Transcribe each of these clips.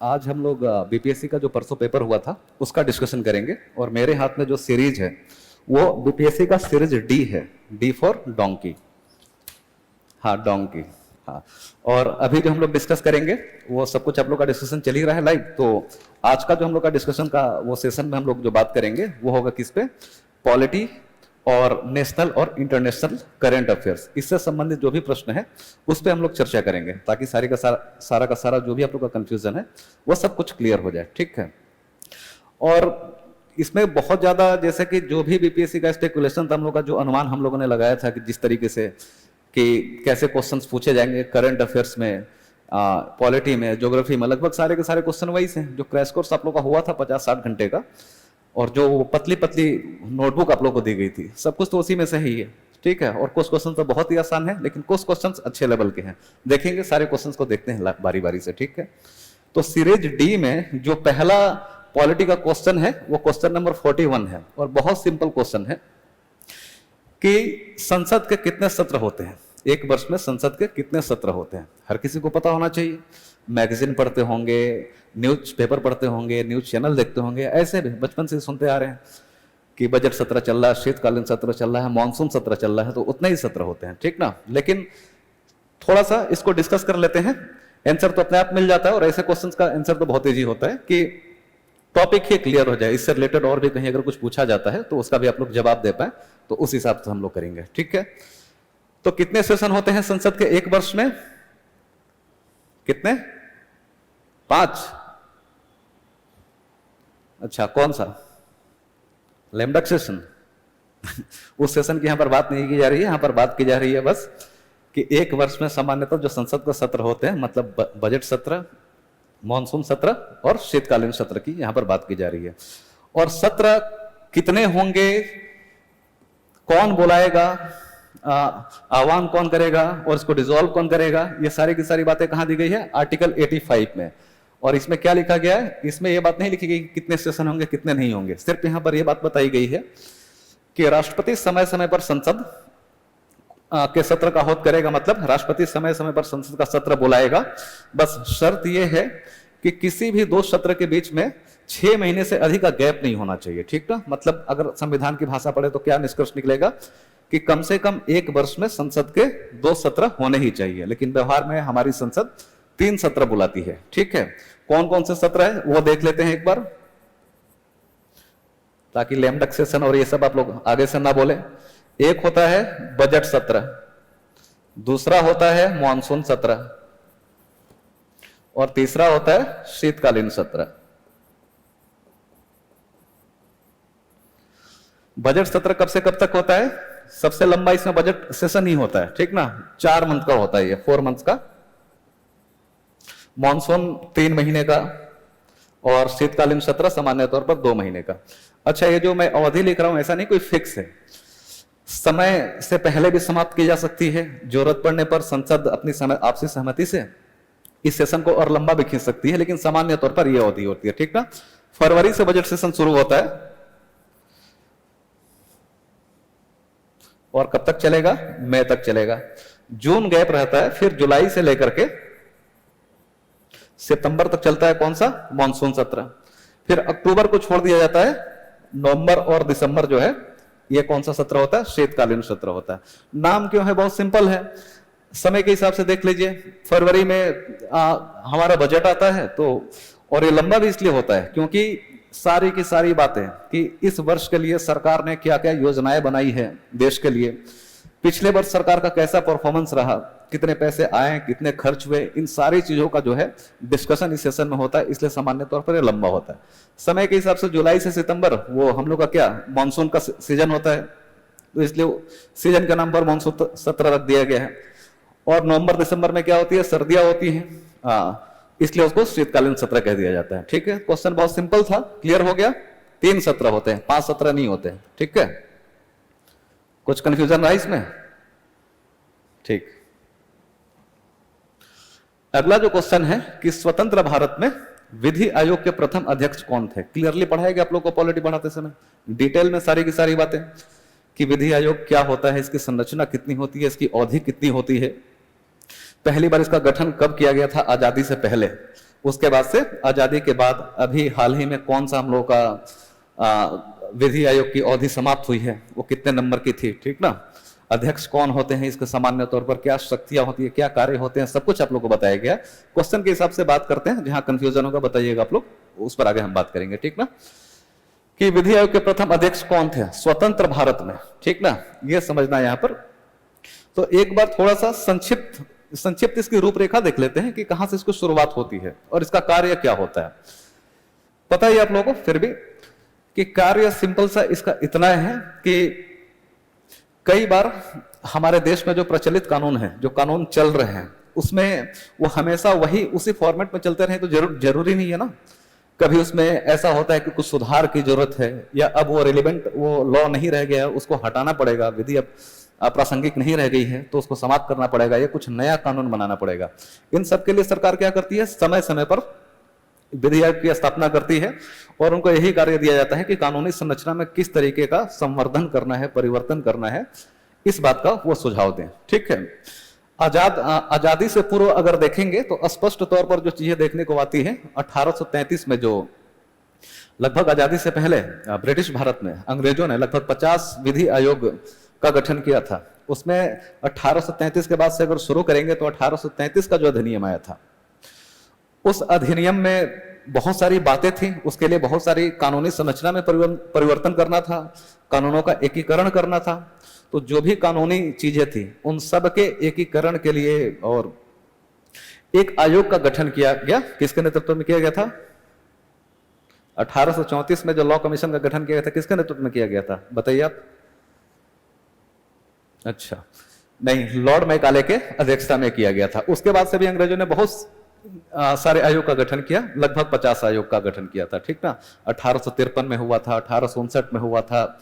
आज हम लोग बीपीएससी का जो परसों पेपर हुआ था उसका डिस्कशन करेंगे। और मेरे हाथ में जो सीरीज है वो बीपीएससी का सीरीज डी है, डी फॉर डोंकी। हाँ, डोंकी। हाँ, और अभी जो हम लोग डिस्कस करेंगे वो सब कुछ आप लोग का डिस्कशन चल ही रहा है लाइव। तो आज का जो हम लोग का डिस्कसन का वो सेशन में हम लोग जो बात करेंगे वो होगा किस पे, पॉलिटी और नेशनल और इंटरनेशनल करंट अफेयर्स, इससे संबंधित जो भी प्रश्न है उस पर हम लोग चर्चा करेंगे, ताकि सारा का सारा जो भी आप लोग का कंफ्यूजन है वो सब कुछ क्लियर हो जाए। ठीक है। और इसमें बहुत ज्यादा, जैसे कि जो भी बीपीएससी का स्पेकुलेशन था, हम लोग का जो अनुमान हम लोगों ने लगाया था कि जिस तरीके से कि कैसे क्वेश्चंस पूछे जाएंगे करंट अफेयर्स में, पॉलिटी में, ज्योग्राफी में, लगभग सारे के सारे क्वेश्चन वही से। जो क्रैश कोर्स आप लोग का हुआ था 50-60 घंटे का, और जो पतली पतली नोटबुक आप लोग को दी गई थी, सब कुछ तो उसी में से ही है। ठीक है। और कुछ क्वेश्चन तो बहुत ही आसान है, लेकिन कुछ क्वेश्चन अच्छे लेवल के हैं। देखेंगे सारे क्वेश्चन को, देखते हैं बारी बारी से। ठीक है। तो सीरीज डी में जो पहला पॉलिटी का क्वेश्चन है वो क्वेश्चन नंबर 41 है, और बहुत सिंपल क्वेश्चन है कि संसद के कितने सत्र होते हैं, एक वर्ष में संसद के कितने सत्र होते हैं। हर किसी को पता होना चाहिए, मैगजीन पढ़ते होंगे, न्यूज पेपर पढ़ते होंगे, न्यूज चैनल देखते होंगे, ऐसे भी बचपन से सुनते आ रहे हैं कि बजट सत्र चल रहा है, शीतकालीन सत्र चल रहा है, मानसून सत्र चल रहा है, तो उतने ही सत्र होते हैं। ठीक ना। लेकिन थोड़ा सा इसको डिस्कस कर लेते हैं, आंसर तो अपने आप मिल जाता है, और ऐसे क्वेश्चन का आंसर तो बहुत ईजी होता है कि टॉपिक ही क्लियर हो जाए। इससे रिलेटेड और भी कहीं अगर कुछ पूछा जाता है तो उसका भी आप लोग जवाब दे पाए, तो उस हिसाब से हम लोग करेंगे। ठीक है। तो कितने सेशन होते हैं संसद के एक वर्ष में? कितने? 5। अच्छा, कौन सा? लैम्डक सेशन उस सेशन की यहां पर बात नहीं की जा रही है। यहां पर बात की जा रही है बस कि एक वर्ष में सामान्यतः जो संसद के सत्र होते हैं, मतलब बजट सत्र, मॉनसून सत्र और शीतकालीन सत्र की यहां पर बात की जा रही है। और सत्र कितने होंगे, कौन बुलाएगा, आह्वान कौन करेगा, और इसको डिसॉल्व कौन करेगा, ये सारी की सारी बातें कहां दी गई है? आर्टिकल 85 में। और इसमें क्या लिखा गया है? इसमें यह बात नहीं लिखी गई कितने सेशन होंगे कितने नहीं होंगे। सिर्फ यहां पर यह बात बताई गई है कि राष्ट्रपति समय समय पर संसद के सत्र का आहूत करेगा, मतलब राष्ट्रपति समय समय पर संसद का सत्र बुलाएगा। बस शर्त यह है कि किसी भी दो सत्र के बीच में 6 महीने से अधिक का गैप नहीं होना चाहिए। ठीक ना। मतलब अगर संविधान की भाषा पढ़े तो क्या निष्कर्ष निकलेगा कि कम से कम एक वर्ष में संसद के 2 सत्र होने ही चाहिए। लेकिन व्यवहार में हमारी संसद 3 सत्र बुलाती है। ठीक है। कौन कौन से सत्र है वो देख लेते हैं एक बार, ताकि लैम्डक सेशन और ये सब आप लोग आगे से ना बोले। एक होता है बजट सत्र, दूसरा होता है मॉनसून सत्र, और तीसरा होता है शीतकालीन सत्र। बजट सत्र कब से कब तक होता है? सबसे लंबा इसमें बजट सेशन ही होता है। ठीक ना। 4 मंथ का होता है ये, 4 मंथ्स का। मॉनसून 3 महीने का, और शीतकालीन सत्र सामान्य तौर पर 2 महीने का। अच्छा, ये जो मैं अवधि लिख रहा हूं ऐसा नहीं कोई फिक्स है, समय से पहले भी समाप्त की जा सकती है। जरूरत पड़ने पर संसद अपनी आपसी सहमति से इस सेशन को और लंबा भी खींच सकती है, लेकिन सामान्य तौर पर यह अवधि होती है। ठीक ना। फरवरी से बजट सेशन शुरू होता है, और कब तक चलेगा? मई तक चलेगा। जून गैप रहता है, फिर जुलाई से लेकर के सितंबर तक चलता है कौन सा? मॉनसून सत्र। फिर अक्टूबर को छोड़ दिया जाता है, नवंबर और दिसंबर जो है ये कौन सा सत्र होता है? शीतकालीन सत्र होता है। नाम क्यों है? बहुत सिंपल है, समय के हिसाब से देख लीजिए। फरवरी में हमारा बजट आता है, तो और ये लंबा भी इसलिए होता है क्योंकि सारी की सारी बातें कि इस वर्ष के लिए सरकार ने क्या क्या योजनाएं बनाई है देश के लिए, पिछले वर्ष सरकार का कैसा परफॉर्मेंस रहा, कितने पैसे आए, कितने खर्च हुए, इन सारी चीजों का जो है डिस्कशन इस सेशन में होता है। इसलिए सामान्य तौर पर ये लंबा होता है। समय के हिसाब से जुलाई से सितंबर वो हम लोग का क्या मानसून का सीजन होता है, तो इसलिए सीजन के नाम पर मानसून सत्र रख दिया गया है। और नवंबर दिसंबर में क्या होती है? सर्दियां होती हैं, इसलिए उसको शीतकालीन सत्र कह दिया जाता है। ठीक है। क्वेश्चन बहुत सिंपल था, क्लियर हो गया। 3 सत्र होते हैं, 5 सत्र नहीं होते। ठीक है। कुछ कंफ्यूजन रहा इसमें? ठीक। अगला जो क्वेश्चन है कि स्वतंत्र भारत में विधि आयोग के प्रथम अध्यक्ष कौन थे? क्लियरली पढ़ाएगा आप लोग को पॉलिटी पढ़ाते समय, डिटेल में सारी की सारी बातें कि विधि आयोग क्या होता है, इसकी संरचना कितनी होती है, इसकी अवधि कितनी होती है, पहली बार इसका गठन कब किया गया था आजादी से पहले, उसके बाद से आजादी के बाद अभी हाल ही में कौन सा हम लोग का विधि आयोग की अवधि समाप्त हुई है, वो कितने नंबर की थी, ठीक ना। अध्यक्ष कौन होते हैं, इसके सामान्य तौर पर क्या शक्तियां होती है, क्या कार्य होते हैं, सब कुछ आप लोग को बताया गया। क्वेश्चन के हिसाब से बात करते हैं, जहां कंफ्यूजन होगा बताइएगा आप लोग, उस पर आगे हम बात करेंगे, ठीक ना। कि विधि आयोग के प्रथम अध्यक्ष कौन थे स्वतंत्र भारत में, ठीक ना, ये समझना यहां पर। तो एक बार थोड़ा सा संक्षिप्त इसकी रूपरेखा देख लेते हैं कि कहां से इसकी शुरुआत होती है और इसका कार्य क्या होता है। पता ही आप लोगों को फिर भी कि कार्य सिंपल सा इसका इतना है कि कई बार हमारे देश में जो प्रचलित कानून है, जो कानून चल रहे हैं, उसमें वो हमेशा वही उसी फॉर्मेट में चलते रहे तो जरूरी नहीं है ना। कभी उसमें ऐसा होता है कि कुछ सुधार की जरूरत है, या अब वो रिलेवेंट वो लॉ नहीं रह गया, उसको हटाना पड़ेगा, विधि अब अप्रासंगिक नहीं रह गई है तो उसको समाप्त करना पड़ेगा, या कुछ नया कानून बनाना पड़ेगा। इन सब के लिए सरकार क्या करती है, समय समय पर विधि आयोग की स्थापना करती है और उनको यही कार्य दिया जाता है कि कानूनी संरचना में किस तरीके का संवर्धन करना है, परिवर्तन करना है, इस बात का वो सुझाव दें, ठीक है। आजादी से पूर्व अगर देखेंगे तो स्पष्ट तौर पर जो चीजें देखने को आती है, 1833 में जो लगभग आजादी से पहले ब्रिटिश भारत में अंग्रेजों ने लगभग 50 विधि आयोग का गठन किया था। उसमें 1833 के बाद से अगर शुरू करेंगे तो 1833 का जो अधिनियम आया था, उस अधिनियम में बहुत सारी बातें थी, उसके लिए बहुत सारी कानूनी संरचना में परिवर्तन करना था, कानूनों का एकीकरण करना था। तो जो भी कानूनी चीजें थी उन सब के एकीकरण के लिए और एक आयोग का गठन किया गया। किसके नेतृत्व में किया गया था? 1834 में जो लॉ कमीशन का गठन किया गया था, किसके नेतृत्व में किया गया था, बताइए आप। अच्छा नहीं, लॉर्ड मैकाले के अध्यक्षता में किया गया था। उसके बाद से भी अंग्रेजों ने बहुत सारे आयोग का गठन किया, लगभग 50 आयोग का गठन किया था, ठीक ना। 1853 में हुआ था, 1859 में हुआ था,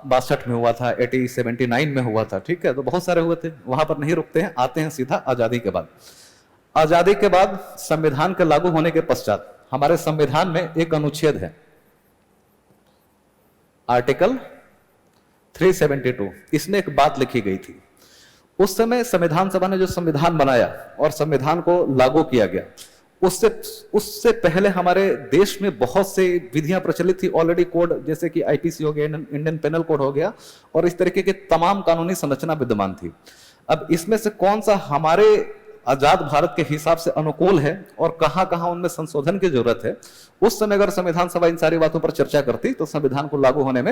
62 में हुआ था, 1879 में हुआ था, ठीक है। तो बहुत सारे हुए थे, वहां पर नहीं रुकते हैं, आते हैं सीधा आजादी के बाद। आजादी के बाद संविधान के लागू होने के पश्चात हमारे संविधान में एक अनुच्छेद है, आर्टिकल 372। इसमें एक बात लिखी गई थी। उस समय संविधान सभा ने जो संविधान बनाया और संविधान को लागू किया गया, उससे पहले हमारे देश में बहुत से विधियां प्रचलित थी ऑलरेडी। कोड जैसे कि आईपीसी हो गया, इंडियन पेनल कोड हो गया, और इस तरीके के तमाम कानूनी संरचना विद्यमान थी। अब इसमें से कौन सा हमारे आजाद भारत के हिसाब से अनुकूल है और कहां कहां उनमें संशोधन की जरूरत है, उस समय अगर संविधान सभा इन सारी बातों पर चर्चा करती तो संविधान को लागू होने में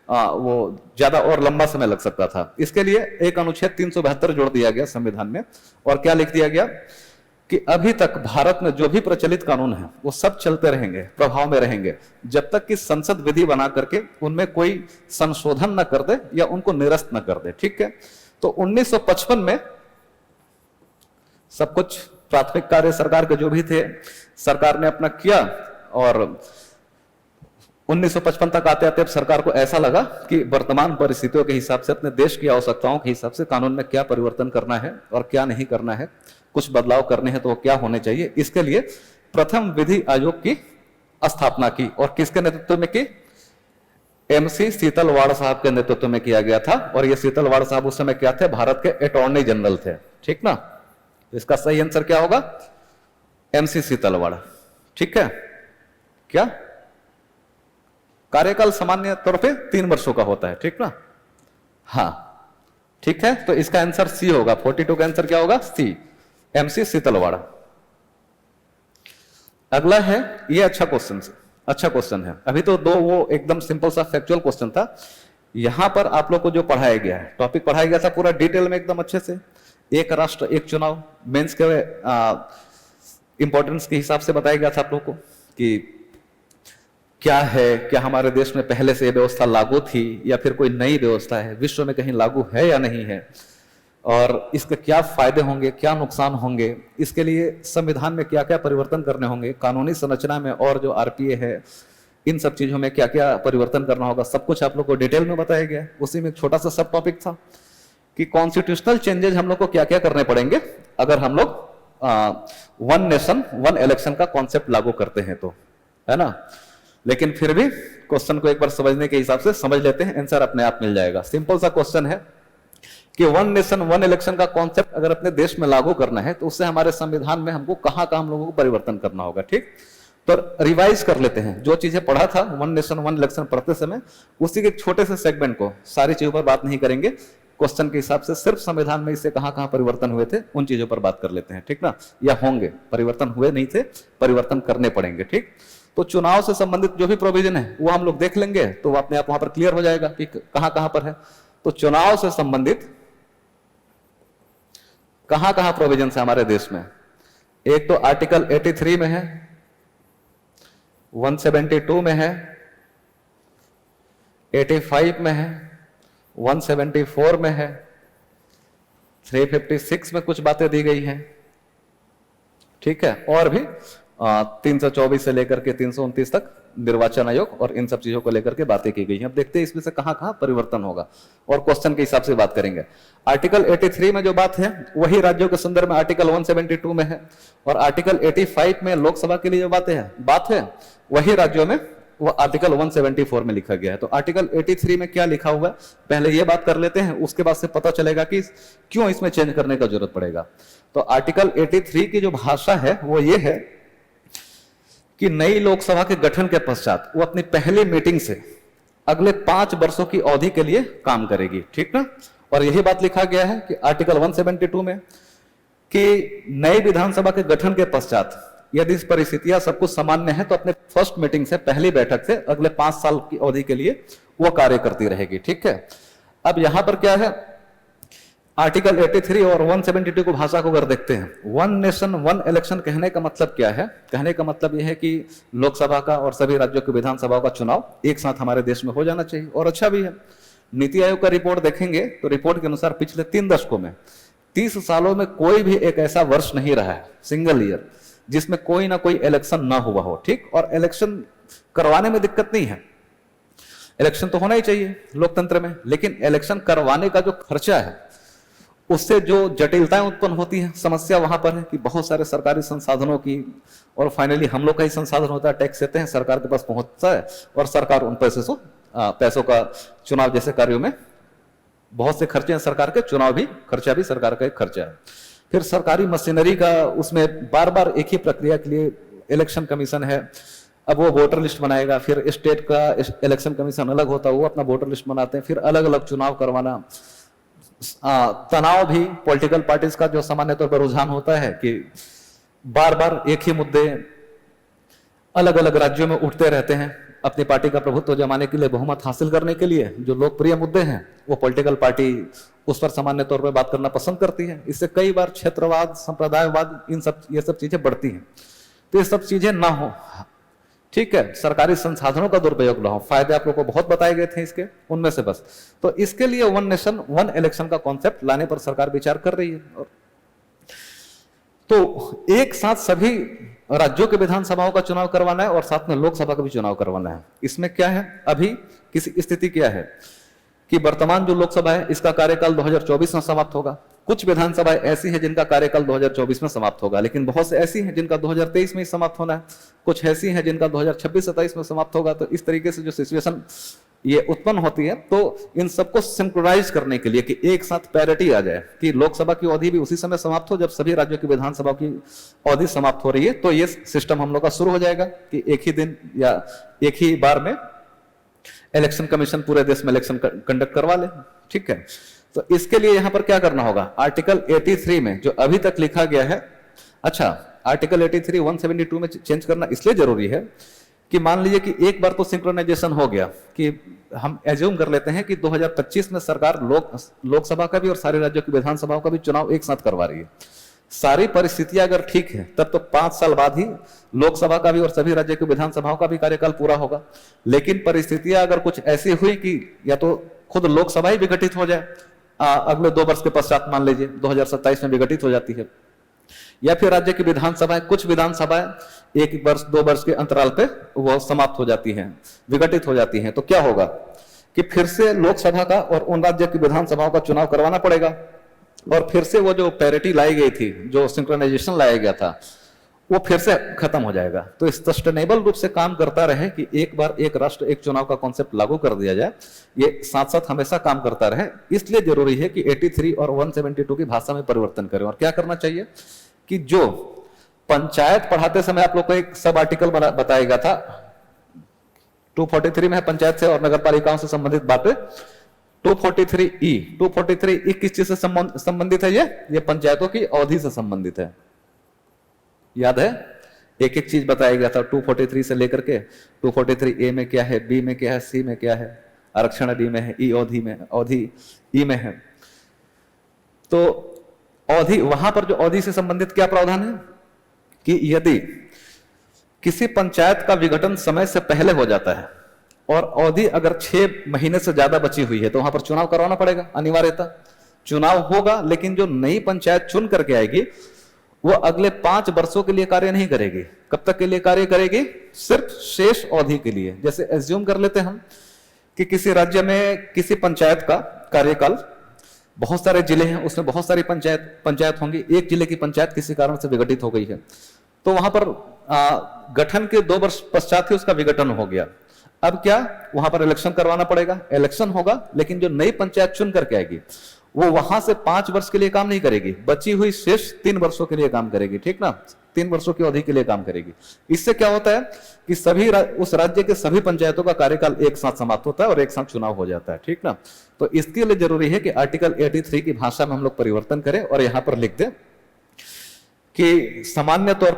वो ज्यादा और लंबा समय लग सकता था। इसके लिए एक अनुच्छेद 372 जोड़ दिया गया संविधान में, और क्या लिख दिया गया कि अभी तक भारत में जो भी प्रचलित कानून है वो सब चलते रहेंगे, प्रभाव में रहेंगे, जब तक कि संसद विधि बना करके उनमें कोई संशोधन न कर दे या उनको निरस्त न कर दे, ठीक है। तो 1955 में सब कुछ प्राथमिक कार्य सरकार के जो भी थे, सरकार ने अपना किया, और 1955 तक आते आते अब सरकार को ऐसा लगा कि वर्तमान परिस्थितियों के हिसाब से, अपने देश की आवश्यकताओं के हिसाब से कानून में क्या परिवर्तन करना है और क्या नहीं करना है, कुछ बदलाव करने हैं तो वो क्या होने चाहिए। इसके लिए प्रथम विधि आयोग की स्थापना की, और किसके नेतृत्व में की? एमसी सीतलवाड़ साहब के नेतृत्व में किया गया था। और ये सीतलवाड़ साहब उस समय क्या थे? भारत के अटॉर्नी जनरल थे, ठीक ना। इसका सही आंसर क्या होगा? एमसी सीतलवाड़, ठीक है। क्या कार्यकाल सामान्य तौर पे 3 वर्षों का होता है, ठीक ना। हाँ ठीक है, तो इसका आंसर सी होगा। 42 का आंसर क्या होगा? सी, एमसी सीतलवाड़। अगला है, ये अच्छा क्वेश्चन है। अभी तो दो वो एकदम सिंपल सा फैक्चुअल क्वेश्चन था। यहां पर आप लोग को जो पढ़ाया गया है, टॉपिक पढ़ाया गया था पूरा डिटेल में एकदम अच्छे से। एक राष्ट्र एक चुनाव, मेंस के इंपॉर्टेंस के हिसाब से बताया गया था आप लोग को कि क्या है, क्या हमारे देश में पहले से यह व्यवस्था लागू थी या फिर कोई नई व्यवस्था है, विश्व में कहीं लागू है या नहीं है, और इसके क्या फायदे होंगे, क्या नुकसान होंगे, इसके लिए संविधान में क्या क्या परिवर्तन करने होंगे, कानूनी संरचना में और जो आरपीए है इन सब चीजों में क्या क्या परिवर्तन करना होगा, सब कुछ आप लोग को डिटेल में बताया गया। उसी में एक छोटा सा सब टॉपिक था कि कॉन्स्टिट्यूशनल चेंजेस हम लोग को क्या क्या करने पड़ेंगे अगर हम लोग वन नेशन वन इलेक्शन का कॉन्सेप्ट लागू करते हैं, तो है ना। लेकिन फिर भी क्वेश्चन को एक बार समझने के हिसाब से समझ लेते हैं, आंसर अपने आप मिल जाएगा। सिंपल सा क्वेश्चन है कि वन नेशन वन इलेक्शन का कॉन्सेप्ट अगर अपने देश में लागू करना है तो उससे हमारे संविधान में हमको कहां कहां हम लोगों को परिवर्तन करना होगा। ठीक, तो रिवाइज कर लेते हैं जो चीजें पढ़ा था वन नेशन वन इलेक्शन पढ़ते समय, उसी के एक छोटे से सेगमेंट को, सारी चीजों पर बात नहीं करेंगे, क्वेश्चन के हिसाब से सिर्फ संविधान में इससे कहां कहां परिवर्तन हुए थे उन चीजों पर बात कर लेते हैं। ठीक ना, या होंगे, परिवर्तन हुए नहीं थे, परिवर्तन करने पड़ेंगे। ठीक, तो चुनाव से संबंधित जो भी प्रोविजन है वो हम लोग देख लेंगे, तो अपने आप वहां पर क्लियर हो जाएगा कि कहां कहां पर है। तो चुनाव से संबंधित कहां कहां प्रोविजन है हमारे देश में, एक तो आर्टिकल 83 में है, 172 में है, 85 में है, 174 में है, 356 में कुछ बातें दी गई हैं। ठीक है, और भी 324 से लेकर के 329 तक निर्वाचन आयोग और इन सब चीजों को लेकर के बातें की गई हैं। अब देखते हैं इसमें से कहां कहां परिवर्तन होगा और क्वेश्चन के हिसाब से बात करेंगे। आर्टिकल 83 में जो बात है वही राज्यों के संदर्भ में आर्टिकल 172 में है, और आर्टिकल 85 में लोकसभा के लिए जो बात है वही राज्यों में वो आर्टिकल 174 में लिखा गया है। तो आर्टिकल 83 में क्या लिखा हुआ है पहले ये बात कर लेते हैं, उसके बाद से पता चलेगा कि क्यों इसमें चेंज करने का जरूरत पड़ेगा। तो आर्टिकल 83 की जो भाषा है वो ये है कि नई लोकसभा के गठन के पश्चात वो अपनी पहली मीटिंग से अगले 5 वर्षों की अवधि के लिए काम करेगी। ठीक ना, और यही बात लिखा गया है कि आर्टिकल 172 में कि नई विधानसभा के गठन के पश्चात यदि इस परिस्थितियां सब कुछ सामान्य है तो अपने फर्स्ट मीटिंग से, पहली बैठक से अगले 5 साल की अवधि के लिए वो कार्य करती रहेगी। ठीक है, अब यहां पर क्या है, आर्टिकल 83 और 172 को भाषा को अगर देखते हैं, वन नेशन वन इलेक्शन कहने का मतलब क्या है, कहने का मतलब यह है कि लोकसभा का और सभी राज्यों की विधानसभाओं का चुनाव एक साथ हमारे देश में हो जाना चाहिए, और अच्छा भी है। नीति आयोग का रिपोर्ट देखेंगे तो रिपोर्ट के अनुसार पिछले 3 दशकों में 30 सालों में कोई भी एक ऐसा वर्ष नहीं रहा है, सिंगल ईयर, जिसमें कोई ना कोई इलेक्शन ना हुआ हो। ठीक, और इलेक्शन करवाने में दिक्कत नहीं है, इलेक्शन तो होना ही चाहिए लोकतंत्र में, लेकिन इलेक्शन करवाने का जो खर्चा है उससे जो जटिलताएं उत्पन्न होती हैं, समस्या वहां पर है कि बहुत सारे सरकारी संसाधनों की, और फाइनली हम लोग का ही संसाधन होता है, टैक्स देते हैं, सरकार के पास पहुंचता है और सरकार उन पैसों का चुनाव जैसे कार्यों में बहुत से खर्चे हैं सरकार के, चुनाव भी खर्चा भी सरकार का एक खर्चा है। फिर सरकारी मशीनरी का, उसमें बार बार एक ही प्रक्रिया के लिए इलेक्शन कमीशन है, अब वो वोटर लिस्ट बनाएगा, फिर स्टेट का इलेक्शन कमीशन अलग होता है, वो अपना वोटर लिस्ट बनाते हैं, फिर अलग अलग चुनाव करवाना। तनाव भी पॉलिटिकल पार्टीज का जो सामान्य तौर पर रुझान होता है कि बार बार एक ही मुद्दे अलग अलग राज्यों में उठते रहते हैं, अपनी पार्टी का प्रभुत्व जमाने के लिए, बहुमत हासिल करने के लिए जो लोकप्रिय मुद्दे हैं वो पॉलिटिकल पार्टी उस पर सामान्य तौर पर बात करना पसंद करती है। इससे कई बार क्षेत्रवाद, संप्रदायवाद, ये सब चीजें बढ़ती हैं। तो ये सब चीजें ना हो, ठीक है, सरकारी संसाधनों का दुरुपयोग ना हो। फायदे आप लोगों को बहुत बताए गए थे इसके, उनमें से बस तो इसके लिए वन नेशन वन इलेक्शन का कॉन्सेप्ट लाने पर सरकार विचार कर रही है। और तो एक साथ सभी राज्यों के विधानसभाओं का चुनाव करवाना है और साथ में लोकसभा का भी चुनाव करवाना है। इसमें क्या है, अभी किसी स्थिति क्या है कि वर्तमान जो लोकसभा है इसका कार्यकाल 2024 में समाप्त होगा। कुछ विधानसभाएं ऐसी हैं जिनका कार्यकाल 2024 में समाप्त होगा, लेकिन बहुत से ऐसी हैं जिनका 2023 में ही समाप्त होना है, कुछ ऐसी हैं जिनका 2026-27 में समाप्त होगा। तो इस तरीके से जो सिचुएशन ये उत्पन्न होती है, तो इन सबको सिंक्रोनाइज करने के लिए कि एक साथ पैरिटी आ जाए कि लोकसभा की अवधि भी उसी समय समाप्त हो जब सभी राज्यों की विधानसभा की अवधि समाप्त हो रही है, तो ये सिस्टम हम लोग का शुरू हो जाएगा कि एक ही दिन या एक ही बार में इलेक्शन कमीशन पूरे देश में इलेक्शन कंडक्ट करवा ले। ठीक है, तो इसके लिए यहां पर क्या करना होगा, आर्टिकल 83 में जो अभी तक लिखा गया है, अच्छा आर्टिकल 83 172 में चेंज करना इसलिए जरूरी है कि मान लीजिए कि एक बार तो सिंक्रोनाइजेशन हो गया, कि हम एज्यूम कर लेते हैं कि 2025 में सरकार लोकसभा का भी और सारे राज्यों की विधानसभाओं का भी चुनाव एक साथ करवा रही है। सारी परिस्थितियां अगर ठीक है तब तो 5 साल बाद ही लोकसभा का भी और सभी राज्यों की विधानसभाओं का भी कार्यकाल पूरा होगा। लेकिन परिस्थितियां अगर कुछ ऐसी हुई कि या तो खुद लोकसभा ही विघटित हो जाए अगले 2 वर्ष के पश्चात, मान लीजिए 2027 में विघटित हो जाती है, या फिर राज्य की विधानसभाएं, कुछ विधानसभाएं 1 वर्ष 2 वर्ष के अंतराल पे वो समाप्त हो जाती हैं, विघटित हो जाती हैं, तो क्या होगा कि फिर से लोकसभा का और उन राज्य की विधानसभाओं का चुनाव करवाना पड़ेगा। और फिर से वो जो पैरिटी लाई गई थी, जो सिंक्रोनाइजेशन लाया गया था, वो फिर से खत्म हो जाएगा। तो सस्टेनेबल रूप से काम करता रहे कि एक बार एक राष्ट्र एक चुनाव का कॉन्सेप्ट लागू कर दिया जाए, ये साथ साथ हमेशा काम करता रहे। इसलिए जरूरी है कि 83 और 172 की भाषा में परिवर्तन करें। और क्या करना चाहिए कि जो पंचायत पढ़ाते समय आप लोग को एक सब आर्टिकल बताया गया था, 243 में है पंचायत से और नगर पालिकाओं से संबंधित बातें। 243E किस चीज से संबंधित है? ये पंचायतों की अवधि से संबंधित है। याद है, एक एक चीज बताया गया था 243 से लेकर के 243A में क्या है, बी में क्या है, सी में क्या है, आरक्षण डी में है, ई अवधि में, अवधि ई में है। तो अवधि, वहां पर जो अवधि से संबंधित क्या प्रावधान है कि यदि किसी पंचायत का विघटन समय से पहले हो जाता है और अवधि अगर 6 महीने से ज्यादा बची हुई है तो वहां पर चुनाव करवाना पड़ेगा, अनिवार्यता चुनाव होगा। लेकिन जो नई पंचायत चुन करके आएगी वो अगले 5 वर्षों के लिए कार्य नहीं करेगी। कब तक के लिए कार्य करेगी? सिर्फ शेष अवधि के लिए। जैसे एज्यूम कर लेते हम कि किसी राज्य में किसी पंचायत का कार्यकाल, बहुत सारे जिले हैं, उसमें बहुत सारी पंचायत होंगी। एक जिले की पंचायत किसी कारण से विघटित हो गई है, तो वहां पर गठन के 2 वर्ष पश्चात ही उसका विघटन हो गया। अब क्या, वहां पर इलेक्शन करवाना पड़ेगा, इलेक्शन होगा। लेकिन जो नई पंचायत चुन करके आएगी वो वहां से 5 वर्ष के लिए काम नहीं करेगी, बची हुई शेष 3 वर्षों के लिए काम करेगी। ठीक ना, 3 वर्षों की अवधि के लिए काम करेगी। इससे क्या होता है कि उस राज्य के सभी पंचायतों का कार्यकाल एक साथ समाप्त होता है और एक साथ चुनाव हो जाता है। ठीक ना, तो इसके लिए जरूरी है कि आर्टिकल 83 की भाषा में हम लोग परिवर्तन करें और यहां पर लिख दें कि सामान्य तौर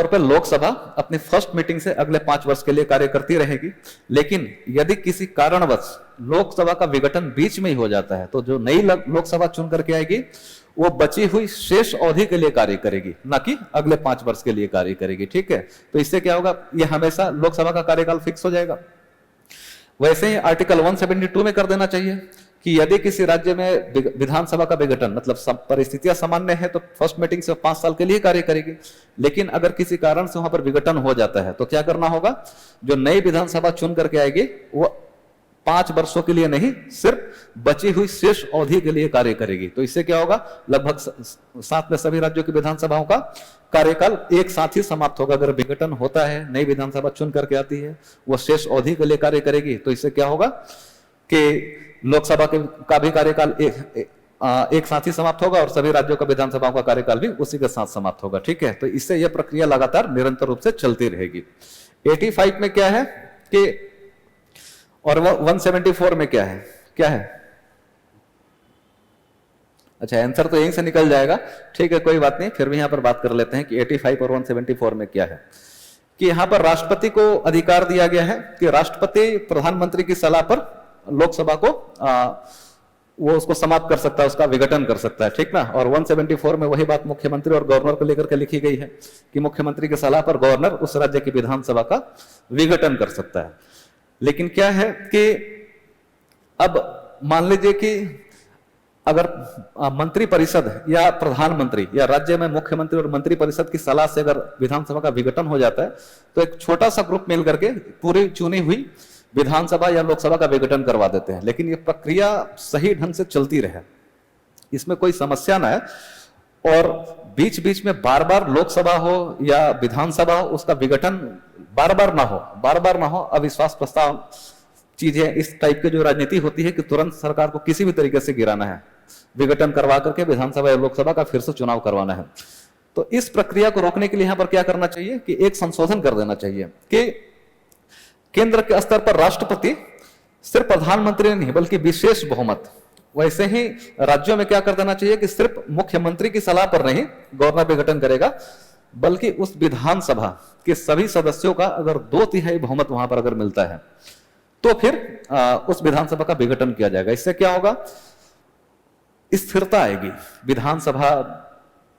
पर लोकसभा अपनी फर्स्ट मीटिंग से अगले 5 वर्ष के लिए कार्य करती रहेगी। लेकिन यदि किसी कारणवश लोकसभा का विघटन बीच में ही हो जाता है तो जो नई लोकसभा चुन करके आएगी वो बची हुई शेष अवधि के लिए कार्य करेगी, ना कि अगले 5 वर्ष के लिए कार्य करेगी। ठीक है, तो इससे क्या होगा, ये हमेशा लोकसभा का कार्यकाल फिक्स हो जाएगा। वैसे ही आर्टिकल 172 में कर देना चाहिए कि यदि किसी राज्य में विधानसभा का विघटन, मतलब सब परिस्थितियां सामान्य है तो फर्स्ट मीटिंग से 5 साल के लिए कार्य करेगी। लेकिन अगर किसी कारण से वहां पर विघटन हो जाता है तो क्या करना होगा, जो नई विधानसभा चुन करके आएगी वो 5 वर्षों के लिए नहीं, सिर्फ बची हुई शेष अवधि के लिए कार्य करेगी। तो इससे क्या होगा, लगभग साथ में सभी राज्यों की विधानसभाओं का कार्यकाल एक साथ ही समाप्त होगा। अगर विघटन होता है, नई विधानसभा चुन करके आती है, वो शेष अवधि के लिए कार्य करेगी। तो इससे क्या होगा कि लोकसभा का भी कार्यकाल एक साथ ही समाप्त होगा और सभी राज्यों का विधानसभाओं का कार्यकाल भी उसी के साथ समाप्त होगा। ठीक है, तो इससे यह प्रक्रिया लगातार निरंतर रूप से चलती रहेगी। 85 में क्या है कि, और 174 में क्या है? अच्छा, आंसर तो यहीं से निकल जाएगा। ठीक है, कोई बात नहीं, फिर भी यहां पर बात कर लेते हैं कि 85 और 174 में क्या है। कि यहां पर राष्ट्रपति को अधिकार दिया गया है कि राष्ट्रपति प्रधानमंत्री की सलाह पर लोकसभा को वो उसको समाप्त कर सकता है, उसका विघटन कर सकता है। ठीक ना, और 174 में वही बात मुख्यमंत्री और गवर्नर को लेकर के लिखी गई है कि मुख्यमंत्री की सलाह पर गवर्नर उस राज्य की विधानसभा का विघटन कर सकता है। लेकिन क्या है कि अब मान लीजिए कि अगर मंत्री परिषद या प्रधानमंत्री या राज्य में मुख्यमंत्री और मंत्री परिषद की सलाह से अगर विधानसभा का विघटन हो जाता है तो एक छोटा सा ग्रुप मिल करके पूरी चुनी हुई विधानसभा या लोकसभा का विघटन करवा देते हैं। लेकिन ये प्रक्रिया सही ढंग से चलती रहे, इसमें कोई समस्या ना है, और बीच बीच में बार बार लोकसभा हो या विधानसभा हो उसका विघटन बार बार ना हो। अविश्वास प्रस्ताव चीजें इस टाइप की जो राजनीति होती है कि तुरंत सरकार को किसी भी तरीके से गिराना है, विघटन करवा करके विधानसभा या लोकसभा का फिर से चुनाव करवाना है। तो इस प्रक्रिया को रोकने के लिए यहां पर क्या करना चाहिए कि एक संशोधन कर देना चाहिए कि केंद्र के स्तर पर राष्ट्रपति सिर्फ प्रधानमंत्री नहीं बल्कि विशेष बहुमत, वैसे ही राज्यों में क्या कर देना चाहिए कि सिर्फ मुख्यमंत्री की सलाह पर नहीं गवर्नर विघटन करेगा, बल्कि उस विधानसभा के सभी सदस्यों का अगर 2/3 बहुमत वहां पर अगर मिलता है तो फिर उस विधानसभा का विघटन किया जाएगा। इससे क्या होगा, स्थिरता आएगी, विधानसभा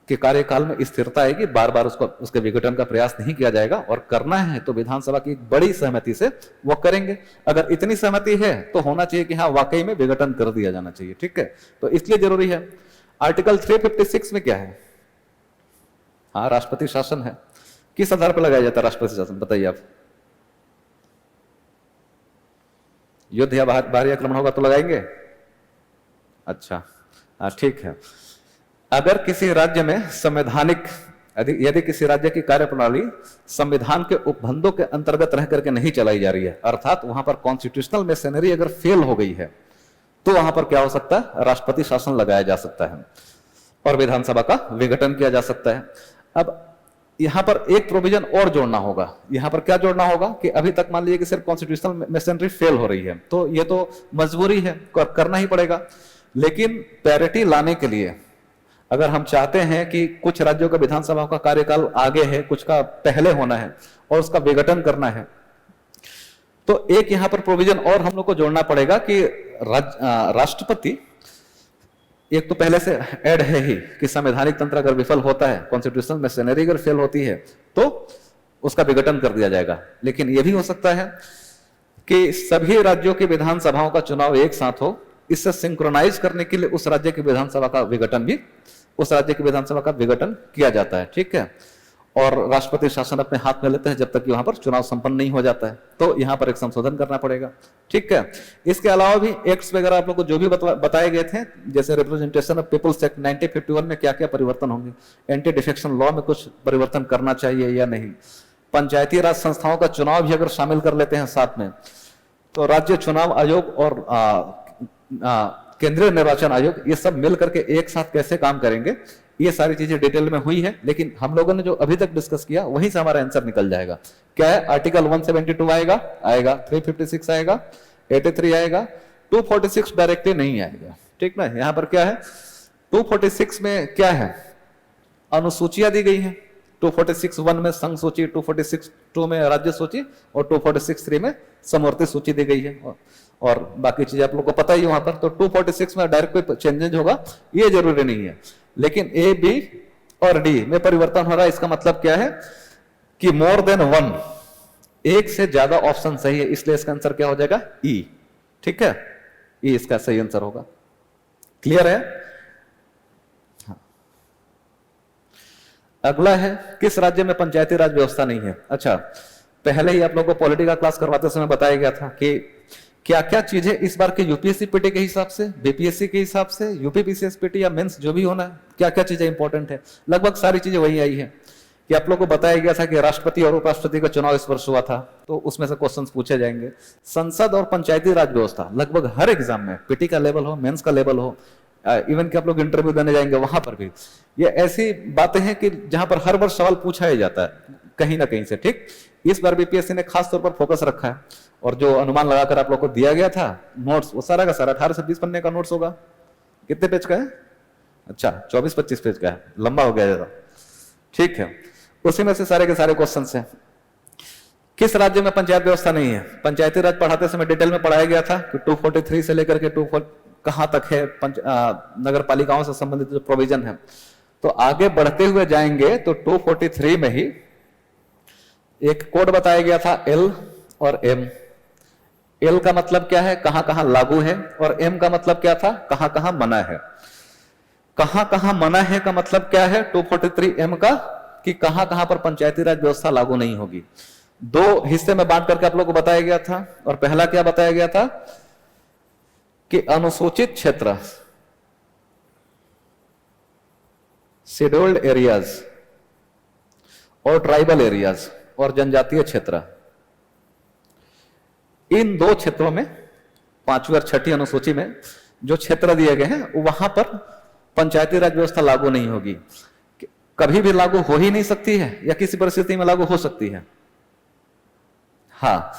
के कार्यकाल में स्थिरता आएगी, बार बार उसके विघटन का प्रयास नहीं किया जाएगा। और करना है तो विधानसभा की बड़ी सहमति से वो करेंगे। अगर इतनी सहमति है तो होना चाहिए कि हाँ वाकई में विघटन कर दिया जाना चाहिए। ठीक है, तो इसलिए जरूरी है। आर्टिकल 356 में क्या है, हाँ राष्ट्रपति शासन है। किस आधार पर लगाया जाता है राष्ट्रपति शासन, बताइए आप? युद्ध या बाहरी आक्रमण होगा तो लगाएंगे। अच्छा हाँ ठीक है। अगर किसी राज्य में संवैधानिक यदि किसी राज्य की कार्यप्रणाली संविधान के उपबंधों के अंतर्गत रह करके नहीं चलाई जा रही है, अर्थात वहां पर कॉन्स्टिट्यूशनल मशीनरी अगर फेल हो गई है, तो वहां पर क्या हो सकता है, राष्ट्रपति शासन लगाया जा सकता है और विधानसभा का विघटन किया जा सकता है। अब यहां पर एक प्रोविजन और जोड़ना होगा। यहां पर क्या जोड़ना होगा कि अभी तक मान लीजिए कि सिर्फ कॉन्स्टिट्यूशनल मशीनरी फेल हो रही है, तो ये तो मजबूरी है, करना ही पड़ेगा। लेकिन पैरिटी लाने के लिए अगर हम चाहते हैं कि कुछ राज्यों का विधानसभा का कार्यकाल आगे है, कुछ का पहले होना है और उसका विघटन करना है, तो एक यहां पर प्रोविजन और हम लोग को जोड़ना पड़ेगा कि राष्ट्रपति, एक तो पहले से ऐड है ही कि संवैधानिक तंत्र अगर विफल होता है, कॉन्स्टिट्यूशनल मशीनरी अगर फेल होती है, तो उसका विघटन कर दिया जाएगा। लेकिन यह भी हो सकता है कि सभी राज्यों की विधानसभाओं का चुनाव एक साथ हो, इससे सिंक्रोनाइज करने के लिए उस राज्य की विधानसभा का विघटन किया जाता है। ठीक है, और राष्ट्रपति शासन अपने हाथ में लेते हैं जब तक कि वहां पर चुनाव संपन्न नहीं हो जाता है, तो यहां पर एक संशोधन करना पड़ेगा। ठीक है, इसके अलावा भी एक्ट्स वगैरह आप लोग को जो भी बताए गए थे, जैसे रिप्रेजेंटेशन ऑफ पीपल्स एक्ट 1951 में क्या क्या परिवर्तन होंगे, एंटी डिफेक्शन लॉ में कुछ परिवर्तन करना चाहिए या नहीं, पंचायती राज संस्थाओं का चुनाव भी अगर शामिल कर लेते हैं साथ में, तो राज्य चुनाव आयोग और केंद्रीय निर्वाचन आयोग ये सब मिल करके एक साथ कैसे काम करेंगे, ये सारी चीजें डिटेल में हुई है। लेकिन हम लोगों ने जो अभी तक डिस्कस किया वहीं से हमारा आंसर निकल जाएगा। क्या है, आर्टिकल 172 आएगा, 356 आएगा, 83 आएगा, 246 डायरेक्टली नहीं आएगा। ठीक ना, यहां पर क्या है, 246 में क्या है, अनुसूचियां दी गई है। 246(1) में संघ सूची, 246(2) में राज्य सूची और 246(3) में समवर्ती सूची दी गई है, और बाकी चीजें आप लोग को पता ही वहां पर। तो 246 में डायरेक्ट कोई चेंजेज होगा ये जरूरी नहीं है, लेकिन ए, बी और डी में परिवर्तन हो रहा है। इसका मतलब क्या है कि मोर देन 1, एक से ज्यादा ऑप्शन सही है, इसलिए इसका आंसर क्या हो जाएगा, ई। ठीक है, ई इसका सही आंसर होगा। क्लियर है? हाँ। अगला है, किस राज्य में पंचायती राज व्यवस्था नहीं है। अच्छा, पहले ही आप लोगों को पॉलिटी का क्लास करवाते समय बताया गया था कि क्या क्या चीजें इस बार के यूपीएससी पीटी के हिसाब से, बीपीएससी के हिसाब से, यूपीपीसीएस पीटी या मेंस जो भी होना है, क्या क्या चीजें इंपॉर्टेंट है। लगभग सारी चीजें वही आई है कि आप लोगों को बताया गया था कि राष्ट्रपति और उपराष्ट्रपति का चुनाव इस वर्ष हुआ था, तो उसमें से क्वेश्चंस पूछे जाएंगे। संसद और पंचायती राज व्यवस्था लगभग हर एग्जाम में, पीटी का लेवल हो, मेंस का लेवल हो, इवन कि आप लोग इंटरव्यू देने जाएंगे वहां पर भी ये ऐसी बातें हैं कि जहां पर हर वर्ष सवाल पूछा ही जाता है कहीं ना कहीं से। ठीक, इस बार बीपीएससी ने खास तौर पर फोकस रखा है, और जो अनुमान लगाकर आप लोग को दिया गया था नोट्स, वो सारा का सारा 18 से 20 पन्ने का नोट्स होगा। कितने पेज का है? अच्छा, 24-25 पेज का है, लंबा हो गया ज्यादा। ठीक है, उसी में से सारे के सारे क्वेश्चन हैं। किस राज्य में पंचायत व्यवस्था नहीं है? पंचायती राज पढ़ाते समय डिटेल में पढ़ाया गया था कि 243 से लेकर के 24 कहां तक है नगर पालिकाओं से संबंधित जो प्रोविजन है। तो आगे बढ़ते हुए जाएंगे तो 243 में ही एक कोड बताया गया था, एल और एम। एल का मतलब क्या है, कहां कहां लागू है, और एम का मतलब क्या था, कहां कहां मना है। कहां कहां मना है का मतलब क्या है 243 एम का, कि कहां कहां पर पंचायती राज व्यवस्था लागू नहीं होगी। दो हिस्से में बांट करके आप लोगों को बताया गया था, और पहला क्या बताया गया था कि अनुसूचित क्षेत्र, शेड्यूल्ड एरियाज और ट्राइबल एरियाज और जनजातीय क्षेत्र, इन दो क्षेत्रों में 5वीं और 6ठी अनुसूची में जो क्षेत्र दिए गए हैं वहां पर पंचायती राज व्यवस्था लागू नहीं होगी। कभी भी लागू हो ही नहीं सकती है, या किसी परिस्थिति में लागू हो सकती है। हाँ,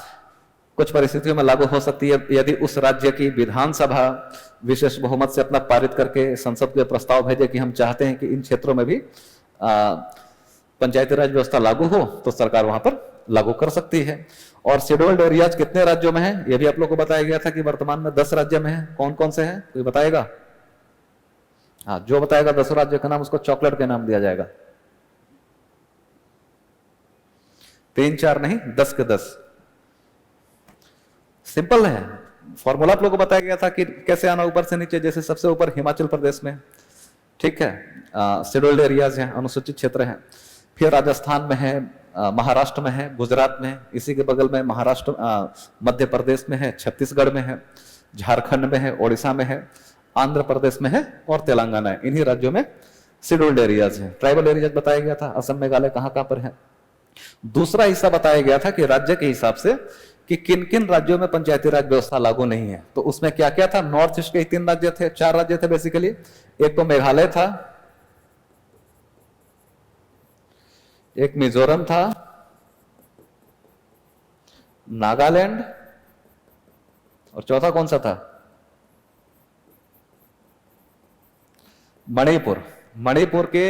कुछ परिस्थितियों में लागू हो सकती है यदि उस राज्य की विधानसभा विशेष बहुमत से अपना पारित करके संसद के प्रस्ताव भेजे कि हम चाहते हैं कि इन क्षेत्रों में भी पंचायती राज व्यवस्था लागू हो, तो सरकार वहां पर लागू कर सकती है। और शेड्यूल्ड एरियाज कितने राज्यों में है, यह भी आप लोगों को बताया गया था कि वर्तमान में 10 राज्य में है। कौन कौन से हैं, कोई बताएगा? हाँ, जो बताएगा 10 राज्य का नाम उसको चॉकलेट के नाम दिया जाएगा। 3-4 नहीं, 10 के 10। सिंपल है, फॉर्मूला आप लोगों को बताया गया था कि कैसे आना ऊपर से नीचे। जैसे सबसे ऊपर हिमाचल प्रदेश में, ठीक है, शेड्यूल्ड एरियाज हैं, अनुसूचित क्षेत्र हैं। फिर राजस्थान में है, महाराष्ट्र में है, गुजरात में है, इसी के बगल में महाराष्ट्र, मध्य प्रदेश में है, छत्तीसगढ़ में है, झारखंड में है, ओडिशा में है, आंध्र प्रदेश में है और तेलंगाना है। इन्हीं राज्यों में शेड्यूल्ड एरियाज है। ट्राइबल एरियाज बताया गया था असम मेघालय कहां कहां पर है। दूसरा हिस्सा बताया गया था कि राज्य के हिसाब से कि किन किन राज्यों में पंचायती राज व्यवस्था लागू नहीं है। तो उसमें क्या क्या था, नॉर्थ ईस्ट के 3 राज्य थे, 4 राज्य थे बेसिकली। एक तो मेघालय था, एक मिजोरम था, नागालैंड, और चौथा कौन सा था, मणिपुर। मणिपुर के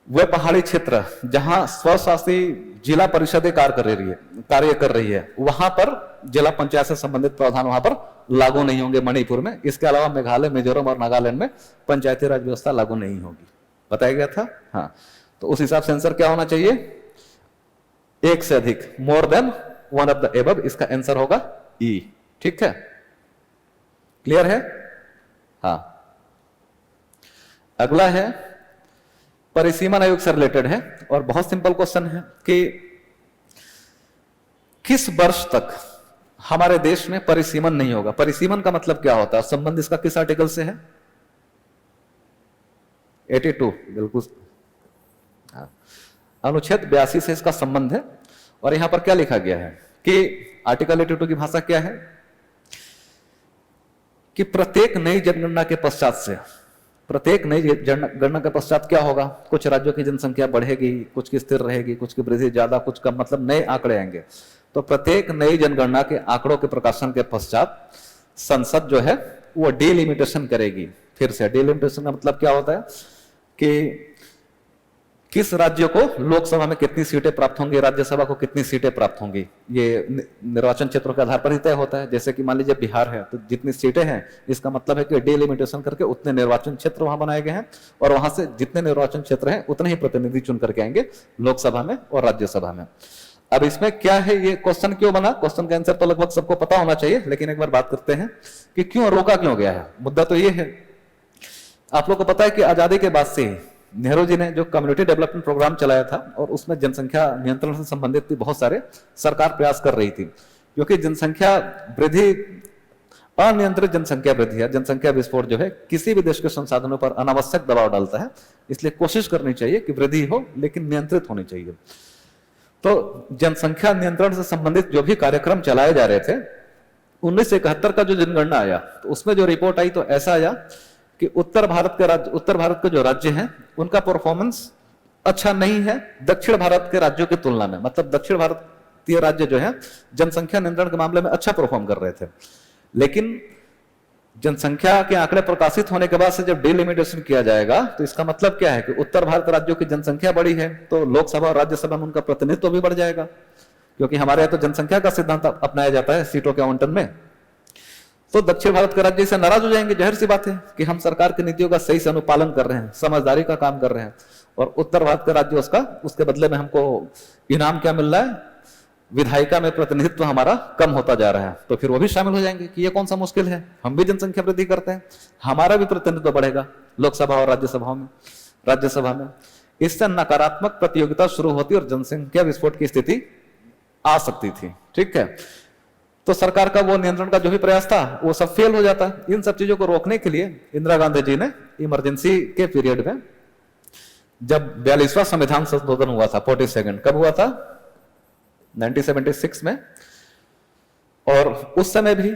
वह पहाड़ी क्षेत्र जहां स्वशासी जिला परिषदें कार्य कर रही है, वहां पर जिला पंचायत से संबंधित प्रावधान वहां पर लागू नहीं होंगे मणिपुर में। इसके अलावा मेघालय, मिजोरम और नागालैंड में पंचायती राज व्यवस्था लागू नहीं होगी, बताया गया था। हाँ, तो उस हिसाब से आंसर क्या होना चाहिए, एक से अधिक, more than one of the above, इसका आंसर होगा ई। ठीक है, क्लियर है। हाँ, अगला है परिसीमन आयोग से रिलेटेड है और बहुत सिंपल क्वेश्चन है कि किस वर्ष तक हमारे देश में परिसीमन नहीं होगा। परिसीमन का मतलब क्या होता है, संबंध इसका किस आर्टिकल से है, 82, बिल्कुल अनुच्छेद 82 से इसका संबंध है। और यहां पर क्या लिखा गया है कि आर्टिकल 82 की भाषा क्या है कि प्रत्येक नई जनगणना के पश्चात से, प्रत्येक नई जनगणना के पश्चात क्या होगा, कुछ राज्यों की जनसंख्या बढ़ेगी, कुछ की स्थिर रहेगी, कुछ की वृद्धि ज्यादा, कुछ कम, मतलब नए आंकड़े आएंगे। तो प्रत्येक नई जनगणना के आंकड़ों के प्रकाशन के पश्चात संसद जो है वो डिलिमिटेशन करेगी। फिर से डिलिमिटेशन का मतलब क्या होता है कि किस राज्य को लोकसभा में कितनी सीटें प्राप्त होंगी, राज्यसभा को कितनी सीटें प्राप्त होंगी, ये निर्वाचन क्षेत्रों के आधार पर ही तय होता है। जैसे कि मान लीजिए बिहार है, तो जितनी सीटें हैं इसका मतलब है कि डिलिमिटेशन करके उतने निर्वाचन क्षेत्र वहां बनाए गए हैं और वहां से जितने निर्वाचन क्षेत्र हैं उतने ही प्रतिनिधि चुन करके आएंगे लोकसभा में और राज्यसभा में। अब इसमें क्या है, ये क्वेश्चन क्यों बना, क्वेश्चन का आंसर तो लगभग सबको पता होना चाहिए, लेकिन एक बार बात करते हैं कि क्यों रोका क्यों गया है। मुद्दा तो ये है, आप लोग को पता है कि आजादी के बाद से नेहरू जी ने जो कम्युनिटी डेवलपमेंट प्रोग्राम चलाया था और उसमें जनसंख्या नियंत्रण से संबंधित भी बहुत सारे सरकार प्रयास कर रही थी, क्योंकि जनसंख्या वृद्धि, अनियंत्रित जनसंख्या वृद्धि है, जनसंख्या विस्फोट जो है किसी भी देश के संसाधनों पर अनावश्यक दबाव डालता है। इसलिए कोशिश करनी चाहिए कि वृद्धि हो लेकिन नियंत्रित होनी चाहिए। तो जनसंख्या नियंत्रण से संबंधित जो भी कार्यक्रम चलाए जा रहे थे, 1971 का जो जनगणना आया तो उसमें जो रिपोर्ट आई तो ऐसा आया कि उत्तर भारत के जो राज्य हैं उनका परफॉर्मेंस अच्छा नहीं है दक्षिण भारत के राज्यों की तुलना में। मतलब दक्षिण भारतीय राज्य जो है जनसंख्या नियंत्रण के मामले में अच्छा परफॉर्म कर रहे थे, लेकिन जनसंख्या के आंकड़े प्रकाशित होने के बाद से जब डिलिमिटेशन किया जाएगा तो इसका मतलब क्या है कि उत्तर भारत राज्यों की जनसंख्या बढ़ी है तो लोकसभा और राज्यसभा में उनका प्रतिनिधित्व भी बढ़ जाएगा, क्योंकि हमारे यहाँ तो जनसंख्या का सिद्धांत अपनाया जाता है सीटों के आवंटन में। तो दक्षिण भारत के राज्य से नाराज हो जाएंगे, जाहिर सी बात है कि हम सरकार की नीतियों का सही से अनुपालन कर रहे हैं, समझदारी का काम कर रहे हैं, और उत्तर भारत के राज्य उसके बदले में हमको इनाम क्या मिल रहा है, विधायिका में प्रतिनिधित्व हमारा कम होता जा रहा है। तो फिर वो भी शामिल हो जाएंगे कि ये कौन सा मुश्किल है, हम भी जनसंख्या वृद्धि करते हैं, हमारा भी प्रतिनिधित्व बढ़ेगा लोकसभा और राज्यसभा में। इससे नकारात्मक प्रतियोगिता शुरू होती और जनसंख्या विस्फोट की स्थिति आ सकती थी। ठीक है, तो सरकार का वो नियंत्रण का जो भी प्रयास था वो सब फेल हो जाता। इन सब चीजों को रोकने के लिए इंदिरा गांधी जी ने इमरजेंसी के पीरियड में, जब 42वां संविधान संशोधन हुआ था 42nd, कब हुआ था, 1976 में, और उस समय भी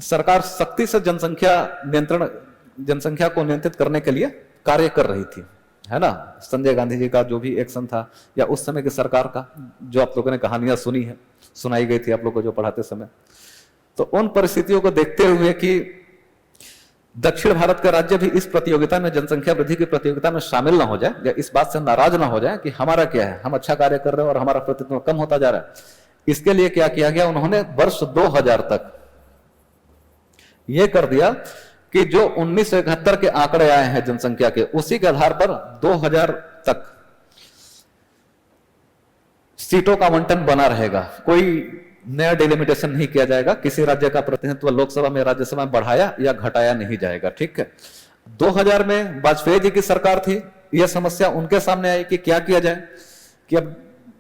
सरकार सख्ती से जनसंख्या को नियंत्रित करने के लिए कार्य कर रही थी, है ना। संजय गांधी जी का जो भी एक्शन था या उस समय की सरकार का, जो आप लोगों ने कहानियां सुनाई गई थी आप लोग को जो पढ़ाते समय, तो उन परिस्थितियों को देखते हुए कि दक्षिण भारत का राज्य भी इस प्रतियोगिता में, जनसंख्या वृद्धि की प्रतियोगिता में शामिल ना हो जाए या इस बात से नाराज ना हो जाए कि हमारा क्या है, हम अच्छा कार्य कर रहे हैं और हमारा प्रतिनिधित्व कम होता जा रहा है। इसके लिए क्या किया गया, उन्होंने वर्ष 2000 तक यह कर दिया कि जो 1971 के आंकड़े आए हैं जनसंख्या के, उसी के आधार पर 2000 तक सीटों का आवंटन बना रहेगा, कोई नया डिलिमिटेशन नहीं किया जाएगा, किसी राज्य का प्रतिनिधित्व लोकसभा में राज्यसभा में बढ़ाया या घटाया नहीं जाएगा। ठीक है, 2000 में वाजपेयी जी की सरकार थी, यह समस्या उनके सामने आई कि क्या किया जाए, कि अब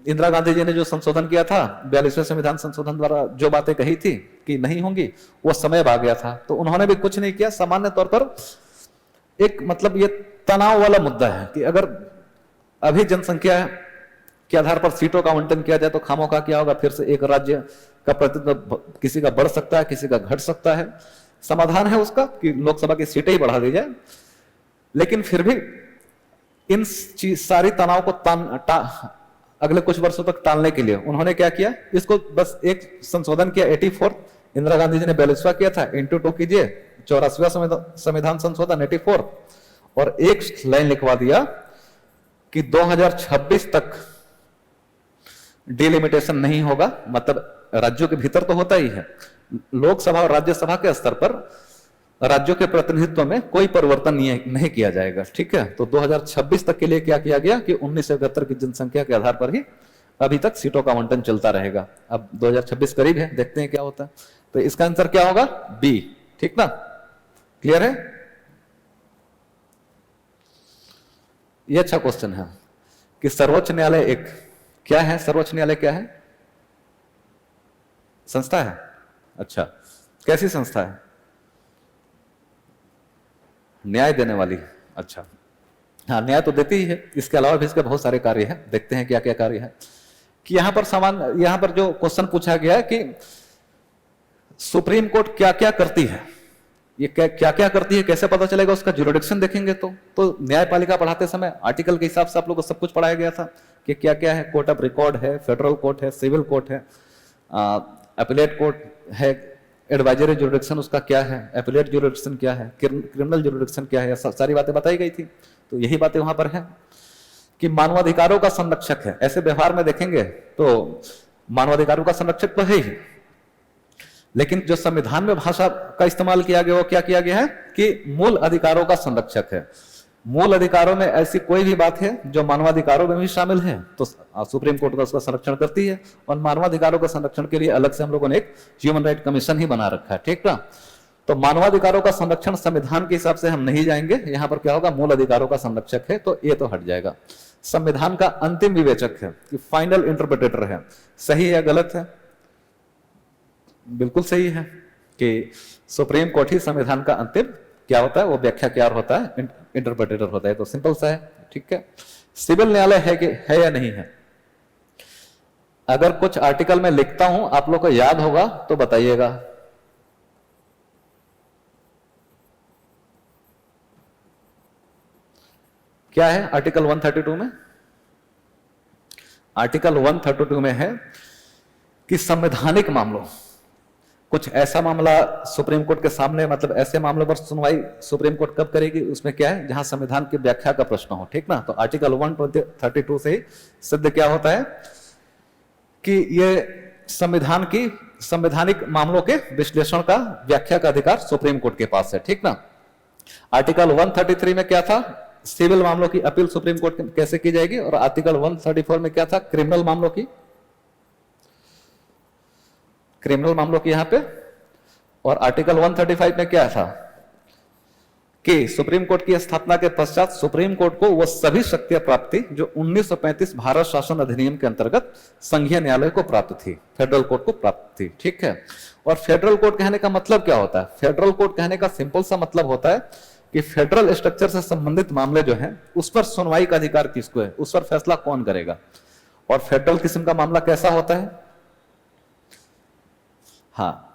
इंदिरा गांधी जी ने जो संशोधन किया था 42वें संविधान संशोधन द्वारा, जो बातें कही थी कि नहीं होंगी, वो समय आ गया था, तो उन्होंने भी कुछ नहीं किया, सामान्य तौर पर एक मतलब ये तनाव वाला मुद्दा है कि अगर अभी जनसंख्या के आधार पर सीटों का आवंटन किया जाए तो खामोखा क्या होगा, फिर से एक राज्य का प्रतिनिधित्व किसी का बढ़ सकता है, किसी का घट सकता है। समाधान है उसका कि लोकसभा की सीटें ही बढ़ा दी जाए, लेकिन फिर भी इन सारी तनाव को अगले कुछ वर्षों तक टालने के लिए उन्होंने क्या किया, इसको बस एक संशोधन किया 84, इंदिरा गांधी जी ने 42वां किया था, इंटू 2 कीजिए 84वां संविधान संशोधन 84, और एक लाइन लिखवा दिया कि 2026 तक डिलिमिटेशन नहीं होगा, मतलब राज्यों के भीतर तो होता ही है, लोकसभा और राज्यसभा के स्तर पर राज्यों के प्रतिनिधित्व में कोई परिवर्तन नहीं किया जाएगा। ठीक है, तो 2026 तक के लिए क्या किया गया कि 1971 की जनसंख्या के आधार पर ही अभी तक सीटों का आवंटन चलता रहेगा। अब 2026 करीब है, देखते हैं क्या होता है। तो इसका आंसर क्या होगा, बी। ठीक ना, क्लियर है? ये अच्छा क्वेश्चन है कि सर्वोच्च न्यायालय एक क्या है, सर्वोच्च न्यायालय क्या है, संस्था है। अच्छा, कैसी संस्था है? न्याय देने वाली। अच्छा, हाँ, न्याय तो देती ही है, इसके अलावा भी इसके बहुत सारे कार्य हैं, देखते हैं क्या क्या कार्य है। कि यहां पर जो क्वेश्चन पूछा गया है कि सुप्रीम कोर्ट क्या क्या करती है, ये क्या क्या करती है, कैसे पता चलेगा, उसका ज्यूरिडिक्शन देखेंगे। तो न्यायपालिका पढ़ाते समय आर्टिकल के हिसाब से आप लोगों को सब कुछ पढ़ाया गया था कि क्या क्या है। कोर्ट ऑफ रिकॉर्ड है, फेडरल कोर्ट है, सिविल कोर्ट है, अपीलेट कोर्ट है, एडवाइजरी ज्यूरिडिक्शन उसका क्या है, अपीलेट ज्यूरिडिक्शन क्या है, क्रिमिनल ज्यूरिडिक्शन क्या है, सारी बातें बताई गई थी। तो यही बातें वहां पर है कि मानवाधिकारों का संरक्षक है। ऐसे व्यवहार में देखेंगे तो मानवाधिकारों का संरक्षक तो है ही, लेकिन जो संविधान में भाषा का इस्तेमाल किया गया वो क्या किया गया है कि मूल अधिकारों का संरक्षक है। मूल अधिकारों में ऐसी कोई भी बात है जो मानवाधिकारों में भी शामिल है तो सुप्रीम कोर्ट का उसका संरक्षण करती है, और मानवाधिकारों के संरक्षण के लिए अलग से हम लोगों ने एक ह्यूमन राइट कमीशन ही बना रखा है। ठीक ना, तो मानवाधिकारों का संरक्षण संविधान के हिसाब से हम नहीं जाएंगे, यहां पर क्या होगा, मूल अधिकारों का संरक्षक है, तो ये तो हट जाएगा। संविधान का अंतिम विवेचक है कि फाइनल इंटरप्रिटेटर है। सही है, गलत है? बिल्कुल सही है कि सुप्रीम कोर्ट ही संविधान का अंतिम क्या होता है, वो व्याख्याकार होता है, इंटरप्रेटर होता है। तो सिंपल सा है। ठीक है, सिविल न्यायालय है या नहीं है? अगर कुछ आर्टिकल में लिखता हूं, आप लोग को याद होगा तो बताइएगा। क्या है आर्टिकल 132 में? आर्टिकल 132 में है कि संवैधानिक मामलों, कुछ ऐसा मामला सुप्रीम कोर्ट के सामने, मतलब ऐसे मामलों पर सुनवाई सुप्रीम कोर्ट कब करेगी, उसमें क्या है, जहां संविधान की व्याख्या का प्रश्न हो। ठीक ना, तो आर्टिकल 132 से ही सिद्ध क्या होता है कि ये संवैधानिक मामलों के विश्लेषण का, व्याख्या का अधिकार सुप्रीम कोर्ट के पास है। ठीक ना, आर्टिकल 133 में क्या था, सिविल मामलों की अपील सुप्रीम कोर्ट कैसे की जाएगी, और आर्टिकल 134 में क्या था, क्रिमिनल मामलों की यहां पे, और आर्टिकल 135 में क्या था कि सुप्रीम कोर्ट की स्थापना के पश्चात सुप्रीम कोर्ट को वो सभी शक्तियां प्राप्त थी जो 1935 भारत शासन अधिनियम के अंतर्गत संघीय न्यायालय को प्राप्त थी, फेडरल कोर्ट को प्राप्त थी। ठीक है, और फेडरल कोर्ट कहने का मतलब क्या होता है? फेडरल कोर्ट कहने का सिंपल सा मतलब होता है कि फेडरल स्ट्रक्चर से संबंधित मामले जो हैं उस पर सुनवाई का अधिकार किसको है, उस पर फैसला कौन करेगा। और फेडरल किस्म का मामला कैसा होता है? हाँ,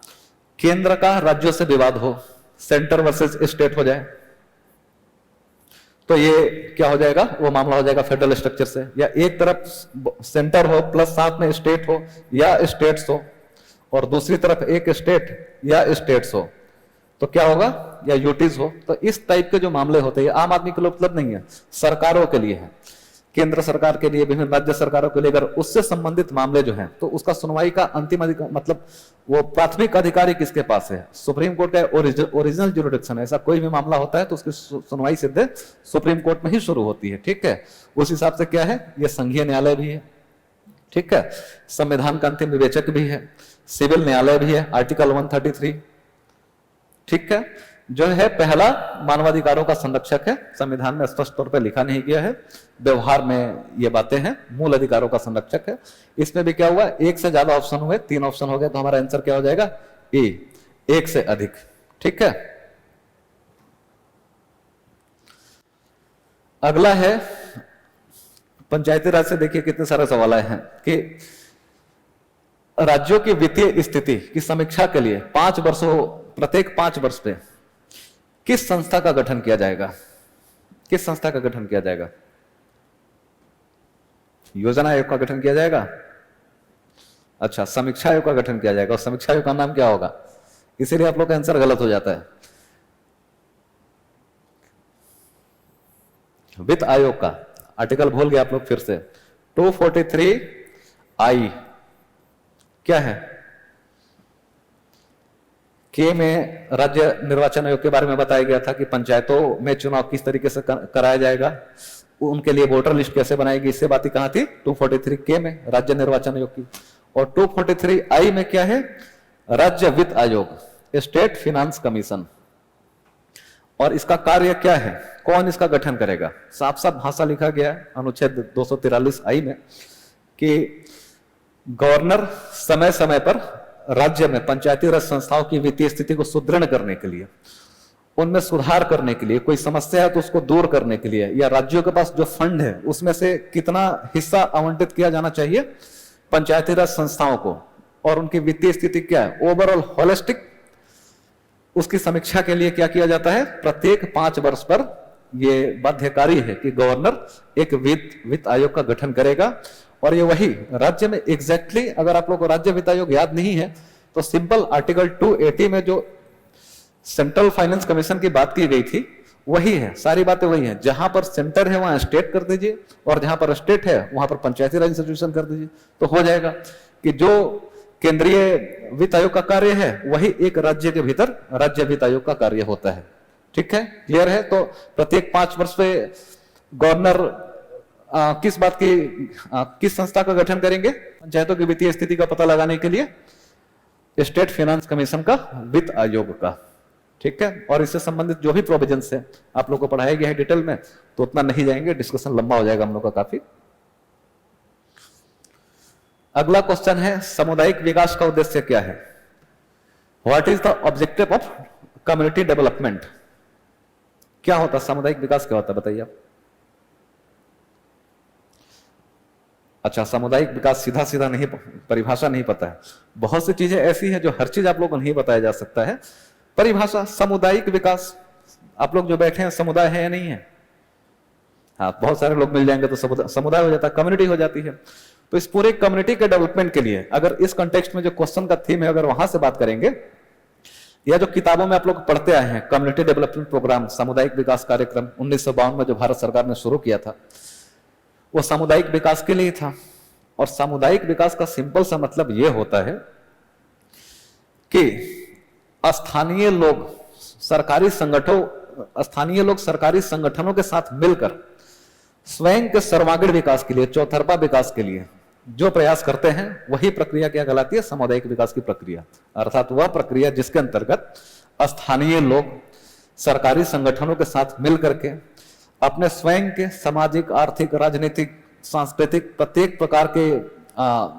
केंद्र का राज्यों से विवाद हो, सेंटर वर्सेस स्टेट हो जाए, तो ये क्या हो जाएगा, वो मामला हो जाएगा फेडरल स्ट्रक्चर से। या एक तरफ सेंटर हो प्लस साथ में स्टेट हो या स्टेट्स हो, और दूसरी तरफ एक स्टेट या स्टेट्स हो, तो क्या होगा, या यूटीज हो। तो इस टाइप के जो मामले होते हैं आम आदमी के लिए उपलब्ध नहीं है, सरकारों के लिए है, केंद्र सरकार के लिए, विभिन्न राज्य सरकारों के लिए। अगर उससे संबंधित मामले जो हैं तो उसका सुनवाई का अंतिम अधिकार, मतलब वो प्राथमिक अधिकारी किसके पास है, सुप्रीम कोर्ट का ओरिजिनल ज्यूरिडिक्शन है। ऐसा कोई भी मामला होता है तो उसकी सुनवाई सीधे सुप्रीम कोर्ट में ही शुरू होती है। ठीक है, उस हिसाब से क्या है, ये संघीय न्यायालय भी है। ठीक है, संविधान का अंतिम विवेचक भी है, सिविल न्यायालय भी है, आर्टिकल 133। ठीक है, जो है पहला मानवाधिकारों का संरक्षक है, संविधान में स्पष्ट तौर पर लिखा नहीं गया है, व्यवहार में ये बातें हैं, मूल अधिकारों का संरक्षक है। इसमें भी क्या हुआ, एक से ज्यादा ऑप्शन हुए, 3 ऑप्शन हो गए, तो हमारा आंसर क्या हो जाएगा, ए, एक से अधिक। ठीक है, अगला है पंचायती राज से। देखिए कितने सारे सवाल आए हैं कि राज्यों की वित्तीय स्थिति की समीक्षा के लिए प्रत्येक 5 वर्ष पे किस संस्था का गठन किया जाएगा? किस संस्था का गठन किया जाएगा? योजना आयोग का गठन किया जाएगा? अच्छा, समीक्षा आयोग का गठन किया जाएगा। और समीक्षा आयोग का नाम क्या होगा? इसीलिए आप लोग का आंसर गलत हो जाता है। वित्त आयोग का आर्टिकल भूल गए आप लोग फिर से। 243I क्या है? के में राज्य निर्वाचन आयोग के बारे में बताया गया था कि पंचायतों में चुनाव किस तरीके से कराया जाएगा, उनके लिए वोटर लिस्ट कैसे बनाएगी, इससे बातें कहां थी? 243 के में राज्य निर्वाचन आयोग की। और 243I में क्या है? राज्य वित्त आयोग, स्टेट फाइनेंस कमीशन। और इसका कार्य क्या है? कौन इसका गठन करेगा? साफ साफ भाषा लिखा गया है अनुच्छेद 243I में कि गवर्नर समय समय पर राज्य में पंचायती राज संस्थाओं की वित्तीय स्थिति को सुदृढ़ करने के लिए, उनमें सुधार करने के लिए, कोई समस्या है तो उसको दूर करने के लिए, या राज्यों के पास जो फंड है उसमें से कितना हिस्सा आवंटित किया जाना चाहिए पंचायती राज संस्थाओं को, और उनकी वित्तीय स्थिति क्या है, ओवरऑल होलिस्टिक, उसकी समीक्षा के लिए क्या किया जाता है? प्रत्येक 5 वर्ष पर यह बाध्यकारी है कि गवर्नर एक वित्त आयोग का गठन करेगा। और ये वही राज्य में एग्जैक्टली अगर आप लोग को राज्य वित्त आयोग याद नहीं है तो सिंपल आर्टिकल 280 में जो सेंट्रल फाइनेंस कमीशन की बात की गई थी वही है, सारी बातें वही हैं। जहां पर सेंटर है वहां स्टेट कर दीजिए, और जहां पर स्टेट है वहां पर पंचायती राज इंस्टीट्यूशन कर दीजिए, तो हो जाएगा कि जो केंद्रीय वित्त आयोग का कार्य है वही एक राज्य के भीतर राज्य वित्त आयोग का कार्य होता है। ठीक है, क्लियर है? तो प्रत्येक 5 वर्ष पे गवर्नर किस बात की किस संस्था का गठन करेंगे? पंचायतों की वित्तीय स्थिति का पता लगाने के लिए स्टेट फाइनेंस कमीशन का, वित्त आयोग का। ठीक है, और इससे संबंधित जो भी प्रोविजंस है आप लोग को पढ़ाया गया है डिटेल में, तो उतना नहीं जाएंगे, डिस्कशन लंबा हो जाएगा हम लोग का काफी। अगला क्वेश्चन है सामुदायिक विकास का उद्देश्य क्या है? What is the objective of community development? क्या होता है सामुदायिक विकास? क्या होता है बताइए आप? अच्छा, सामुदायिक विकास सीधा सीधा नहीं, परिभाषा नहीं पता है। बहुत सी चीजें ऐसी हैं जो हर चीज आप लोगों को नहीं बताया जा सकता है। परिभाषा सामुदायिक विकास, आप लोग जो बैठे हैं समुदाय है या नहीं है? हाँ, बहुत सारे लोग मिल जाएंगे तो समुदाय हो जाता है, कम्युनिटी हो जाती है। तो इस पूरे कम्युनिटी के डेवलपमेंट के लिए अगर इस कॉन्टेक्स्ट में जो क्वेश्चन का थीम है अगर वहां से बात करेंगे, या जो किताबों में आप लोग पढ़ते आए हैं कम्युनिटी डेवलपमेंट प्रोग्राम, सामुदायिक विकास कार्यक्रम 1952 में जो भारत सरकार ने शुरू किया था, वो सामुदायिक विकास के लिए था। और सामुदायिक विकास का सिंपल सा मतलब यह होता है कि स्थानीय लोग सरकारी संगठनों के साथ मिलकर स्वयं के सर्वांगीण विकास के लिए, चौतरफा विकास के लिए जो प्रयास करते हैं वही प्रक्रिया क्या कहलाती है? सामुदायिक विकास की प्रक्रिया। अर्थात वह प्रक्रिया जिसके अंतर्गत स्थानीय लोग सरकारी संगठनों के साथ मिलकर के अपने स्वयं के सामाजिक, आर्थिक, राजनीतिक, सांस्कृतिक प्रत्येक प्रकार के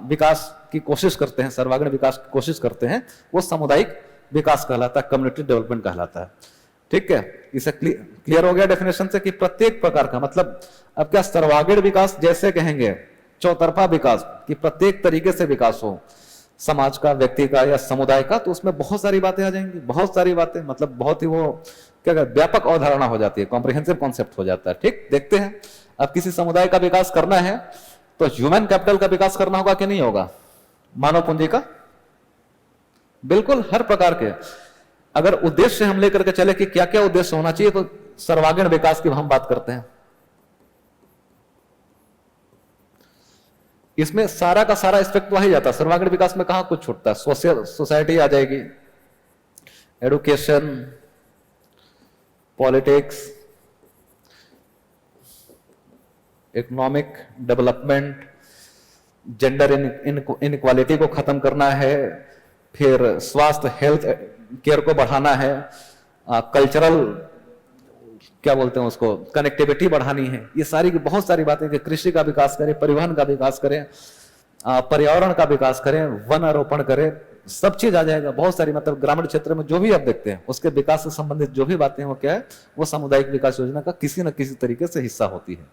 विकास की कोशिश करते हैं, सर्वांगीण विकास की कोशिश करते हैं, वो सामुदायिक विकास कहलाता है, कम्युनिटी डेवलपमेंट कहलाता है। ठीक है, इसे क्लियर हो गया डेफिनेशन से कि प्रत्येक प्रकार का मतलब अब क्या सर्वांगीण विकास जैसे कहेंगे, चौतरफा विकास कि प्रत्येक तरीके से विकास हो, समाज का, व्यक्ति का या समुदाय का, तो उसमें बहुत सारी बातें आ जाएंगी। बहुत सारी बातें मतलब बहुत ही वो क्या व्यापक अवधारणा हो जाती है, कॉम्प्रिहेंसिव कॉन्सेप्ट हो जाता है। ठीक, देखते हैं अब किसी समुदाय का विकास करना है तो ह्यूमन कैपिटल का विकास करना होगा कि नहीं होगा? मानव पूंजी का, बिल्कुल हर प्रकार के। अगर उद्देश्य हम लेकर के चले कि क्या क्या उद्देश्य होना चाहिए, तो सर्वांगीण विकास की हम बात करते हैं। इसमें सारा का सारा एस्पेक्ट वही जाता है। सर्वांगीण विकास में कहां कुछ छूटता है? सोसाइटी आ जाएगी, education, politics, economic development, gender inequality को खत्म करना है, फिर स्वास्थ्य हेल्थ केयर को बढ़ाना है, कल्चरल क्या बोलते हैं उसको, कनेक्टिविटी बढ़ानी है। ये सारी की बहुत सारी बातें कि कृषि का विकास करें, परिवहन का विकास करें, पर्यावरण का विकास करें, वन आरोपण करें, सब चीज आ जाएगा, बहुत सारी, मतलब ग्रामीण क्षेत्र में जो भी आप देखते हैं उसके विकास से संबंधित जो भी बातें हैं वो क्या है, वो सामुदायिक विकास योजना का किसी न किसी तरीके से हिस्सा होती है।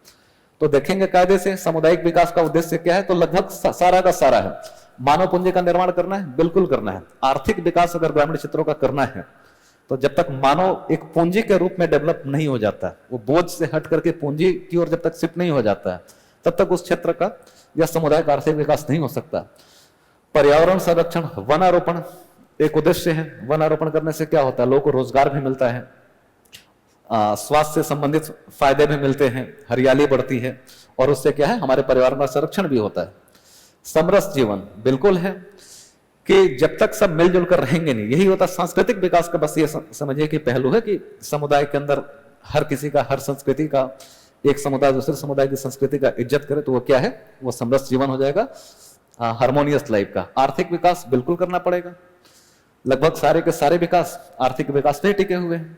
तो देखेंगे कायदे से सामुदायिक विकास का उद्देश्य क्या है, तो लगभग सारा का सारा है। मानव पूंजी का निर्माण करना है, बिल्कुल करना है। आर्थिक विकास अगर ग्रामीण क्षेत्रों का करना है तो जब तक मानव एक पूंजी के रूप में डेवलप नहीं हो जाता, वो बोझ से हट करके पूंजी की ओर जब तक शिफ्ट नहीं हो जाता है, तब तक उस क्षेत्र का या समुदाय का आर्थिक विकास नहीं हो सकता। पर्यावरण संरक्षण, वनारोपण एक उद्देश्य है। वनारोपण करने से क्या होता है, लोगों को रोजगार भी मिलता है, स्वास्थ्य से संबंधित फायदे भी मिलते हैं, हरियाली बढ़ती है, और उससे क्या है, हमारे पर्यावरण का संरक्षण भी होता है। समरस जीवन बिल्कुल है कि जब तक सब मिलजुल कर रहेंगे नहीं, यही होता सांस्कृतिक विकास का। बस ये समझिए कि पहलू है कि समुदाय के अंदर हर किसी का, हर संस्कृति का, एक समुदाय दूसरे समुदाय की संस्कृति का इज्जत करे तो वो क्या है, वो समरस जीवन हो जाएगा, हार्मोनियस लाइफ का। आर्थिक विकास बिल्कुल करना पड़ेगा। लगभग सारे के सारे विकास आर्थिक विकास पे टिके हुए हैं,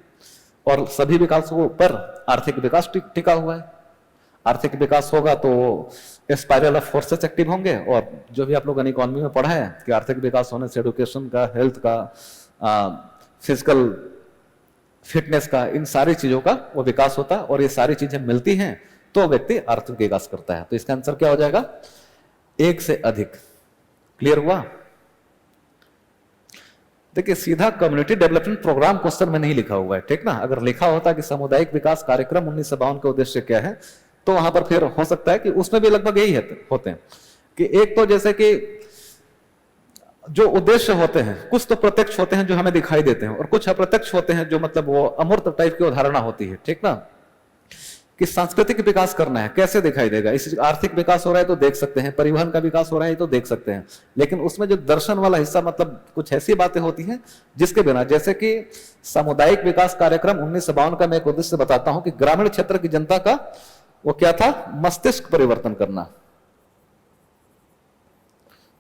और सभी विकासों पर आर्थिक विकास टिका हुआ है। आर्थिक विकास होगा तो स्पाइरल ऑफ फोर्सेस एक्टिव होंगे, और जो भी आप लोगों ने इकोनॉमी में पढ़ा है कि आर्थिक विकास होने से एडुकेशन का, हेल्थ का, फिजिकल फिटनेस का, इन सारी चीजों का वो विकास होता है, और ये सारी चीजें मिलती हैं तो व्यक्ति आर्थिक विकास करता है। तो इसका आंसर क्या हो जाएगा, एक से अधिक। क्लियर हुआ? देखिए सीधा कम्युनिटी डेवलपमेंट प्रोग्राम क्वेश्चन में नहीं लिखा हुआ है, ठीक ना। अगर लिखा होता कि सामुदायिक विकास कार्यक्रम 1952 का उद्देश्य क्या है, तो वहां पर फिर हो सकता है कि उसमें भी लगभग यही होते हैं कि एक तो जैसे कि जो उद्देश्य होते हैं कुछ तो प्रत्यक्ष होते हैं जो हमें दिखाई देते हैं, और कुछ अप्रत्यक्ष होते हैं जो मतलब वो अमूर्त टाइप की अवधारणा होती है, ठीक ना। कि सांस्कृतिक विकास करना है, कैसे दिखाई देगा, इस आर्थिक विकास हो रहा है तो देख सकते हैं, परिवहन का विकास हो रहा है तो देख सकते हैं, लेकिन उसमें जो दर्शन वाला हिस्सा, मतलब कुछ ऐसी बातें होती हैं जिसके बिना, जैसे कि सामुदायिक विकास कार्यक्रम 1952 का मैं एक उद्देश्य बताता हूं कि ग्रामीण क्षेत्र की जनता का वो क्या था, मस्तिष्क परिवर्तन करना।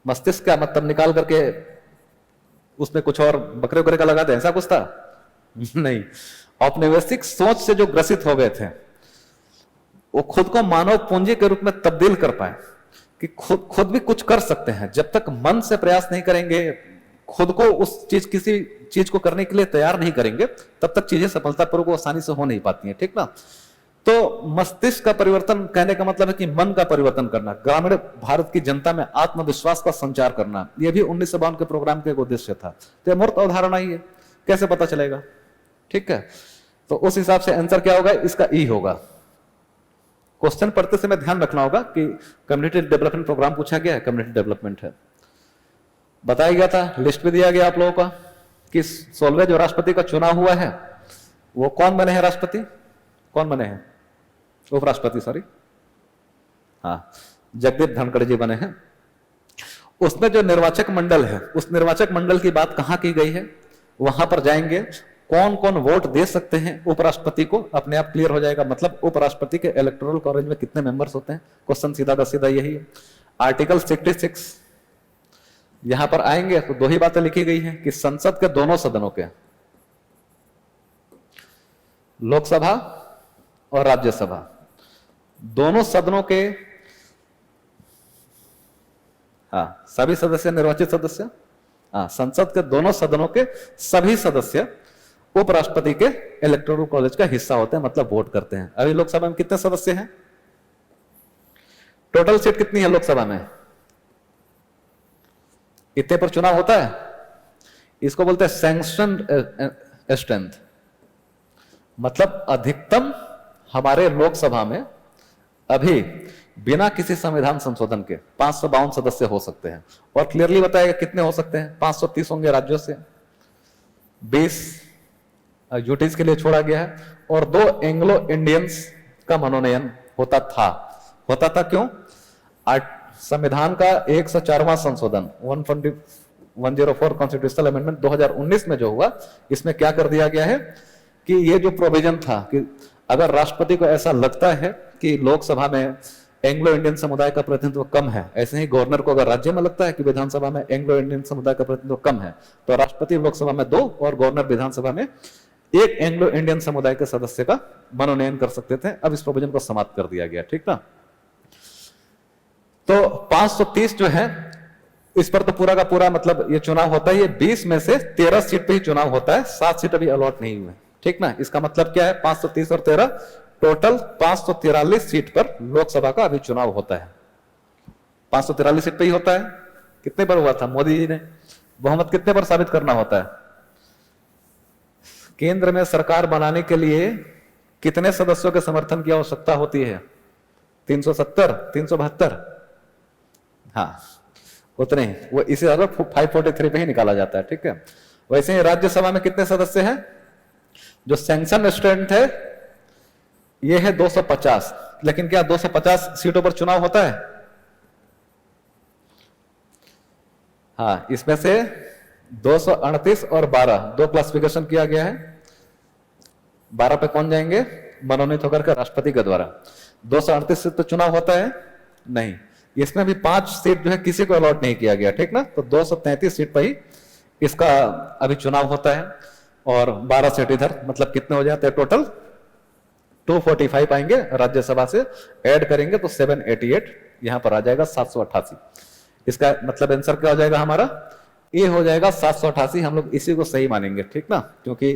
मस्तिष्क का मतलब निकाल करके उसमें कुछ और बकरे बकरे का लगा दे, ऐसा कुछ था नहीं। औपनिवेशिक सोच से जो ग्रसित हो गए थे वो खुद को मानव पूंजी के रूप में तब्दील कर पाए कि खुद भी कुछ कर सकते हैं। जब तक मन से प्रयास नहीं करेंगे, खुद को उस चीज, किसी चीज को करने के लिए तैयार नहीं करेंगे, तब तक चीजें सफलतापूर्वक आसानी से हो नहीं पाती हैं, ठीक ना। तो मस्तिष्क का परिवर्तन कहने का मतलब है कि मन का परिवर्तन करना, ग्रामीण भारत की जनता में आत्मविश्वास का संचार करना, यह भी 1952 के प्रोग्राम का एक उद्देश्य था। तो यह मूर्त अवधारणा ही है, कैसे पता चलेगा, ठीक है। तो उस हिसाब से आंसर क्या होगा, इसका ई होगा। क्वेश्चन पढ़ते समय ध्यान रखना होगा कि कम्युनिटी डेवलपमेंट प्रोग्राम पूछा गया है, कम्युनिटी डेवलपमेंट है, बताया गया था, लिस्ट भी दिया गया आप लोगों का कि 16वें जो राष्ट्रपति का चुनाव हुआ है वो कौन बने हैं राष्ट्रपति, कौन बने हैं, उपराष्ट्रपति, सॉरी, हाँ, जगदीप धनखड़ जी बने हैं। उसमें जो निर्वाचक मंडल है, उस निर्वाचक मंडल की बात कहां की गई है, वहां पर जाएंगे, कौन कौन वोट दे सकते हैं उपराष्ट्रपति को, अपने आप क्लियर हो जाएगा। मतलब उपराष्ट्रपति के इलेक्टोरल कॉलेज में कितने मेंबर्स होते हैं, क्वेश्चन सीधा का सीधा यही है। आर्टिकल 66 यहां पर आएंगे तो दो ही बातें लिखी गई हैं कि संसद के दोनों सदनों के, लोकसभा और राज्यसभा, दोनों सदनों के, हाँ, सभी सदस्य निर्वाचित सदस्य, हाँ, संसद के दोनों सदनों के सभी सदस्य उपराष्ट्रपति के इलेक्टोरल कॉलेज का हिस्सा होते हैं, मतलब वोट करते हैं। अभी लोकसभा में कितने सदस्य हैं, टोटल सीट कितनी है लोकसभा में, इतने पर चुनाव होता है, इसको बोलते हैं सैंक्शन्ड स्ट्रेंथ। मतलब अधिकतम हमारे लोकसभा में अभी बिना किसी संविधान संशोधन के 552 सदस्य हो सकते हैं, और क्लियरली बताएगा कितने हो सकते हैं, 530 होंगे राज्यों से, 20 यूटीज के लिए छोड़ा गया है, और 2 एंग्लो इंडियंस का मनोनयन होता था। क्यों, संविधान का 104वां संशोधन 104 कॉन्स्टिट्यूशनल अमेंडमेंट 2019 में जो हुआ, इसमें क्या कर दिया गया है कि ये जो प्रोविजन था कि अगर राष्ट्रपति को ऐसा लगता है कि लोकसभा में एंग्लो इंडियन समुदाय का प्रतिनिधित्व कम है, ऐसे ही गवर्नर को अगर राज्य में लगता है कि विधानसभा में एंग्लो इंडियन समुदाय का प्रतिनिधित्व कम है, तो राष्ट्रपति लोकसभा में 2 और गवर्नर विधानसभा में 1 एंग्लो इंडियन समुदाय के सदस्य का मनोनयन कर सकते थे। अब इस प्रोविजन को समाप्त कर दिया गया, ठीक ना। तो 530 जो है इस पर तो पूरा का पूरा मतलब ये चुनाव होता है, ये 20 में से 13 सीट पे ही चुनाव होता है, 7 सीट अभी अलॉट नहीं हुए, ठीक ना। इसका मतलब क्या है, 530 और 13 टोटल 543 सीट पर लोकसभा का अभी चुनाव होता है। 543 सीट पे ही होता है। कितने पर हुआ था मोदी जी ने, बहुमत कितने पर साबित करना होता है? केंद्र में सरकार बनाने के लिए कितने सदस्यों के समर्थन की आवश्यकता होती है? 370, 372, हाँ उतने ही, वो इसे अगर 543 पे ही निकाला जाता है, ठीक है। वैसे ही राज्यसभा में कितने सदस्य हैं? जो सैंक्शन स्ट्रेंथ है ये है 250, लेकिन क्या 250 सीटों पर चुनाव होता है? हाँ, इसमें से 238 और 12 दो क्लासिफिकेशन किया गया है। 12 पे कौन जाएंगे? मनोनीत होकर के राष्ट्रपति के द्वारा। 238 से तो चुनाव होता है नहीं, इसमें भी 5 सीट जो है किसी को अलॉट नहीं किया गया, ठीक ना। तो 233 सीट पर ही इसका अभी चुनाव होता है और 12 सीट इधर, मतलब कितने हो जाते हैं टोटल? 245 आएंगे राज्यसभा से, ऐड करेंगे तो 788 यहां पर आ जाएगा 788। इसका मतलब आंसर क्या हो जाएगा हमारा? ए हो जाएगा 788। हम लोग इसी को सही मानेंगे, ठीक ना, क्योंकि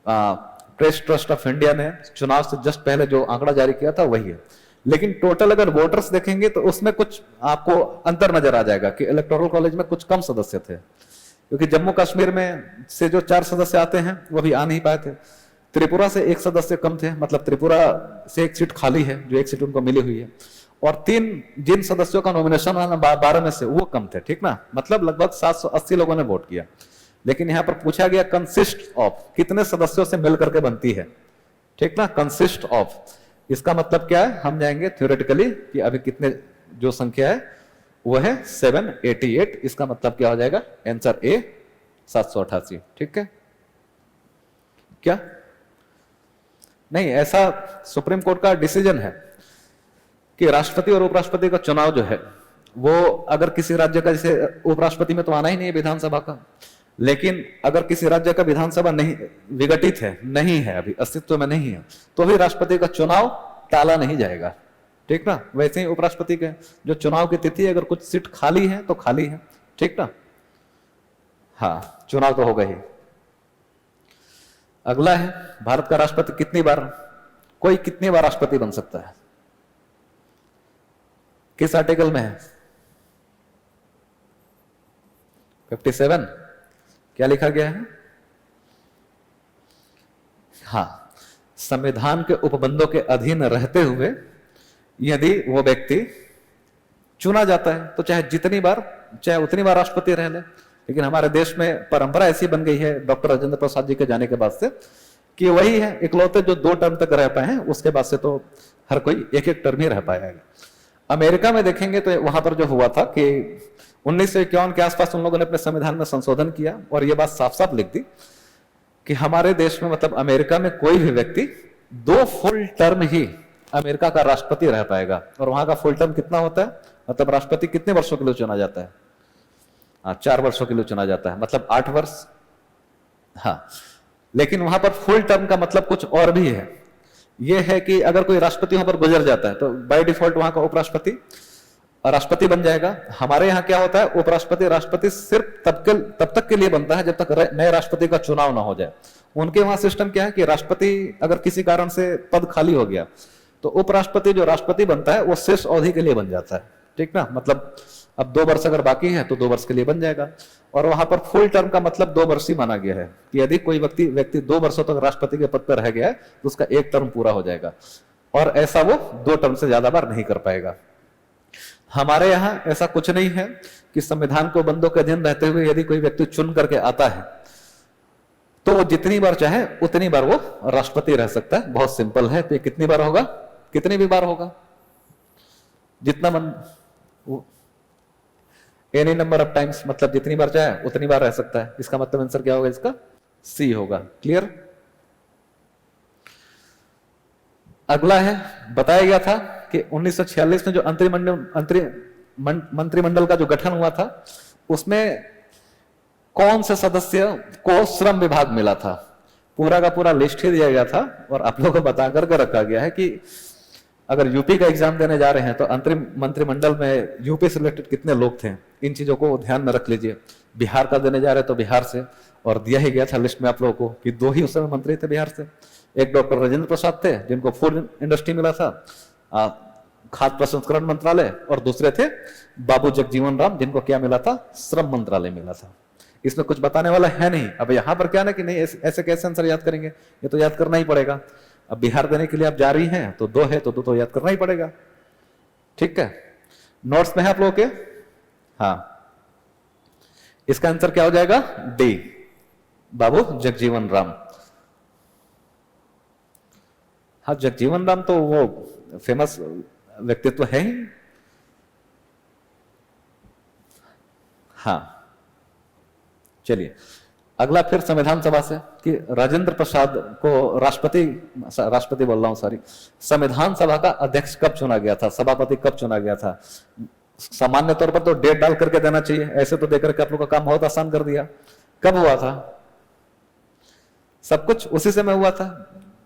प्रेस ट्रस्ट ऑफ इंडिया ने चुनाव से जस्ट पहले जो आंकड़ा जारी किया था वही है। लेकिन टोटल अगर वोटर्स देखेंगे तो उसमें कुछ आपको अंतर नजर आ जाएगा कि इलेक्टोरल कॉलेज में कुछ कम सदस्य थे, क्योंकि जम्मू कश्मीर में से जो 4 सदस्य आते हैं वो भी आ नहीं पाए थे। त्रिपुरा से 1 सदस्य कम थे, मतलब त्रिपुरा से 1 सीट खाली है, जो 1 सीट उनको मिली हुई है। और 3 जिन सदस्यों का नॉमिनेशन 12 में से वो कम थे, ठीक ना, मतलब लगभग 780 लोगों ने वोट किया। लेकिन यहां पर पूछा गया कंसिस्ट ऑफ, कितने सदस्यों से मिलकर के बनती है, ठीक ना, कंसिस्ट ऑफ। इसका मतलब क्या है, हम जाएंगे थ्योरेटिकली कि अभी कितने जो संख्या है वो है 788। इसका मतलब क्या हो जाएगा? आंसर ए 788, ठीक है। क्या नहीं, ऐसा सुप्रीम कोर्ट का डिसीजन है कि राष्ट्रपति और उपराष्ट्रपति का चुनाव जो है वो अगर किसी राज्य का, जैसे उपराष्ट्रपति में तो आना ही नहीं है विधानसभा का, लेकिन अगर किसी राज्य का विधानसभा नहीं विघटित है, नहीं है, अभी अस्तित्व में नहीं है, तो भी राष्ट्रपति का चुनाव टाला नहीं जाएगा, ठीक ना। वैसे ही उपराष्ट्रपति के जो चुनाव की तिथि, अगर कुछ सीट खाली है तो खाली है, ठीक ना। हाँ, चुनाव तो होगा ही। अगला है, भारत का राष्ट्रपति कितनी बार, कोई कितनी बार राष्ट्रपति बन सकता है? किस आर्टिकल में है? 57। क्या लिखा गया है? हाँ, संविधान के उपबंधों के अधीन रहते हुए यदि वो व्यक्ति चुना जाता है तो चाहे जितनी बार चाहे उतनी बार राष्ट्रपति रह ले। लेकिन हमारे देश में परंपरा ऐसी बन गई है डॉक्टर राजेंद्र प्रसाद जी के जाने के बाद से कि वही है इकलौते जो 2 टर्म तक रह पाए हैं, उसके बाद से तो हर कोई 1-1 टर्म ही रह पाएगा। अमेरिका में देखेंगे तो वहां पर जो हुआ था कि 1951 के आसपास उन लोगों ने अपने संविधान में संशोधन किया और यह बात साफ साफ लिख दी कि हमारे देश में, मतलब अमेरिका में, कोई भी व्यक्ति 2 फुल टर्म ही अमेरिका का राष्ट्रपति रह पाएगा। और वहां का फुल टर्म कितना होता है, मतलब राष्ट्रपति कितने वर्षों के लिए चुना जाता है? 4 वर्षों के लिए चुना जाता है, मतलब 8 वर्ष। हाँ, लेकिन वहां पर फुल टर्म का मतलब कुछ और भी है। यह है कि अगर कोई राष्ट्रपति वहां पर गुजर जाता है तो बाय डिफॉल्ट वहां का उपराष्ट्रपति राष्ट्रपति बन जाएगा। हमारे यहाँ क्या होता है, उपराष्ट्रपति राष्ट्रपति सिर्फ तब तक के लिए बनता है जब तक नए राष्ट्रपति का चुनाव ना हो जाए। उनके वहां सिस्टम क्या है कि राष्ट्रपति अगर किसी कारण से पद खाली हो गया तो उपराष्ट्रपति जो राष्ट्रपति बनता है वो शेष अवधि के लिए बन जाता है, ठीक ना। मतलब अब 2 वर्ष अगर बाकी है तो 2 वर्ष के लिए बन जाएगा। और वहां पर फुल टर्म का मतलब 2 वर्ष ही माना गया है कि यदि कोई व्यक्ति 2 वर्षों तक राष्ट्रपति के पद पर रह गया है तो उसका 1 टर्म पूरा हो जाएगा और ऐसा वो 2 टर्म से ज्यादा बार नहीं कर पाएगा। हमारे यहाँ ऐसा कुछ नहीं है कि संविधान को बंदों के अधीन रहते हुए यदि कोई व्यक्ति चुन करके आता है तो वो जितनी बार चाहे उतनी बार वो राष्ट्रपति रह सकता है। बहुत सिंपल है। तो ये कितनी बार होगा, कितनी भी बार होगा, जितना मन, एनी नंबर ऑफ टाइम्स, मतलब जितनी बार चाहे उतनी बार रह सकता है। इसका मतलब आंसर क्या होगा, इसका सी होगा। क्लियर। अगला है, बताया गया था कि 1946 में जो मंत्रिमंडल का जो गठन हुआ था उसमें कौन से सदस्य को श्रम विभाग मिला था। पूरा का पूरा लिस्ट ही दिया गया था और आप लोगों को बता करके रखा गया है कि अगर यूपी का एग्जाम देने जा रहे हैं तो अंतरिम मंत्रिमंडल में यूपी से रिलेटेड कितने लोग थे, इन चीजों को ध्यान में रख लीजिए। बिहार का देने जा रहे हैं तो बिहार से, और दिया ही गया था लिस्ट में आप लोगों को कि 2 ही उस समय मंत्री थे बिहार से। एक डॉक्टर राजेंद्र प्रसाद थे जिनको फूड इंडस्ट्री मिला था, खाद्य प्रसंस्करण मंत्रालय, और दूसरे थे बाबू जगजीवन राम जिनको क्या मिला था, श्रम मंत्रालय मिला था। इसमें कुछ बताने वाला है नहीं। अब यहां पर क्या ना कि नहीं ऐसे कैसे आंसर याद करेंगे, ये तो याद करना ही पड़ेगा। अब बिहार देने के लिए आप जा रही हैं तो 2 है तो 2 तो याद करना ही पड़ेगा। ठीक है, नोट्स में है आप लोगों के? हाँ, इसका आंसर क्या हो जाएगा? डी, बाबू जगजीवन राम। हाँ, जगजीवन राम तो वो फेमस व्यक्तित्व है ही। हाँ, चलिए अगला फिर संविधान सभा से कि राजेंद्र प्रसाद को राष्ट्रपति बोल रहा हूं सॉरी, संविधान सभा का अध्यक्ष कब चुना गया था, सभापति कब चुना गया था? सामान्य तौर पर तो डेट डाल करके देना चाहिए, ऐसे तो देकर के आप लोग का काम बहुत आसान कर दिया। कब हुआ था? सब कुछ उसी समय हुआ था,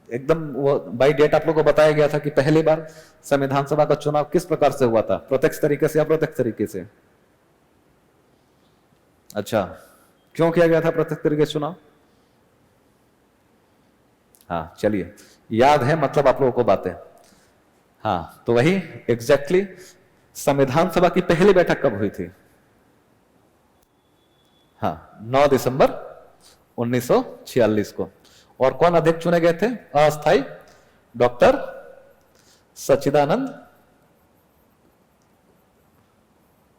एकदम वो बाई डेट आप लोग को बताया गया था कि पहली बार संविधान सभा का चुनाव किस प्रकार से हुआ था, प्रत्यक्ष तरीके से या अप्रत्यक्ष तरीके से? अच्छा, क्यों किया गया था प्रत्यक्ष तरीके से चुनाव? हाँ चलिए, याद है मतलब आप लोगों को बातें। हाँ, तो वही एग्जैक्टली संविधान सभा की पहली बैठक कब हुई थी? हाँ, 9 दिसंबर 1946 को। और कौन अध्यक्ष चुने गए थे? अस्थाई डॉक्टर सच्चिदानंद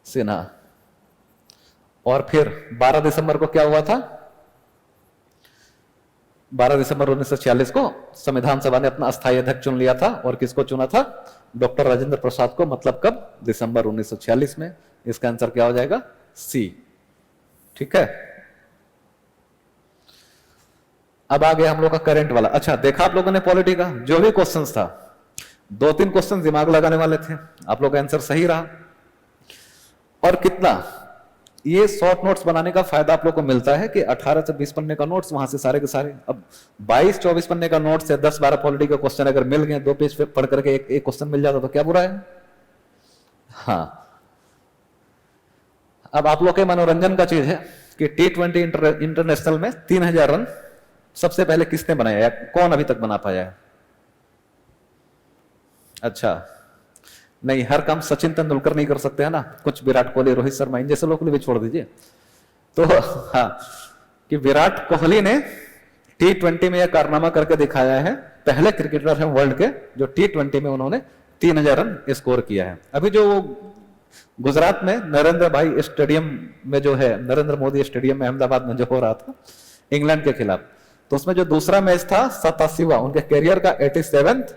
सिन्हा। और फिर 12 दिसंबर को क्या हुआ था? 12 दिसंबर 1946 को संविधान सभा ने अपना अस्थायी अध्यक्ष चुन लिया था। और किसको चुना था? डॉक्टर राजेंद्र प्रसाद को। मतलब कब? दिसंबर 1946 में। इसका आंसर क्या हो जाएगा? सी। ठीक है, अब आ गया हम लोग का करंट वाला। अच्छा, देखा आप लोगों ने पॉलिटी का जो भी क्वेश्चंस था, 2-3 क्वेश्चन दिमाग लगाने वाले थे, आप लोग का आंसर सही रहा। और कितना ये शॉर्ट नोट्स बनाने का फायदा आप लोग को मिलता है कि 18 से 20 पन्ने का नोट्स वहां से सारे के सारे। अब 22-24 पन्ने का नोट्स से 10-12 पॉलिटी का क्वेश्चन अगर मिल गए, 2 पेज पे पढ़ करके एक क्वेश्चन मिल जाता तो क्या बुरा है? हाँ, अब आप लोग के मनोरंजन का चीज है कि T20 इंटरनेशनल में 3000 रन सबसे पहले किसने बनाया, कौन अभी तक बना पाया है? अच्छा, नहीं, हर काम सचिन तेंदुलकर नहीं कर सकते है ना, कुछ विराट कोहली, रोहित शर्मा, इन जैसे लोगों को भी छोड़ दीजिए। तो हाँ, कि विराट कोहली ने T20 में यह कारनामा करके दिखाया है, पहले क्रिकेटर हैं वर्ल्ड के जो T20 में उन्होंने 3000 रन स्कोर किया है। अभी जो गुजरात में नरेंद्र भाई स्टेडियम में जो है, नरेंद्र मोदी स्टेडियम में अहमदाबाद में जो हो रहा था इंग्लैंड के खिलाफ, तो उसमें जो दूसरा मैच था 87वां उनके करियर का 87th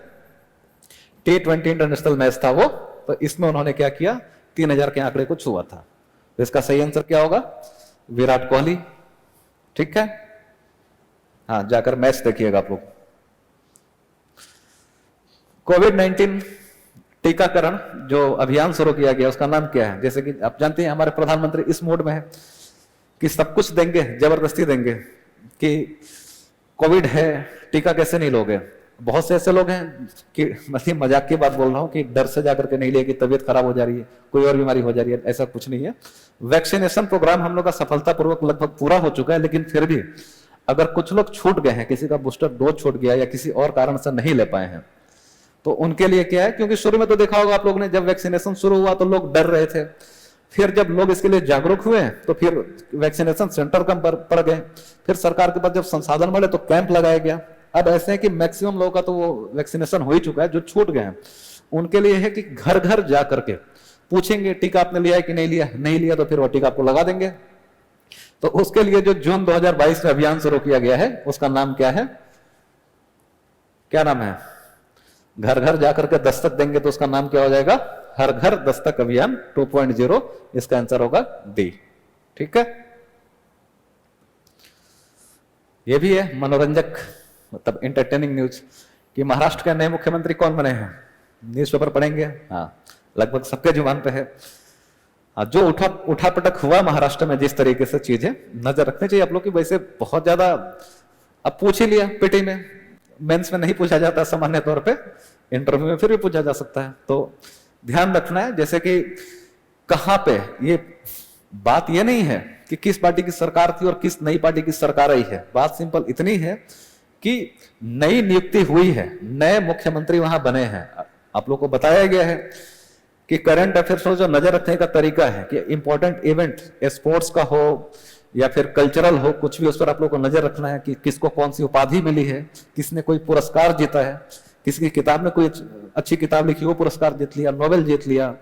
T20 इंटरनेशनल मैच था वो, तो इसमें उन्होंने क्या किया, 3000 के आंकड़े को छुआ था। तो इसका सही आंसर क्या होगा? विराट कोहली। ठीक है, हाँ, जाकर मैच देखिएगा आप लोग। कोविड-19 टीकाकरण जो अभियान शुरू किया गया उसका नाम क्या है? जैसे कि आप जानते हैं हमारे प्रधानमंत्री इस मोड में है कि सब कुछ देंगे, जबरदस्ती देंगे कि कोविड है, टीका कैसे नहीं लोगे। बहुत से ऐसे लोग हैं कि मतलब मजाक की बात बोल रहा हूं कि डर से जाकर के नहीं लिए कि तबीयत खराब हो जा रही है, कोई और बीमारी हो जा रही है, ऐसा कुछ नहीं है। वैक्सीनेशन प्रोग्राम हम लोग का सफलतापूर्वक लगभग पूरा हो चुका है, लेकिन फिर भी अगर कुछ लोग छूट गए हैं, किसी का बूस्टर डोज छूट गया या किसी और कारण से नहीं ले पाए हैं, तो उनके लिए क्या है, क्योंकि शुरू में तो देखा होगा आप लोगों ने, जब वैक्सीनेशन शुरू हुआ तो लोग डर रहे थे, फिर जब लोग इसके लिए जागरूक हुए तो फिर वैक्सीनेशन सेंटर कम पड़ गए, फिर सरकार के पास जब संसाधन बढ़े तो कैंप लगाया गया। अब ऐसे है कि मैक्सिमम लोगों का तो वो वैक्सीनेशन हो ही चुका है, जो छूट गए हैं उनके लिए है कि घर घर जा करके पूछेंगे टीका आपने लिया है कि नहीं लिया, नहीं लिया तो फिर वो टीका आपको लगा देंगे। तो उसके लिए जो जून 2022 में अभियान शुरू किया गया है उसका नाम क्या है? क्या नाम है? घर घर जाकर के दस्तक देंगे, तो उसका नाम क्या हो जाएगा? हर घर दस्तक अभियान 2.0। इसका आंसर होगा डी। ठीक है, ये भी है मनोरंजक मतलब इंटरटेनिंग न्यूज कि महाराष्ट्र के नए मुख्यमंत्री कौन बने हैं, न्यूज़पेपर पढ़ेंगे। हाँ, लगभग सबके जुबान पे है। हाँ, जो उठा पटक हुआ महाराष्ट्र में, जिस तरीके से चीजें नजर रखनी चाहिए आप लोग की। वैसे बहुत ज्यादा अब पूछ ही लिया पीटी में, मेंस में नहीं पूछा जाता सामान्य तौर पे, इंटरव्यू में फिर भी पूछा जा सकता है। तो ध्यान रखना है, जैसे कि कहां पे, ये बात ये नहीं है कि किस पार्टी की सरकार थी और किस नई पार्टी की सरकार आई है। बात सिंपल इतनी है कि नई नियुक्ति हुई है, नए मुख्यमंत्री वहां बने हैं। आप लोग को बताया गया है कि करंट अफेयर्स पर जो नजर रखने का तरीका है कि इंपॉर्टेंट इवेंट स्पोर्ट्स का हो या फिर कल्चरल हो, कुछ भी, उस पर आप लोग को नजर रखना है कि किसको कौन सी उपाधि मिली है, किसने कोई पुरस्कार जीता है, किसी की किताब में कोई अच्छी किताब लिखी वो पुरस्कार जीत लिया, नोबेल जीत लिया,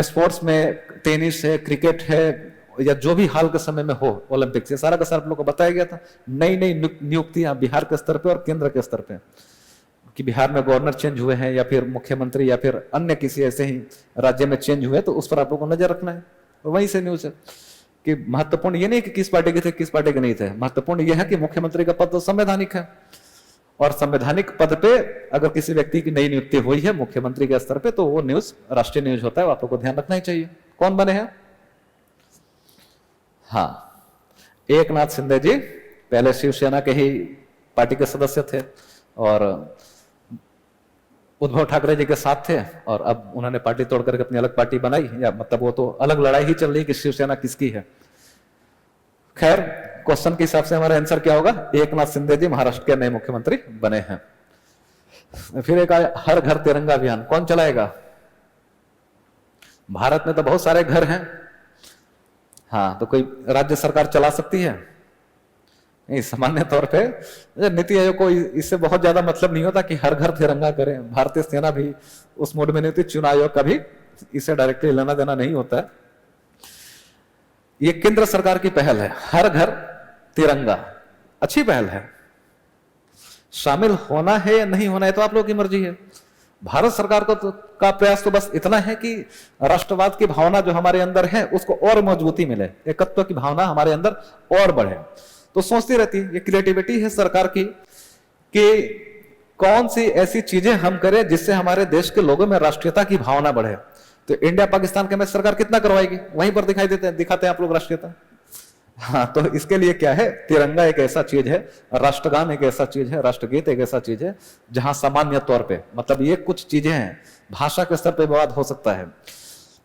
स्पोर्ट्स में टेनिस है, क्रिकेट है, या जो भी हाल के समय में हो, ओलंपिक्स, ये सारा का सारा आप लोग को बताया गया था। नई नई नियुक्तियां बिहार के स्तर पे और केंद्र के स्तर पे, कि बिहार में गवर्नर चेंज हुए हैं या फिर मुख्यमंत्री या फिर अन्य किसी ऐसे ही राज्य में चेंज हुए, तो उस पर आप लोग को नजर रखना है। वहीं से न्यूज है कि महत्वपूर्ण ये नहीं कि किस पार्टी के थे किस पार्टी के नहीं थे, महत्वपूर्ण यह है कि मुख्यमंत्री का पद तो संवैधानिक है, और संवैधानिक पद पे अगर किसी व्यक्ति की नई नियुक्ति हुई है मुख्यमंत्री के स्तर पे, तो वो न्यूज राष्ट्रीय न्यूज होता है, आप लोग को ध्यान रखना ही चाहिए। कौन बने हैं? हाँ, एकनाथ शिंदे जी पहले शिवसेना के ही पार्टी के सदस्य थे और उद्धव ठाकरे जी के साथ थे, और अब उन्होंने पार्टी तोड़ करके अपनी अलग पार्टी बनाई, या मतलब वो तो अलग लड़ाई ही चल रही है कि शिवसेना किसकी है। खैर, क्वेश्चन के हिसाब से हमारा आंसर क्या होगा? एकनाथ शिंदे जी महाराष्ट्र के नए मुख्यमंत्री बने हैं। फिर एक आया हर घर तिरंगा अभियान, कौन चलाएगा? भारत में तो बहुत सारे घर हैं, हाँ, तो कोई राज्य सरकार चला सकती है? नहीं, सामान्य तौर पे नीति आयोग को इससे बहुत ज्यादा मतलब नहीं होता कि हर घर तिरंगा करें। भारतीय सेना भी उस मोड में नहीं होती, चुनाव आयोग का भी इससे डायरेक्टली लेना देना नहीं होता है। ये केंद्र सरकार की पहल है, हर घर तिरंगा, अच्छी पहल है। शामिल होना है या नहीं होना है तो आप लोगों की मर्जी है। भारत सरकार का प्रयास तो बस इतना है कि राष्ट्रवाद की भावना जो हमारे अंदर है उसको और मजबूती मिले, एकत्व की भावना हमारे अंदर और बढ़े। तो सोचती रहती है, ये क्रिएटिविटी है सरकार की कि कौन सी ऐसी चीजें हम करें जिससे हमारे देश के लोगों में राष्ट्रीयता की भावना बढ़े। तो इंडिया पाकिस्तान के मैच सरकार कितना करवाएगी, वहीं पर दिखाते हैं आप लोग राष्ट्रीयता। हाँ, तो इसके लिए क्या है, तिरंगा एक ऐसा चीज है, राष्ट्रगान एक ऐसा चीज है, राष्ट्रगीत एक ऐसा चीज है जहां सामान्य तौर पे, मतलब ये कुछ चीजें हैं, भाषा के स्तर पे विवाद हो सकता है,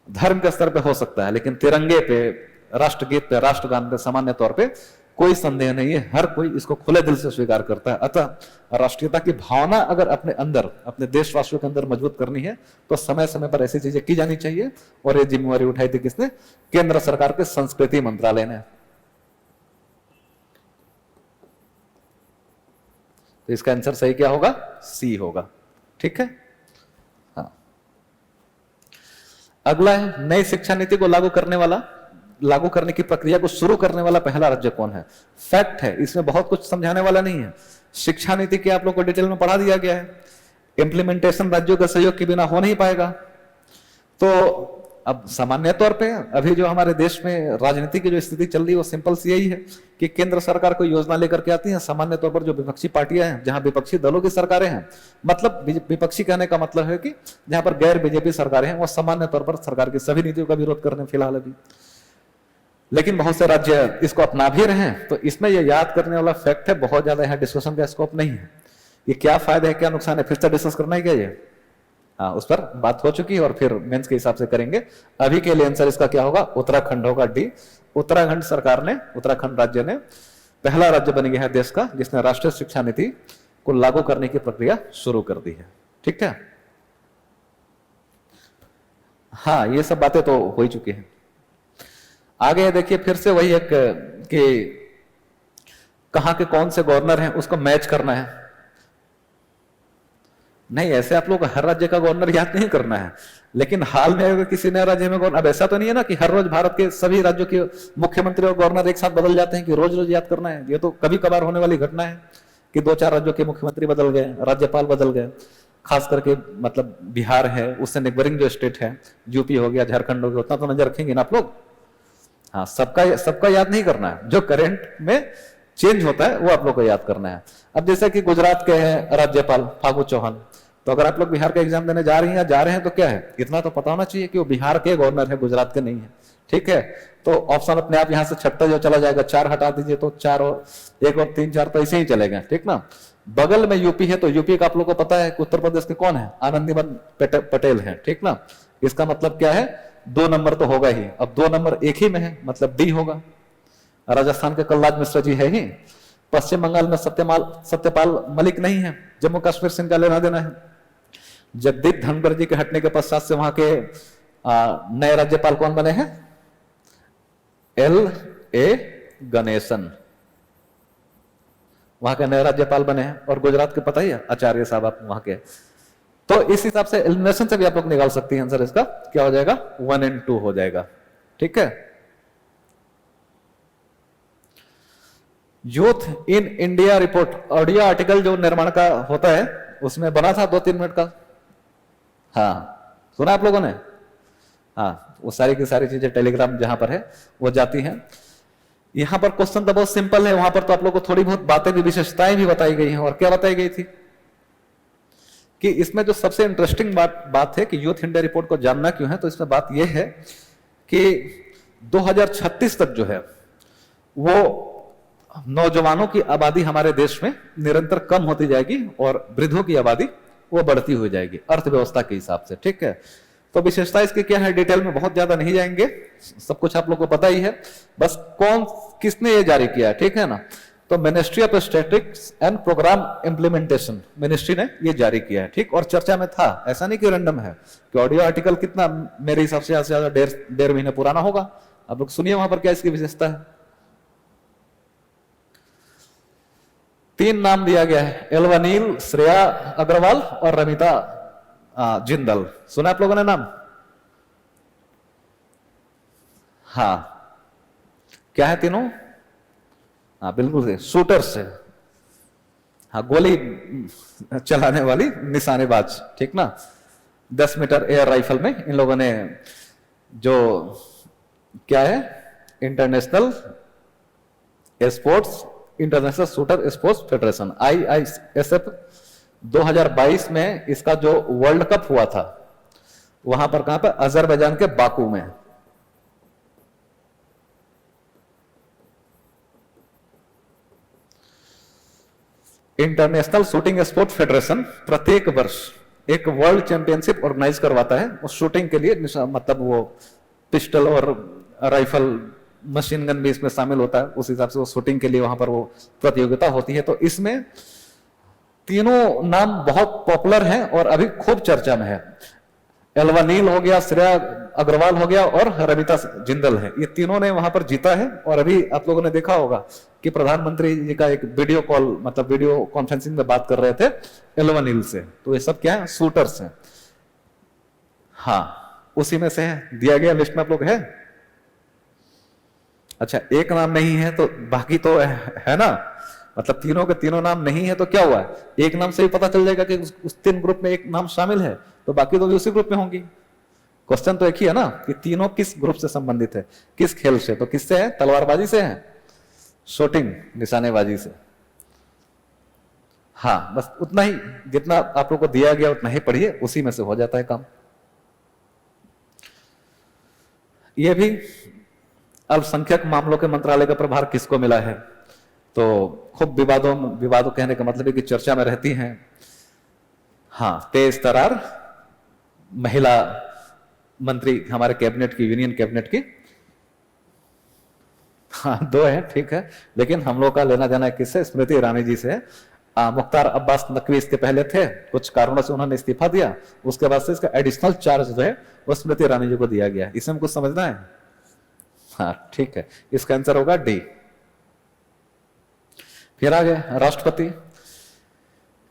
धर्म के स्तर पे हो सकता है, लेकिन तिरंगे पे, राष्ट्रगीत पे, राष्ट्रगान पे सामान्य तौर पे कोई संदेह नहीं है, हर कोई इसको खुले दिल से स्वीकार करता है। अतः राष्ट्रीयता की भावना अगर अपने अंदर, अपने देशवासियों के अंदर मजबूत करनी है तो समय समय पर ऐसी चीजें की जानी चाहिए, और ये जिम्मेवारी उठाई थी किसने? केंद्र सरकार के संस्कृति मंत्रालय ने। तो इसका आंसर सही क्या होगा? सी होगा। ठीक है, हाँ। अगला है, नई शिक्षा नीति को लागू करने की प्रक्रिया को शुरू करने वाला पहला राज्य कौन है? फैक्ट है, इसमें बहुत कुछ समझाने वाला नहीं है। शिक्षा नीति की आप लोग को डिटेल में पढ़ा दिया गया है। इंप्लीमेंटेशन राज्यों के सहयोग के बिना हो नहीं पाएगा। तो अब सामान्य तौर पे अभी जो हमारे देश में राजनीति की जो स्थिति चल रही है वो सिंपल सी यही है कि केंद्र सरकार कोई योजना लेकर के आती है, सामान्य तौर पर जो विपक्षी पार्टियां हैं, जहां विपक्षी दलों की सरकारें हैं, मतलब विपक्षी कहने का मतलब है कि जहां पर गैर बीजेपी सरकारें हैं, वो सामान्य तौर पर सरकार की सभी नीतियों का विरोध करने फिलहाल अभी, लेकिन बहुत से राज्य इसको अपना भी रहे हैं। तो इसमें यह याद करने वाला फैक्ट है, बहुत ज्यादा यहाँ डिस्कशन का स्कोप नहीं है। ये क्या फायदा है क्या नुकसान है फिर से डिस्कस करना ही क्या ये, हाँ, उस पर बात हो चुकी है और फिर मेंस के हिसाब से करेंगे। अभी के लिए आंसर इसका क्या होगा? उत्तराखंड होगा, डी। उत्तराखंड सरकार ने, उत्तराखंड राज्य ने पहला राज्य बन गया है देश का जिसने राष्ट्रीय शिक्षा नीति को लागू करने की प्रक्रिया शुरू कर दी है। ठीक है, हाँ, ये सब बातें तो हो ही चुकी हैं। आगे देखिए, फिर से वही एक कि कहां के कौन से गवर्नर हैं उसको मैच करना है। नहीं, ऐसे आप लोग हर राज्य का गवर्नर याद नहीं करना है, लेकिन हाल में अगर किसी नए राज्य में गवर्नर, अब ऐसा तो नहीं है ना कि हर रोज भारत के सभी राज्यों के मुख्यमंत्री और गवर्नर एक साथ बदल जाते हैं कि रोज रोज याद करना है। ये तो कभी कभार होने वाली घटना है कि 2-4 राज्यों के मुख्यमंत्री बदल गए, राज्यपाल बदल गए। खास करके मतलब बिहार है, उससे नेबरिंग जो स्टेट है, यूपी हो गया, झारखंड हो गया, उतना तो नजर रखेंगे ना आप लोग। हाँ, सबका याद नहीं करना है, जो करंट में चेंज होता है वो आप लोग को याद करना है। अब जैसे कि गुजरात के हैं राज्यपाल फागू चौहान, तो अगर आप लोग बिहार का एग्जाम देने जा रही हैं या जा रहे हैं तो क्या है, इतना तो पता होना चाहिए कि वो बिहार के गवर्नर है, गुजरात के नहीं है। ठीक है, तो ऑप्शन अपने आप यहां से 76 जो चला जाएगा, 4 हटा दीजिए तो 4 और 1 और 3 4 तो ऐसे ही चलेगा। ठीक ना, बगल में यूपी है, तो यूपी का आप लोगों को पता है कि उत्तर प्रदेश के कौन है, आनंदीबेन पटेल है, ठीक ना। इसका मतलब क्या है, 2 नंबर तो होगा ही। अब 2 नंबर एक ही में है, मतलब डी होगा। राजस्थान के कलराज मिश्र जी है ही। पश्चिम बंगाल में सत्यपाल मलिक नहीं है। जम्मू कश्मीर से इनका लेना देना है। जगदीप धनखड़ जी के हटने के पश्चात से वहां के नए राज्यपाल कौन बने हैं, L.A. गणेशन, वहां के नए राज्यपाल बने हैं। और गुजरात के पता ही है, आचार्य साहब आप वहां के। तो इस हिसाब से एलिमिनेशन से भी आप लोग निकाल सकती हैं आंसर। इसका क्या हो जाएगा, 1 और 2 हो जाएगा, ठीक है। Youth in India report audio article जो निर्माण का होता है, उसमें बना था 2-3 मिनट का। हाँ, सुना आप लोगों ने। हाँ, वो सारी की सारी चीजें टेलीग्राम जहां पर है वो जाती हैं। यहां पर क्वेश्चन तो बहुत सिंपल है, वहां पर तो आप लोगों को थोड़ी बहुत बातें भी, विशेषताएं भी बताई गई हैं। और क्या बताई गई थी कि इसमें जो सबसे इंटरेस्टिंग बात है कि यूथ इंडिया रिपोर्ट को जानना क्यों है, तो इसमें बात यह है कि 2036 तक जो है वो नौजवानों की आबादी हमारे देश में निरंतर कम होती जाएगी और वृद्धों की आबादी वो बढ़ती हुई जाएगी अर्थव्यवस्था के हिसाब से, ठीक है। तो विशेषता इसकी क्या है, डिटेल में बहुत ज्यादा नहीं जाएंगे, सब कुछ आप लोग को पता ही है। बस कौन किसने ये जारी किया है, ठीक है ना। तो ministry of statistics and programme implementation ministry ने ये जारी किया है, ठीक। और चर्चा में था, ऐसा नहीं कि रैंडम है कि ऑडियो आर्टिकल कितना, मेरे हिसाब से ज्यादा 1.5 महीने पुराना होगा। आप लोग सुनिए वहां पर क्या इसकी विशेषता है। 3 नाम दिया गया है, एल्वनील, श्रेया अग्रवाल और रमिता जिंदल। सुना आप लोगों ने नाम। हाँ, क्या है तीनों, हाँ बिल्कुल से शूटर्स है। हाँ, गोली चलाने वाली निशानेबाज, ठीक ना। 10 मीटर एयर राइफल में इन लोगों ने जो क्या है, international shooter sports federation IISF 2022 में इसका जो वर्ल्ड कप हुआ था, वहां पर कहां पर, अजरबैजान के बाकू में। इंटरनेशनल शूटिंग स्पोर्ट फेडरेशन प्रत्येक वर्ष एक वर्ल्ड चैंपियनशिप ऑर्गेनाइज करवाता है उस शूटिंग के लिए। मतलब वो पिस्टल और राइफल, मशीन गन भी इसमें शामिल होता है। उस हिसाब से वो शूटिंग के लिए वहां पर वो प्रतियोगिता होती है। तो इसमें तीनों नाम बहुत पॉपुलर हैं और अभी खूब चर्चा में है। एल्वनील हो गया, श्रेया अग्रवाल हो गया और रमिता जिंदल है। ये तीनों ने वहां पर जीता है। और अभी आप लोगों ने देखा होगा कि प्रधानमंत्री जी का एक वीडियो कॉल, मतलब वीडियो कॉन्फ्रेंसिंग में बात कर रहे थे एल्वनील से। तो ये सब क्या है, शूटर्स हैं। हाँ, उसी में से है, दिया गया लिस्ट में आप लोग है। अच्छा, एक नाम नहीं है तो बाकी तो है ना, मतलब तीनों के तीनों नाम नहीं है तो क्या हुआ है, एक नाम से ही पता चल जाएगा कि उस 3 ग्रुप में एक नाम शामिल है, तो बाकी तो भी उसी ग्रुप में होंगी। क्वेश्चन तो एक ही है ना कि तीनों किस ग्रुप से संबंधित है, किस खेल से। तो किससे है, तलवारबाजी से है, शूटिंग निशानेबाजी से। हाँ, बस उतना ही, जितना आप लोग को दिया गया उतना ही पढ़िए, उसी में से हो जाता है काम। यह भी अल्पसंख्यक मामलों के मंत्रालय का प्रभार किसको मिला है, तो खूब विवादों कहने का मतलब है कि चर्चा में रहती हैं। हाँ, तेज तरार महिला मंत्री हमारे कैबिनेट की, यूनियन कैबिनेट की। हाँ, 2 है, ठीक है, लेकिन हम लोग का लेना देना किससे, स्मृति ईरानी जी से। मुख्तार अब्बास नकवी इसके पहले थे, कुछ कारणों से उन्होंने इस्तीफा दिया, उसके बाद से इसका एडिशनल चार्ज जो है वो स्मृति ईरानी जी को दिया गया। इसमें कुछ समझना है। हाँ, ठीक है, इसका आंसर होगा डी। फिर आगे राष्ट्रपति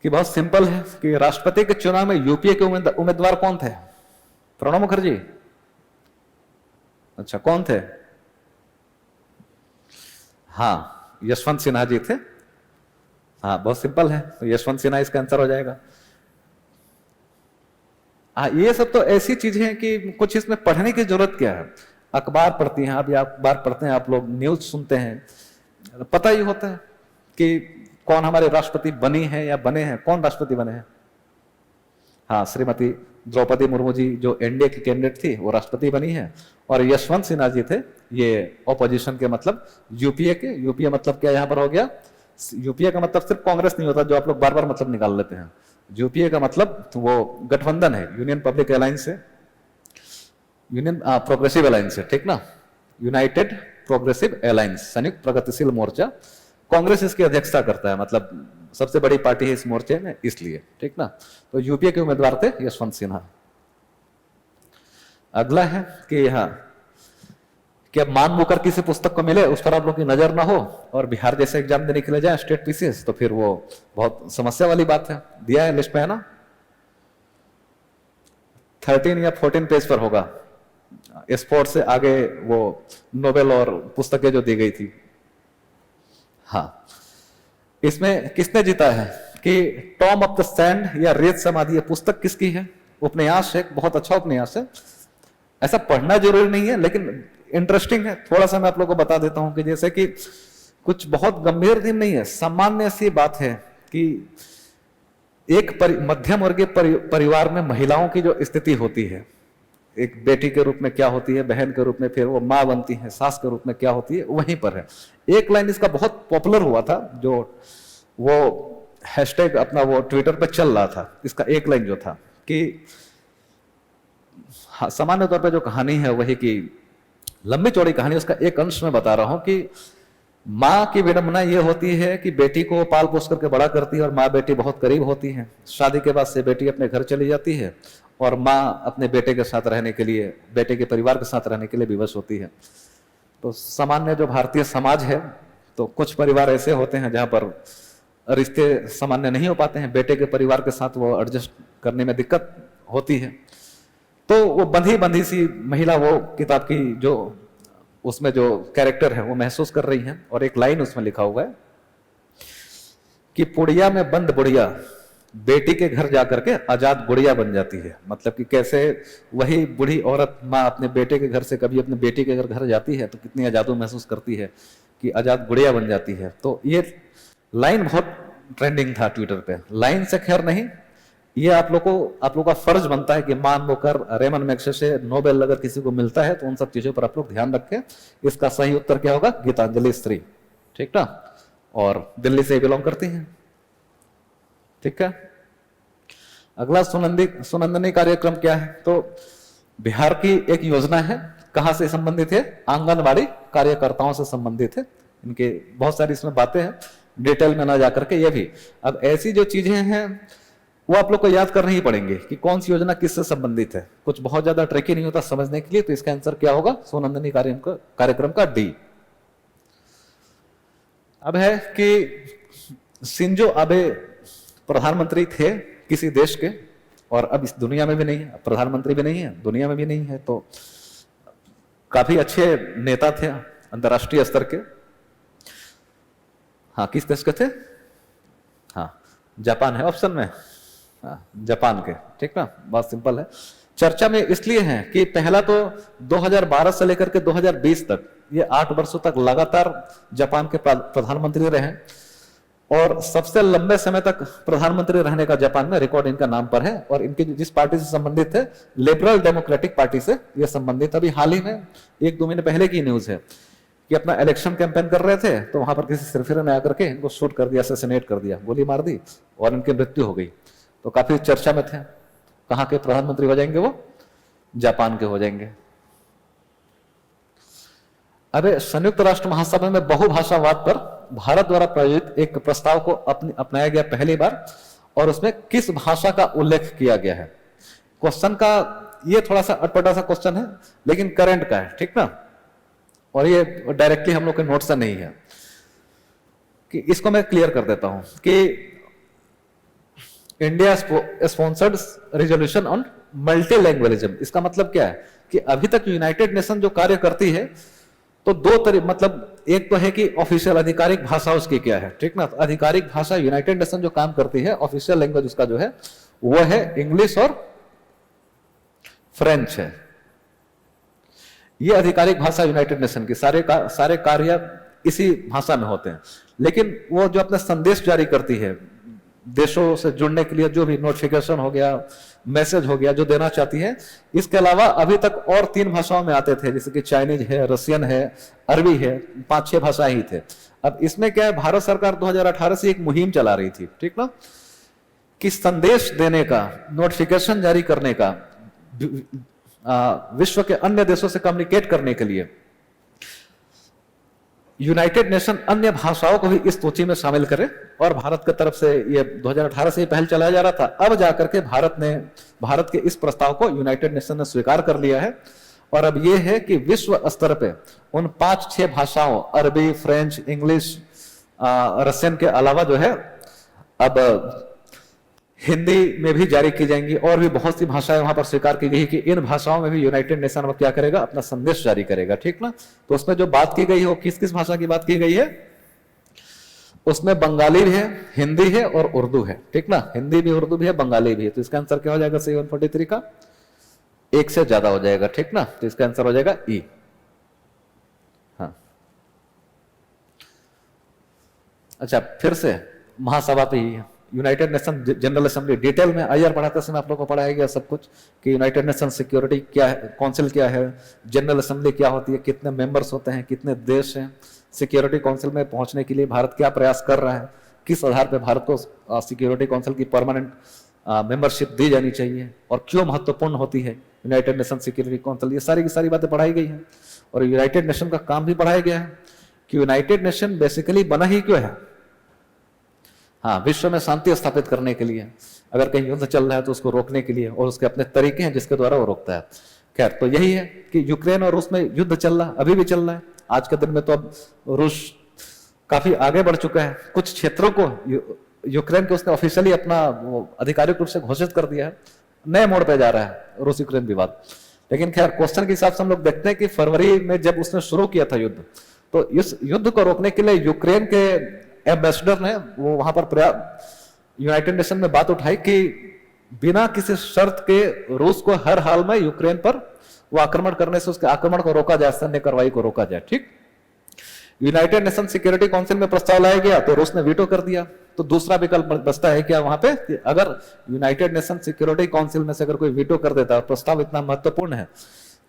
की, बहुत सिंपल है कि राष्ट्रपति के चुनाव में यूपीए के उम्मीदवार कौन थे, प्रणब मुखर्जी। अच्छा, कौन थे, हाँ यशवंत सिन्हा जी थे। हाँ, बहुत सिंपल है, तो यशवंत सिन्हा इसका आंसर हो जाएगा। हाँ, ये सब तो ऐसी चीजें हैं कि कुछ इसमें पढ़ने की जरूरत क्या है। अखबार पढ़ती हैं आप, या अखबार पढ़ते हैं आप लोग, न्यूज सुनते हैं, पता ही होता है कि कौन हमारे राष्ट्रपति बनी है या बने हैं, कौन राष्ट्रपति बने हैं। हाँ, श्रीमती द्रौपदी मुर्मू जी जो एनडीए की कैंडिडेट थी वो राष्ट्रपति बनी है। और यशवंत सिन्हा जी थे, ये ऑपोजिशन के, मतलब यूपीए के। यूपीए मतलब क्या यहाँ पर हो गया, यूपीए का मतलब सिर्फ कांग्रेस नहीं होता, जो आप लोग बार बार मतलब निकाल लेते हैं। यूपीए का मतलब तो वो गठबंधन है, यूनियन पब्लिक अलायंस है, यूनियन प्रोग्रेसिव अलायंस है, ठीक ना, यूनाइटेड प्रोग्रेसिव अलायंस, संयुक्त प्रगतिशील मोर्चा। कांग्रेस इसकी अध्यक्षता करता है, मतलब सबसे बड़ी पार्टी है इस मोर्चे में, इसलिए, ठीक ना। तो यूपीए के उम्मीदवार थे यशवंत सिन्हा। अगला है कि यहाँ कि अब मान मुकर किसी पुस्तक को मिले उस पर आप लोग की नजर ना हो और बिहार जैसे एग्जाम देने के लिए जाए स्टेट पीसीएस, तो फिर वो बहुत समस्या वाली बात है। दिया है लिस्ट में, है ना, 13 या 14 पेज पर होगा। स्पोर्ट्स से आगे वो नोबेल और पुस्तकें जो दी गई थी। हाँ, इसमें किसने जीता है कि टॉम ऑफ द सैंड या रेत समाधि, ये पुस्तक किसकी है? उपन्यास है, बहुत अच्छा उपन्यास है। ऐसा पढ़ना जरूरी नहीं है लेकिन इंटरेस्टिंग है। थोड़ा सा मैं आप लोगों को बता देता हूं कि जैसे कि कुछ बहुत गंभीर दिन नहीं है, सामान्य सी बात है कि एक मध्यम वर्गीय परिवार में महिलाओं की जो स्थिति होती है, एक बेटी के रूप में क्या होती है, बहन के रूप में, फिर वो माँ बनती है, सास के रूप में क्या होती है, वहीं पर है। एक लाइन इसका बहुत पॉपुलर हुआ था, जो वो हैशटैग अपना वो ट्विटर पे चल रहा था। इसका एक लाइन जो था कि हाँ, सामान्य तौर पर जो कहानी है वही कि लंबी चौड़ी कहानी, उसका एक अंश में बता रहा हूं कि माँ की विडंबना ये होती है कि बेटी को पाल पोस करके बड़ा करती है और माँ बेटी बहुत करीब होती है। शादी के बाद से बेटी अपने घर चली जाती है और माँ अपने बेटे के साथ रहने के लिए, बेटे के परिवार के साथ रहने के लिए विवश होती है। तो सामान्य जो भारतीय समाज है, तो कुछ परिवार ऐसे होते हैं जहां पर रिश्ते सामान्य नहीं हो पाते हैं, बेटे के परिवार के साथ वो एडजस्ट करने में दिक्कत होती है। तो वो बंधी बंधी सी महिला वो किताब की जो उसमें जो कैरेक्टर है वो महसूस कर रही है। और एक लाइन उसमें लिखा हुआ है कि पुड़िया में बंद बुढ़िया बेटी के घर जाकर के आजाद गुड़िया बन जाती है। मतलब कि कैसे वही बूढ़ी औरत माँ अपने बेटे के घर से कभी अपने बेटी के घर जाती है तो कितनी आजादू महसूस करती है कि आजाद गुड़िया बन जाती है। तो ये लाइन बहुत ट्रेंडिंग था ट्विटर पे। लाइन से खैर नहीं, ये आप लोगों का फर्ज बनता है कि मान मुकर रेमन मैग्सेसे नोबेल अगर किसी को मिलता है तो उन सब चीजों पर आप लोग ध्यान रखें। इसका सही उत्तर क्या होगा? गीतांजलि स्त्री, ठीक ना, और दिल्ली से बिलोंग करती हैं, ठीक है। अगला सुनंदनी कार्यक्रम क्या है? तो बिहार की एक योजना है, कहां से संबंधित है? आंगनबाड़ी कार्यकर्ताओं से संबंधित है। इनके बहुत सारी इसमें बातें हैं, डिटेल में ना जाकर के ये भी। अब ऐसी जो चीजें हैं वो आप लोग को याद करनी ही पड़ेंगे कि कौन सी योजना किससे संबंधित है। कुछ बहुत ज्यादा ट्रिकी नहीं होता समझने के लिए। तो इसका आंसर क्या होगा? सुनंदनी कार्यक्रम का डी। अब है कि शिंजो आबे प्रधानमंत्री थे किसी देश के और अब इस दुनिया में भी नहीं है, प्रधानमंत्री भी नहीं है, दुनिया में भी नहीं है। तो काफी अच्छे नेता थे अंतरराष्ट्रीय स्तर के। हाँ, किस देश के थे? हाँ, जापान है ऑप्शन में। हाँ, जापान के, ठीक ना, बहुत सिंपल है। चर्चा में इसलिए है कि पहला तो 2012 से लेकर के 2020 तक, ये 8 वर्षों तक लगातार जापान के प्रधानमंत्री रहे और सबसे लंबे समय तक प्रधानमंत्री रहने का जापान में रिकॉर्ड इनका नाम पर है। और इनके जिस पार्टी से संबंधित है, लिबरल डेमोक्रेटिक पार्टी से ये संबंधित। अभी हाल ही में 1-2 महीने पहले की न्यूज है कि अपना इलेक्शन कैंपेन कर रहे थे तो वहां पर किसी सिरफिरे ने आकर के इनको शूट कर दिया, असैसिनेट कर दिया, गोली मार दी और इनकी मृत्यु हो गई। तो काफी चर्चा में थे। कहां के प्रधानमंत्री हो जाएंगे? वो जापान के हो जाएंगे। अरे, संयुक्त राष्ट्र महासभा में बहुभाषावाद पर भारत द्वारा प्रायोजित एक प्रस्ताव को अपनाया गया पहली बार, और उसमें किस भाषा का उल्लेख किया गया है? क्वेश्चन का ये थोड़ा सा अटपटा सा क्वेश्चन है लेकिन करंट का है, ठीक ना, और ये डायरेक्टली हम लोग के नोट से नहीं है। कि इसको मैं क्लियर कर देता हूं कि इंडिया स्पॉन्सर्ड रिजोल्यूशन ऑन मल्टीलैंग्वेजिज्म, इसका मतलब क्या है कि अभी तक यूनाइटेड नेशन जो कार्य करती है तो मतलब एक तो है कि ऑफिशियल आधिकारिक भाषा उसकी क्या है, ठीक ना। तो आधिकारिक भाषा यूनाइटेड नेशन जो काम करती है, ऑफिशियल लैंग्वेज उसका जो है वो है इंग्लिश और फ्रेंच है। ये आधिकारिक भाषा यूनाइटेड नेशन की, सारे कार्य इसी भाषा में होते हैं। लेकिन वो जो अपना संदेश जारी करती है देशों से जुड़ने के लिए जो भी नोटिफिकेशन हो गया, मैसेज हो गया, जो देना चाहती है। इसके अलावा अभी तक और 3 भाषाओं में आते थे, जैसे कि चाइनीज है, रशियन है, अरबी है, 5-6 भाषा ही थे। अब इसमें क्या है, भारत सरकार 2018 से एक मुहिम चला रही थी, ठीक ना, कि संदेश देने का, नोटिफिकेशन जारी करने का, विश्व के अन्य देशों से कम्युनिकेट करने के लिए यूनाइटेड नेशन अन्य भाषाओं को भी इस सूची में शामिल करे। और भारत की तरफ से ये 2018 से पहल चलाया जा रहा था। अब जाकर के भारत के इस प्रस्ताव को यूनाइटेड नेशन ने स्वीकार कर लिया है। और अब ये है कि विश्व स्तर पे उन 5-6 भाषाओं, अरबी, फ्रेंच, इंग्लिश, रशियन के अलावा जो है अब हिंदी में भी जारी की जाएंगी। और भी बहुत सी भाषाएं वहां पर स्वीकार की गई कि इन भाषाओं में भी यूनाइटेड नेशन अब क्या करेगा, अपना संदेश जारी करेगा, ठीक ना। तो उसमें जो बात की गई है वो किस किस भाषा की बात की गई है, उसमें बंगाली भी है, हिंदी है और उर्दू है, ठीक ना। हिंदी भी, उर्दू भी है, बंगाली भी है। तो इसका आंसर क्या हो जाएगा, 143 का 1 से ज्यादा हो जाएगा, ठीक ना। तो इसका आंसर हो जाएगा ई। हाँ, अच्छा, फिर से महासभा पे ही united nation general assembly detail में आईआर पढ़ाते समय आप लोग को पढ़ाया गया सब कुछ कि यूनाइटेड नेशन सिक्योरिटी क्या है, काउंसिल क्या है, जनरल असेंबली क्या होती है, कितने मेंबर्स होते हैं, कितने देश हैं, सिक्योरिटी काउंसिल में पहुंचने के लिए भारत क्या प्रयास कर रहा है, किस आधार पर भारत को सिक्योरिटी काउंसिल की परमानेंट मेंबरशिप दी जानी चाहिए और क्यों महत्वपूर्ण होती है यूनाइटेड नेशन सिक्योरिटी काउंसिल। ये सारी की सारी बातें पढ़ाई गई हैं। और यूनाइटेड नेशन का काम भी पढ़ाया गया है कि यूनाइटेड नेशन बेसिकली बना ही क्यों है। हाँ, विश्व में शांति स्थापित करने के लिए, अगर कहीं युद्ध चल रहा है तो उसको रोकने के लिए, और उसके अपने तरीके हैं जिसके द्वारा वो रोकता है। खैर, तो यही है कि यूक्रेन और रूस में युद्ध चल रहा है, अभी भी चल रहा है। आज के दिन में तो अब रूस काफी आगे बढ़ चुका है। कुछ क्षेत्रों को यूक्रेन के उसने ऑफिशियली अपना आधिकारिक रूप से घोषित कर दिया है। नए मोड़ पे जा रहा है रूस यूक्रेन विवाद। लेकिन खैर, क्वेश्चन के हिसाब से हम लोग देखते हैं कि फरवरी में जब उसने शुरू किया था युद्ध, तो इस युद्ध को रोकने के लिए यूक्रेन के एम्बेसडर ने वो वहां पर यूनाइटेड नेशन में बात उठाई कि बिना किसी शर्त के रूस को हर हाल में यूक्रेन पर वो आक्रमण करने से उसके आक्रमण को रोका जाए, सैन्य कार्रवाई को रोका जाए, ठीक। यूनाइटेड नेशन सिक्योरिटी काउंसिल में प्रस्ताव लाया गया तो रूस ने वीटो कर दिया। तो दूसरा विकल्प बचता है क्या वहां पे कि अगर यूनाइटेड नेशन सिक्योरिटी काउंसिल में से अगर कोई वीटो कर देता है, प्रस्ताव इतना महत्वपूर्ण है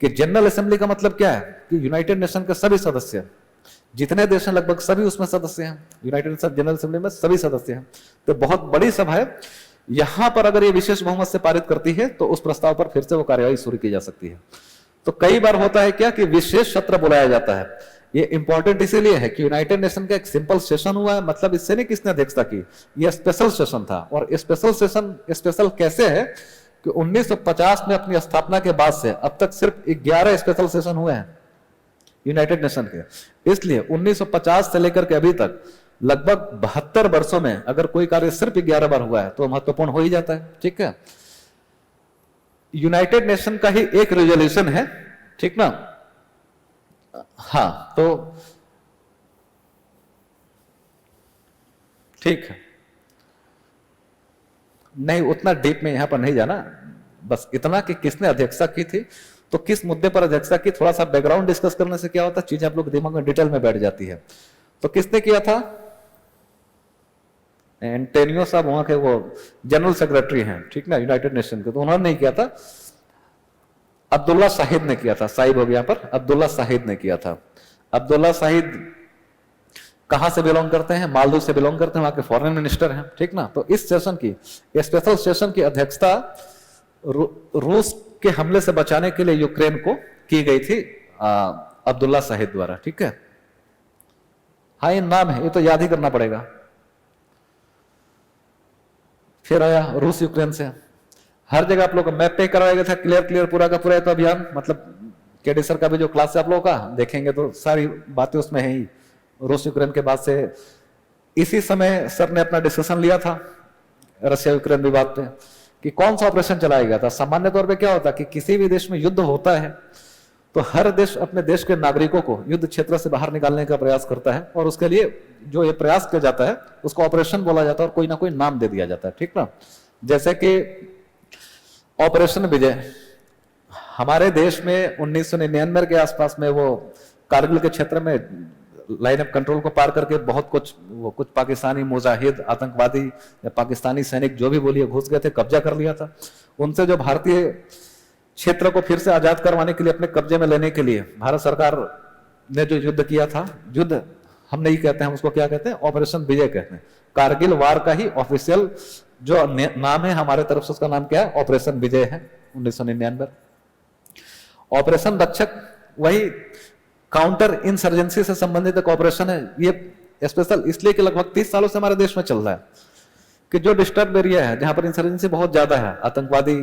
कि जनरल असेंबली का मतलब क्या है कि यूनाइटेड नेशन के सभी सदस्य, जितने देश हैं लगभग सभी उसमें सदस्य हैं, यूनाइटेड नेशन जनरल असेंबली में सभी सदस्य हैं। तो बहुत बड़ी सभा है। यहां पर अगर ये विशेष बहुमत से पारित करती है तो उस प्रस्ताव पर फिर से वो कार्यवाही शुरू की जा सकती है। तो कई बार होता है क्या कि विशेष सत्र बुलाया जाता है। ये इंपॉर्टेंट इसीलिए है कि यूनाइटेड नेशन का एक सिंपल सेशन हुआ है, मतलब इससे नहीं किसने अध्यक्षता की, यह स्पेशल सेशन था। और स्पेशल सेशन स्पेशल कैसे है कि 1950 में अपनी स्थापना के बाद से अब तक सिर्फ 11 स्पेशल सेशन हुए हैं यूनाइटेड नेशन के। इसलिए 1950 से लेकर के अभी तक लगभग 72 वर्षों में अगर कोई कार्य सिर्फ 11 बार हुआ है तो महत्वपूर्ण हो ही जाता है, ठीक है। यूनाइटेड नेशन का ही एक रेजोल्यूशन है, ठीक ना। हाँ, तो ठीक है, नहीं उतना डीप में यहां पर नहीं जाना, बस इतना कि किसने अध्यक्षता की थी, तो किस मुद्दे पर अध्यक्षता की, थोड़ा सा बैकग्राउंड डिस्कस करने से क्या होता है, चीजें आप लोग दिमाग में डिटेल में बैठ जाती है। तो किसने किया था, एंटोनियो साहब वहां के वो जनरल सेक्रेटरी हैं, ठीक ना, यूनाइटेड नेशन के, तो उन्होंने नहीं किया था, अब्दुल्ला शाहिद ने किया था। साहिब हो गया पर अब्दुल्ला शाहिद ने किया था। अब्दुल्ला शाहिद कहां से बिलोंग करते हैं, मालदीव से बिलोंग करते हैं, वहां के फॉरेन मिनिस्टर हैं, ठीक ना। तो इस सेशन की, स्पेशल सेशन की अध्यक्षता रूस के हमले से बचाने के लिए यूक्रेन को की गई थी अब्दुल्ला शाहिद द्वारा, ठीक है। हाँ, ये नाम है, ये तो याद ही करना पड़ेगा। फिर आया रूस यूक्रेन से, हर जगह आप लोग को मैप पे करवाया गया था, क्लियर पूरा का पूरा तो अभियान, मतलब केडी सर का भी जो क्लास है आप लोगों का देखेंगे तो सारी बातें उसमें है ही। रूस यूक्रेन के बाद से इसी समय सर ने अपना डिस्कशन लिया था रशिया यूक्रेन विवाद पे कि कौन सा ऑपरेशन चलाया गया था। सामान्य तौर पे क्या होता है कि किसी भी देश में युद्ध होता है तो हर देश अपने देश के नागरिकों को युद्ध क्षेत्र से बाहर निकालने का प्रयास करता है, और उसके लिए जो ये प्रयास किया जाता है उसको ऑपरेशन बोला जाता है और कोई ना कोई नाम दे दिया जाता है, ठीक ना। जैसे कि ऑपरेशन विजय हमारे देश में 1999 के आसपास में वो कारगिल के क्षेत्र में लाइन ऑफ कंट्रोल को पार करके बहुत कुछ पाकिस्तानी मुजाहिद, आतंकवादी या पाकिस्तानी सैनिक जो भी बोलिए घुस गए थे, कब्जा कर लिया था। उनसे जो भारतीय क्षेत्र को फिर से आजाद करवाने के लिए, अपने कब्जे में लेने के लिए भारत सरकार ने जो युद्ध किया था, युद्ध हम नहीं कहते हैं उसको, क्या कहते हैं, ऑपरेशन विजय कहते हैं। कारगिल वार का ही ऑफिशियल जो नाम है हमारे तरफ से, उसका नाम क्या है, ऑपरेशन विजय है 1999। ऑपरेशन रक्षक वही काउंटर इंसर्जेंसी से संबंधित एक ऑपरेशन है। ये स्पेशल इसलिए कि लगभग 30 सालों से हमारे देश में चल रहा है कि जो डिस्टर्ब एरिया है, जहां पर इंसर्जेंसी बहुत ज्यादा है, आतंकवादी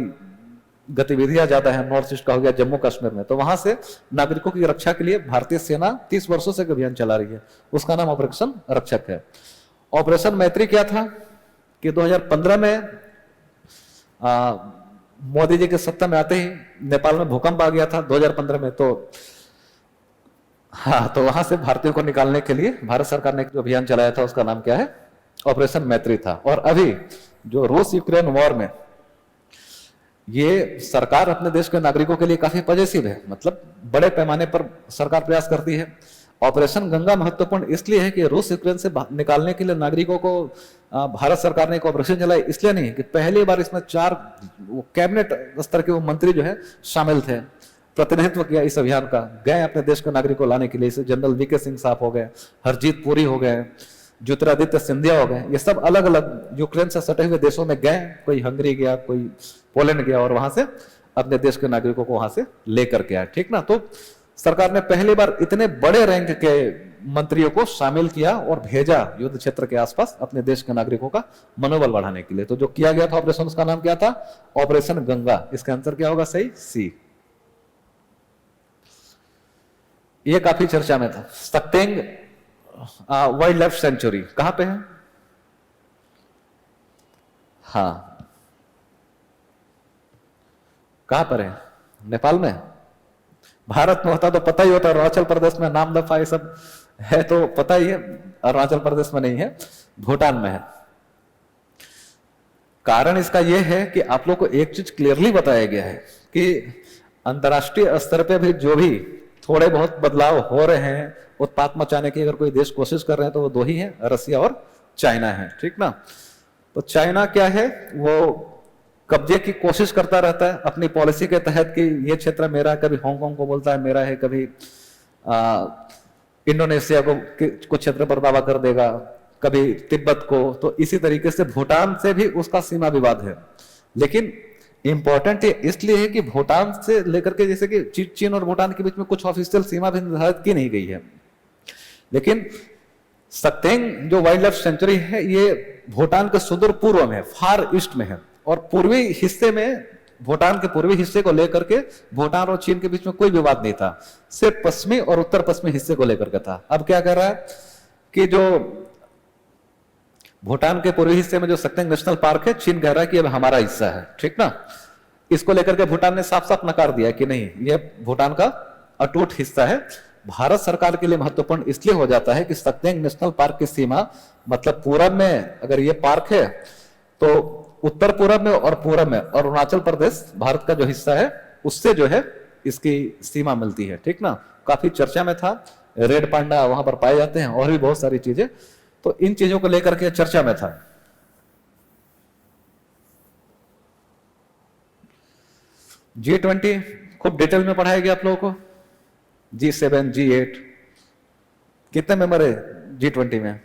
गतिविधियां ज्यादा है, नॉर्थ ईस्ट का हो गया, जम्मू कश्मीर में, तो वहां से नागरिकों की रक्षा के लिए भारतीय सेना 30 वर्षों से अभियान चला रही है। उसका नाम ऑपरेशन रक्षक है। ऑपरेशन मैत्री क्या था कि 2015 में मोदी जी के सत्ता में आते ही नेपाल में भूकंप आ गया था 2015 में, तो तो वहां से भारतीयों को निकालने के लिए भारत सरकार ने जो अभियान चलाया था उसका नाम क्या है, ऑपरेशन मैत्री था। और अभी जो रूस यूक्रेन वॉर में ये सरकार अपने देश के नागरिकों के लिए काफी पॉजिटिव है, मतलब बड़े पैमाने पर सरकार प्रयास करती है। ऑपरेशन गंगा महत्वपूर्ण इसलिए है कि रूस यूक्रेन से निकालने के लिए नागरिकों को भारत सरकार ने एक ऑपरेशन चलाई, इसलिए नहीं कि पहली बार इसमें 4 कैबिनेट स्तर के वो मंत्री जो है शामिल थे, प्रतिनिधित्व किया इस अभियान का, गए अपने देश के नागरिकों को लाने के लिए। जनरल वीके सिंह साहब हो गए, हरजीत पुरी हो गए, ज्योतिरादित्य सिंधिया हो गए, ये सब अलग अलग यूक्रेन से सटे हुए देशों में गए, कोई हंगरी गया, कोई पोलैंड गया, और वहां से अपने देश के नागरिकों को वहां से लेकर के आया, ठीक ना। तो सरकार ने पहली बार इतने बड़े रैंक के मंत्रियों को शामिल किया और भेजा युद्ध क्षेत्र के आसपास अपने देश के नागरिकों का मनोबल बढ़ाने के लिए। तो जो किया गया था ऑपरेशन, उसका नाम क्या था, ऑपरेशन गंगा। इसका आंसर क्या होगा सही, सी। ये काफी चर्चा में था। सक्तेंग वाइल्ड लाइफ सेंचुरी कहां पे है, हाँ कहां पर है, नेपाल में। भारत में होता तो पता ही होता, अरुणाचल प्रदेश में, नाम दफा ये सब है तो पता ही है, अरुणाचल प्रदेश में नहीं है, भूटान में है। कारण इसका यह है कि आप लोग को एक चीज क्लियरली बताया गया है कि अंतर्राष्ट्रीय स्तर पे भी जो भी थोड़े बहुत बदलाव हो रहे हैं, उत्पात मचाने की अगर कोई देश कोशिश कर रहे हैं तो वो 2 ही है, रसिया और चाइना है, ठीक ना। तो चाइना क्या है, वो कब्जे की कोशिश करता रहता है अपनी पॉलिसी के तहत कि ये क्षेत्र मेरा, कभी हांगकांग को बोलता है मेरा है, कभी इंडोनेशिया को कुछ क्षेत्र पर दावा कर देगा, कभी तिब्बत को। तो इसी तरीके से भूटान से भी उसका सीमा विवाद है। लेकिन इंपॉर्टेंट ये इसलिए है कि भूटान से लेकर के, जैसे कि चीन और भूटान के बीच में कुछ ऑफिशियल सीमा भी निर्धारित की नहीं गई है, लेकिन सक्तेंग जो वाइल्ड लाइफ सेंचुरी है ये भूटान के सुदूर पूर्व में, फार ईस्ट में है, और पूर्वी हिस्से में, भूटान के पूर्वी हिस्से को लेकर के भूटान और चीन के बीच में कोई विवाद नहीं था, सिर्फ पश्चिमी और उत्तर पश्चिमी हिस्से को लेकर के था। अब क्या कर रहा है कि जो भूटान के पूर्वी हिस्से में जो सक्तेंग नेशनल पार्क है, चीन कह रहा है कि अब हमारा हिस्सा है, ठीक ना। इसको लेकर के भूटान ने साफ साफ नकार दिया कि नहीं, ये भूटान का अटूट हिस्सा है। भारत सरकार के लिए महत्वपूर्ण इसलिए हो जाता है कि सक्तेंग नेशनल पार्क की सीमा, मतलब पूरब में अगर ये पार्क है तो उत्तर पूरब में और पूरब में और अरुणाचल प्रदेश भारत का जो हिस्सा है उससे जो है इसकी सीमा मिलती है, ठीक ना। काफी चर्चा में था, रेड पांडा वहां पर पाए जाते हैं और भी बहुत सारी चीजें, तो इन चीजों को लेकर के चर्चा में था। G20 खूब डिटेल में पढ़ाया गया आप लोगों को। G7, G8 कितने मेंबर है G20 में?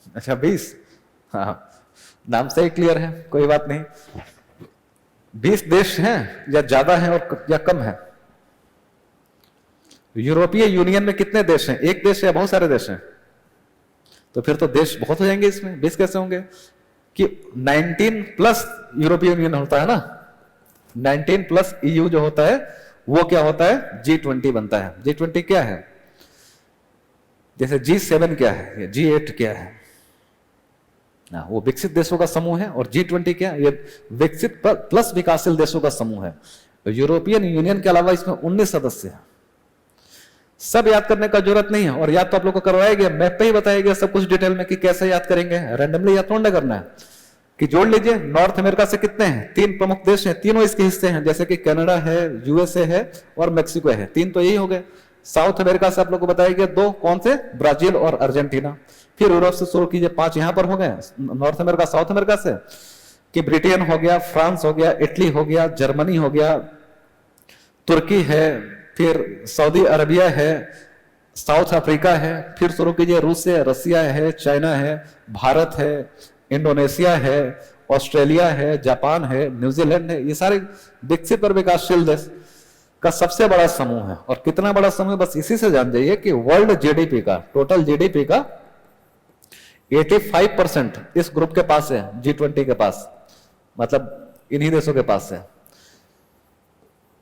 अच्छा 20, हाँ नाम से ही क्लियर है, कोई बात नहीं। 20 देश हैं या ज्यादा हैं और या कम है? यूरोपीय यूनियन में कितने देश हैं, एक देश या बहुत सारे देश हैं? तो फिर तो देश बहुत हो जाएंगे इसमें, 20 कैसे होंगे? कि 19 प्लस यूरोपीय यूनियन होता है ना, 19 प्लस EU जो होता है वो क्या होता है, G20 बनता है। G20 क्या है? जैसे G7 क्या है, G8 क्या है ना, वो विकसित देशों का समूह है, और G20 क्या है, ये विकसित प्लस विकासशील देशों का समूह है। यूरोपियन यूनियन के अलावा इसमें 19 सदस्य हैं। सब याद करने का जरूरत नहीं है, और याद तो आप लोग को करवाया गया, मैप पे ही बताया गया सब कुछ डिटेल में कि कैसे याद करेंगे, रैंडमली याद थोड़ा करना है। कि जोड़ लीजिए, नॉर्थ अमेरिका से कितने हैं, 3 प्रमुख देश हैं, तीनों इसके हिस्से हैं, जैसे कि कनाडा है, USA है और मेक्सिको है, 3 तो यही हो गए। साउथ अमेरिका से आप लोग को बताया गया 2, कौन से? ब्राजील और अर्जेंटीना। फिर यूरोप से शुरू कीजिए, 5 यहां पर हो गए, नॉर्थ अमेरिका साउथ अमेरिका से कि ब्रिटेन हो गया, फ्रांस हो गया, इटली हो गया, जर्मनी हो गया, तुर्की है, फिर सऊदी अरबिया है, साउथ अफ्रीका है, फिर शुरू कीजिए रूस है, रसिया है, चाइना है, भारत है, इंडोनेशिया है, ऑस्ट्रेलिया है, जापान है, न्यूजीलैंड है। ये सारे विकसित और विकासशील देश का सबसे बड़ा समूह है। और कितना बड़ा समूह, बस इसी से जान जाइए कि वर्ल्ड जीडीपी का, टोटल जीडीपी का 85% इस ग्रुप के पास है, G20 के पास, मतलब इन्हीं देशों के पास है।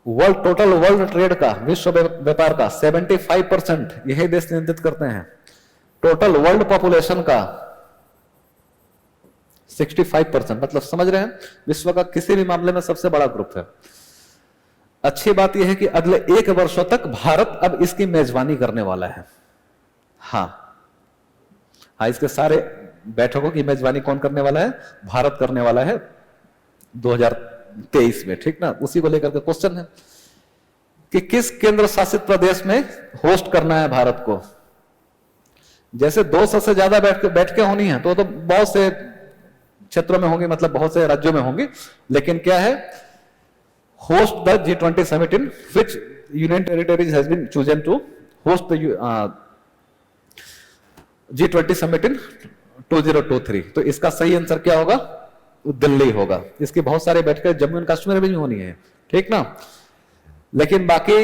टोटल वर्ल्ड ट्रेड का, विश्व व्यापार का 75% यही देश नियंत्रित करते हैं। टोटल वर्ल्ड पॉपुलेशन का 65%, मतलब समझ रहे हैं, विश्व का किसी भी मामले में सबसे बड़ा ग्रुप है। अच्छी बात यह है कि अगले 1 वर्षों तक भारत अब इसकी मेजबानी करने वाला है। हाँ, इसके सारे बैठकों की मेजबानी कौन करने वाला है? भारत करने वाला है 2023 में, ठीक ना। उसी को लेकर के क्वेश्चन है कि किस केंद्र शासित प्रदेश में होस्ट करना है भारत को। जैसे 200 से ज्यादा बैठकें होनी है तो बहुत से क्षेत्रों में होंगी, मतलब बहुत से राज्यों में होंगी, लेकिन क्या है, host the G20 summit in which union territories has been chosen to host the G20 summit in 2023। तो इसका सही आंसर क्या होगा? दिल्ली होगा। इसकी बहुत सारी बैठकें जम्मू एंड कश्मीर में भी होनी है, ठीक ना। लेकिन बाकी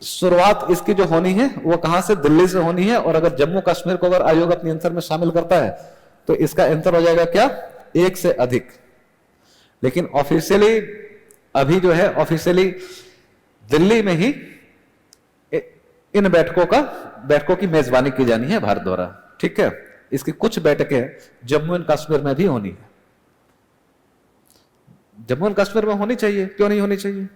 शुरुआत इसकी जो होनी है वो कहां से? दिल्ली से होनी है। और अगर जम्मू कश्मीर को अगर आयोग अपने आंसर में शामिल करता है तो इसका आंसर हो जाएगा क्या? 1 से अधिक। लेकिन ऑफिशियली अभी जो है, ऑफिशियली दिल्ली में ही इन बैठकों की मेजबानी की जानी है भारत द्वारा, ठीक है। इसकी कुछ बैठकें जम्मू एंड कश्मीर में भी होनी है। जम्मू एंड कश्मीर में होनी चाहिए, क्यों नहीं होनी चाहिए?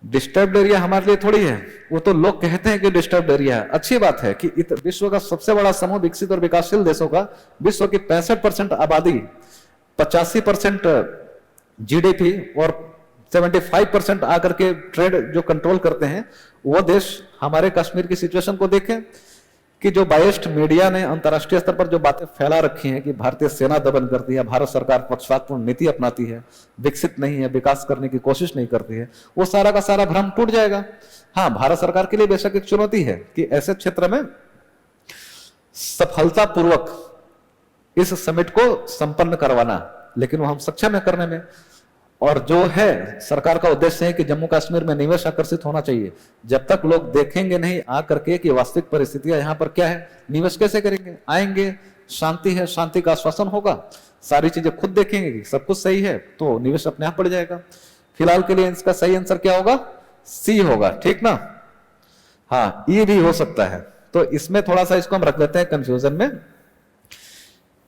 डिस्टर्ब्ड एरिया हमारे लिए थोड़ी है, वो तो लोग कहते हैं कि डिस्टर्ब्ड एरिया है। अच्छी बात है कि विश्व का सबसे बड़ा समूह विकसित और विकासशील देशों का, विश्व की 65% आबादी, 85% जीडीपी और 75% आकर के ट्रेड जो कंट्रोल करते हैं, वो देश हमारे कश्मीर की सिचुएशन को देखें कि जो बायस्ड मीडिया ने अंतर्राष्ट्रीय स्तर पर जो बातें फैला रखी हैं कि भारतीय सेना दमन करती है, भारत सरकार पक्षपातपूर्ण नीति अपनाती है, विकसित नहीं है, विकास करने की कोशिश नहीं करती है, वो सारा का सारा भ्रम टूट जाएगा। हाँ, भारत सरकार के लिए बेशक एक चुनौती है कि ऐसे क्षेत्र में सफलतापूर्वक इस समिट को संपन्न करवाना, लेकिन वो हम सक्षम है करने में। और जो है सरकार का उद्देश्य है कि जम्मू कश्मीर में निवेश आकर्षित होना चाहिए। जब तक लोग देखेंगे नहीं आकर के कि वास्तविक परिस्थितियां यहां पर क्या है, निवेश कैसे करेंगे? आएंगे, शांति है, शांति का आश्वासन होगा, सारी चीजें खुद देखेंगे कि सब कुछ सही है, तो निवेश अपने आप बढ़ जाएगा। फिलहाल के लिए इसका सही आंसर क्या होगा? सी होगा, ठीक ना। हाँ, ई भी हो सकता है। तो इसमें थोड़ा सा इसको हम रख लेते हैं कंफ्यूजन में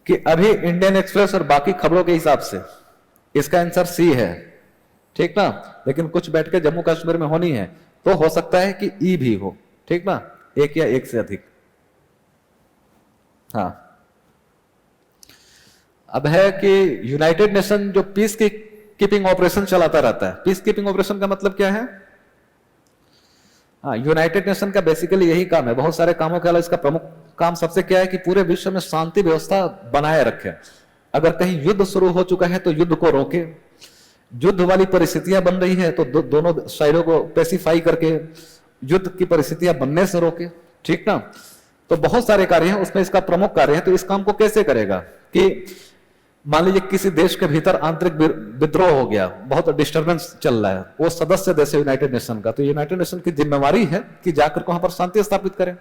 कि अभी इंडियन एक्सप्रेस और बाकी खबरों के हिसाब से इसका आंसर सी है, ठीक ना। लेकिन कुछ बैठ के जम्मू कश्मीर में होनी है तो हो सकता है कि ई भी हो, ठीक ना, 1 या 1 से अधिक। हाँ, अब है कि यूनाइटेड नेशन जो पीस कीपिंग ऑपरेशन चलाता रहता है। पीस कीपिंग ऑपरेशन का मतलब क्या है? हाँ, यूनाइटेड नेशन का बेसिकली यही काम है। बहुत सारे कामों के अलावा इसका प्रमुख काम सबसे क्या है कि पूरे विश्व में शांति व्यवस्था बनाए रखे। अगर कहीं युद्ध शुरू हो चुका है तो युद्ध को रोके, युद्ध वाली परिस्थितियां बन रही है तो दोनों साइडों को पेसिफाई करके युद्ध की परिस्थितियां बनने से रोके, ठीक ना। तो बहुत सारे कार्य हैं, उसमें इसका प्रमुख कार्य है। तो इस काम को कैसे करेगा कि मान लीजिए किसी देश के भीतर आंतरिक विद्रोह हो गया, बहुत डिस्टर्बेंस चल रहा है, वो सदस्य देश है यूनाइटेड नेशन का, तो यूनाइटेड नेशन की जिम्मेवारी है कि जाकर वहां पर शांति स्थापित करें।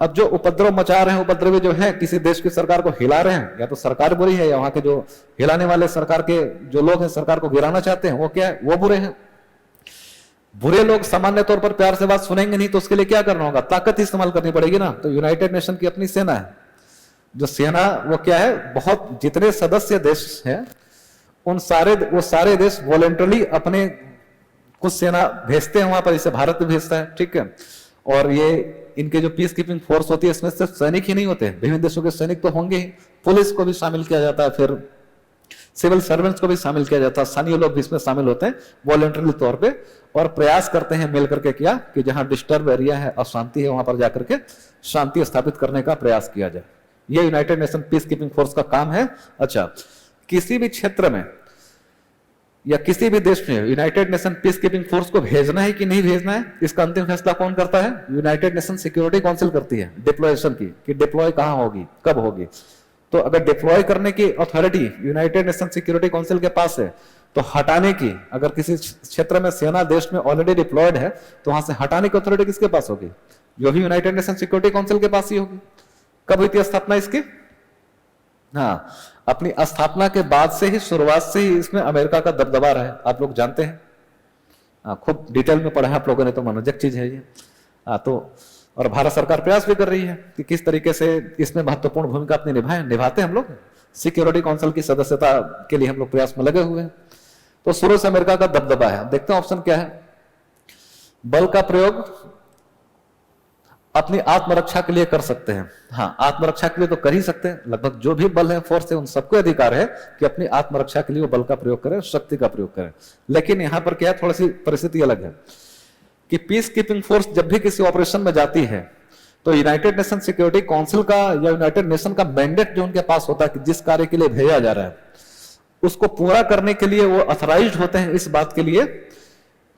अब जो उपद्रव मचा रहे हैं, उपद्रवी जो है किसी देश की सरकार को हिला रहे हैं, या तो सरकार बुरी है या वहां के जो हिलाने वाले सरकार के जो लोग हैं, सरकार को गिराना चाहते हैं, वो क्या है? वो बुरे हैं। बुरे लोग सामान्य तौर पर प्यार से बात सुनेंगे नहीं, तो उसके लिए क्या करना होगा? ताकत ही इस्तेमाल करनी पड़ेगी ना। तो यूनाइटेड नेशन की अपनी सेना है, जो सेना वो क्या है, बहुत जितने सदस्य देश हैं वो सारे देश वॉलंटरली अपने कुछ सेना भेजते हैं वहां पर, जैसे भारत भी भेजता है, ठीक है। और ये इनके जो पीस कीपिंग फोर्स होती है, इसमें सिर्फ सैनिक ही नहीं होते, विभिन्न देशों के सैनिक तो होंगे ही, पुलिस को भी शामिल किया जाता है, फिर सिविल सर्वेंट्स को भी शामिल किया जाता है, स्थानीय लोग भी इसमें शामिल होते हैं वॉलंटरी तौर पे, और प्रयास करते हैं मिल करके क्या कि जहां डिस्टर्ब एरिया है, अशांति है, वहां पर जाकर के शांति स्थापित करने का प्रयास किया जाए। ये United nation peace keeping force का काम है। अच्छा, किसी भी क्षेत्र में या किसी भी देश में United nation peace keeping force को भेजना है कि नहीं भेजना है, इसका अंतिम फैसला कौन करता है? यूनाइटेड नेशन सिक्योरिटी काउंसिल करती है डिप्लॉयशन की, कि डिप्लॉय कहां होगी, कब होगी। तो अगर डिप्लॉय करने की authority United nation security council के पास है, तो हटाने की, अगर किसी क्षेत्र में सेना देश में ऑलरेडी डिप्लॉयड है, तो वहां से हटाने की अथॉरिटी किसके पास होगी? जो भी यूनाइटेड नेशन सिक्योरिटी काउंसिल के पास ही होगी। कब हुई थी स्थापना इसकी? हाँ, अपनी स्थापना के बाद से ही, शुरुआत से ही इसमें अमेरिका का दबदबा रहा है, आप लोग जानते हैं। खूब डिटेल में पढ़ा है आप लोगों ने, तो मनोरंजक चीज है ये। तो और भारत सरकार प्रयास भी कर रही है कि किस तरीके से इसमें महत्वपूर्ण भूमिका अपनी निभाते हम लोग। सिक्योरिटी काउंसिल की सदस्यता के लिए हम लोग प्रयास में लगे हुए हैं। तो शुरू से अमेरिका का दबदबा है। देखते हैं ऑप्शन क्या है। बल का प्रयोग अपनी आत्मरक्षा के लिए कर सकते हैं। हाँ, आत्मरक्षा के लिए तो कर ही सकते हैं, लगभग जो भी बल है, फोर्स है, उन सबको अधिकार है कि अपनी आत्मरक्षा के लिए वो बल का प्रयोग करें, शक्ति का प्रयोग करें। लेकिन यहां पर क्या है, थोड़ी सी परिस्थिति अलग है कि पीस कीपिंग फोर्स जब भी किसी ऑपरेशन में जाती है, तो यूनाइटेड नेशन सिक्योरिटी काउंसिल का या यूनाइटेड नेशन का मैंडेट जो उनके पास होता है कि जिस कार्य के लिए भेजा जा रहा है, उसको पूरा करने के लिए वो अथराइज्ड होते हैं इस बात के लिए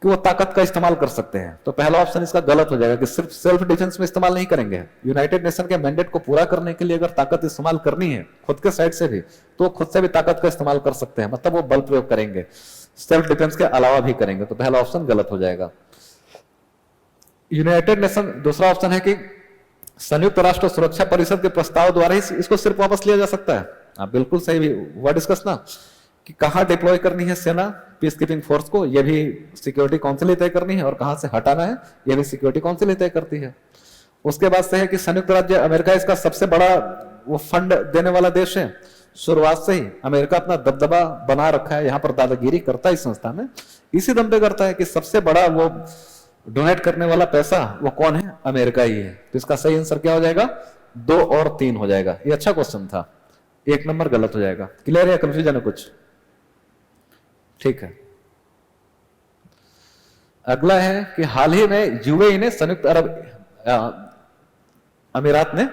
कि वो ताकत का इस्तेमाल कर सकते हैं। तो पहला ऑप्शन इसका गलत हो जाएगा कि सिर्फ सेल्फ डिफेंस में इस्तेमाल नहीं करेंगे। यूनाइटेड नेशन के मैंडेट को पूरा करने के लिए अगर ताकत इस्तेमाल करनी है खुद के साइड से भी, तो खुद से भी ताकत का इस्तेमाल कर सकते हैं, मतलब वो बल प्रयोग करेंगे, सेल्फ डिफेंस के अलावा भी करेंगे। तो पहला ऑप्शन गलत हो जाएगा। यूनाइटेड नेशन, दूसरा ऑप्शन है कि संयुक्त राष्ट्र सुरक्षा परिषद के प्रस्ताव द्वारा ही इसको सिर्फ वापस लिया जा सकता है। आप बिल्कुल सही भी हुआ डिस्कस ना, कि कहां डिप्लॉय करनी है सेना पीस कीपिंग फोर्स को, यह भी सिक्योरिटी काउंसिल ही तय करनी है, और कहां से हटाना है यह भी सिक्योरिटी काउंसिल ही तय करती है। उसके बाद से है कि संयुक्त राज्य अमेरिका इसका सबसे बड़ा वो फंड देने वाला देश है। शुरुआत से ही अमेरिका अपना दबदबा बना रखा है, यहां पर दादागिरी करता है इस संस्था में, इसी दम पे करता है कि सबसे बड़ा वो डोनेट करने वाला पैसा वो कौन है? अमेरिका ही है। तो इसका सही आंसर क्या हो जाएगा? 2 और 3 हो जाएगा। ये अच्छा क्वेश्चन था। 1 नंबर गलत हो जाएगा। क्लियर है? कंफ्यूजन है कुछ? ठीक है। अगला है कि हाल ही में यूएई ने, संयुक्त अरब अमीरात ने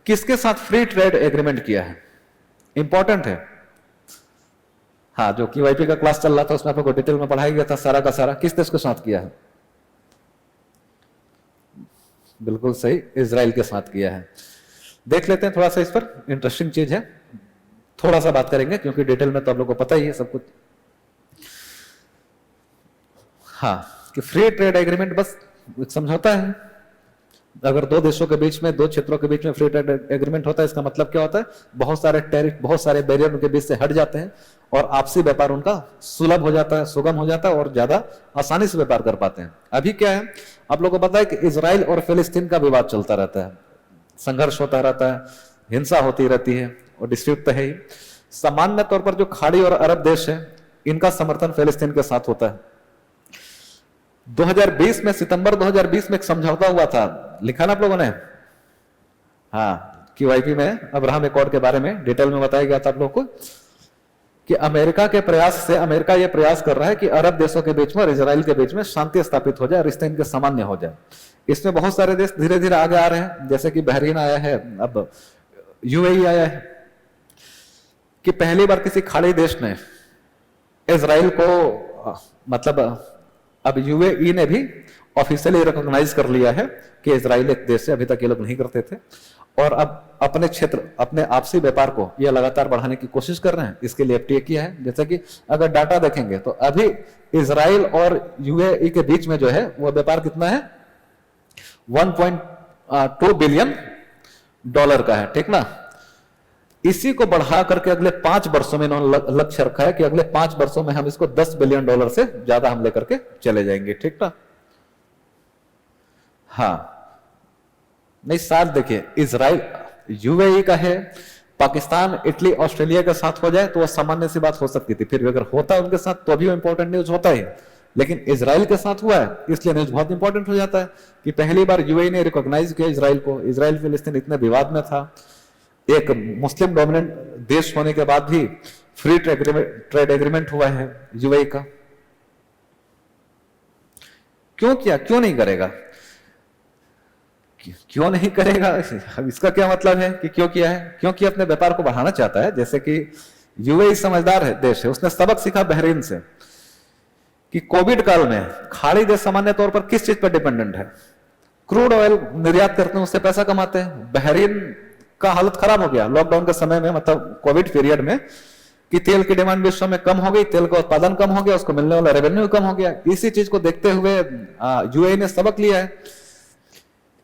किसके साथ फ्री ट्रेड एग्रीमेंट किया है? इंपॉर्टेंट है। हाँ, जो QIP का क्लास चल रहा था उसमें आपको डिटेल में पढ़ाया गया था सारा का सारा। किस देश के साथ किया है? बिल्कुल सही, इजराइल के साथ किया है। देख लेते हैं थोड़ा सा, इस पर इंटरेस्टिंग चीज है, थोड़ा सा बात करेंगे क्योंकि डिटेल में तो आप लोगों को पता ही है सब कुछ। हाँ, कि फ्री ट्रेड एग्रीमेंट बस एक समझौता है। अगर 2 देशों के बीच में, 2 क्षेत्रों के बीच में फ्री ट्रेड एग्रीमेंट होता है, इसका मतलब क्या होता है? बहुत सारे टैरिफ, बहुत सारे बैरियर उनके बीच से हट जाते हैं और आपसी व्यापार उनका सुलभ हो जाता है, सुगम हो जाता है और ज्यादा आसानी से व्यापार कर पाते हैं। अभी क्या है, आप लोगों को पता है कि इजराइल और फिलिस्तीन का विवाद चलता रहता है, संघर्ष होता रहता है, हिंसा होती रहती है और डिस्प्यूट तो है ही। सामान्य तौर पर जो खाड़ी और अरब देश है, इनका समर्थन फिलिस्तीन के साथ होता है। 2020 में, सितंबर 2020 में एक समझौता हुआ था, लिखा ना आप लोगों ने? हाँ, QIP में अब्राहम एकॉर्ड के बारे में डिटेल में बताया गया था आप लोगों को कि अमेरिका के प्रयास से, अमेरिका यह प्रयास कर रहा है कि अरब देशों के बीच में और इजराइल के बीच में शांति स्थापित हो जाए, रिश्ते इनके सामान्य हो जाए। इसमें बहुत सारे देश धीरे धीरे आगे आ रहे हैं, जैसे कि बहरीन आया है, अब UAE आया है, कि पहली बार किसी खाड़ी देश ने इजराइल को, मतलब अब UAE ने भी ऑफिशियली रिकॉग्नाइज कर लिया है कि इजराइल एक देश है, अभी तक ये लोग नहीं करते थे, और अब अपने क्षेत्र, अपने आपसी व्यापार को ये लगातार बढ़ाने की कोशिश कर रहे हैं। इसके लिए FTA किया है। जैसे कि अगर डाटा देखेंगे तो अभी इजराइल और UAE के बीच में जो है वो व्यापार कितना है? 1.2 बिलियन डॉलर का है, ठीक ना? इसी को बढ़ा करके अगले 5 वर्षों में इन्होंने लक्ष्य रखा है कि अगले 5 वर्षों में हम इसको 10 बिलियन डॉलर से ज्यादा हम लेकर के चले जाएंगे, ठीक ना? हाँ, नहीं, साथ देखिए, इजराइल UAE का है, पाकिस्तान, इटली, ऑस्ट्रेलिया के साथ हो जाए तो वह सामान्य सी बात हो सकती थी, फिर भी अगर होता है उनके साथ तो भी वो इंपॉर्टेंट न्यूज होता है। लेकिन इजराइल के साथ हुआ है, इसलिए न्यूज बहुत इंपॉर्टेंट हो जाता है कि पहली बार UAE ने रिकॉग्नाइज किया इजराइल को। इजराइल फिलिस्तीन इतने विवाद में था, एक मुस्लिम डोमिनेंट देश होने के बाद भी फ्री ट्रेड एग्रीमेंट हुआ है यूएई का। क्यों किया, क्यों नहीं करेगा, क्यों नहीं करेगा? अब इसका क्या मतलब है कि क्यों किया है? क्योंकि अपने व्यापार को बढ़ाना चाहता है। जैसे कि यूएई समझदार है देश है, उसने सबक सीखा बहरीन से कि कोविड काल में खाड़ी देश सामान्य तौर पर किस चीज पर डिपेंडेंट है? क्रूड ऑयल निर्यात करते हैं, उससे पैसा कमाते हैं। बहरीन का हालत खराब हो गया लॉकडाउन के समय में, मतलब कोविड पीरियड में, कि तेल की डिमांड विश्व में कम हो गई, तेल का उत्पादन कम हो गया, उसको मिलने वाला रेवेन्यू कम हो गया। इसी चीज को देखते हुए यूएई ने सबक लिया है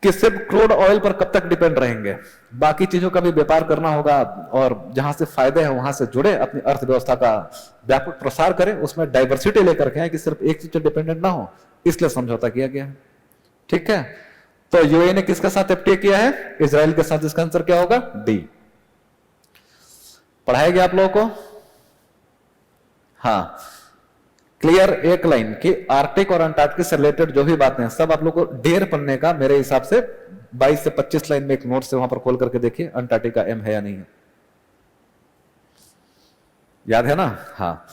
कि सिर्फ क्रूड ऑयल पर कब तक डिपेंड रहेंगे, बाकी चीजों का भी व्यापार करना होगा, और जहां से फायदे हैं वहां से जुड़े, अपनी अर्थव्यवस्था का व्यापक प्रसार करें, उसमें डाइवर्सिटी लेकर के कि सिर्फ एक चीज पर डिपेंडेंट ना हो, इसलिए समझौता किया गया है। ठीक है, तो यूएई ने किसके साथ एफटीए किया है? इजराइल के साथ। इसका आंसर क्या होगा? डी। पढ़ाया गया आप लोगों को? हाँ, क्लियर एक लाइन कि आर्कटिक और अंटार्कटिक से रिलेटेड जो भी बातें हैं सब आप लोग को ढेर पढ़ने का मेरे हिसाब से 22 से 25 लाइन में एक नोट से वहां पर खोल करके देखिए अंटार्कटिक का एम है या नहीं है, याद है ना? हाँ,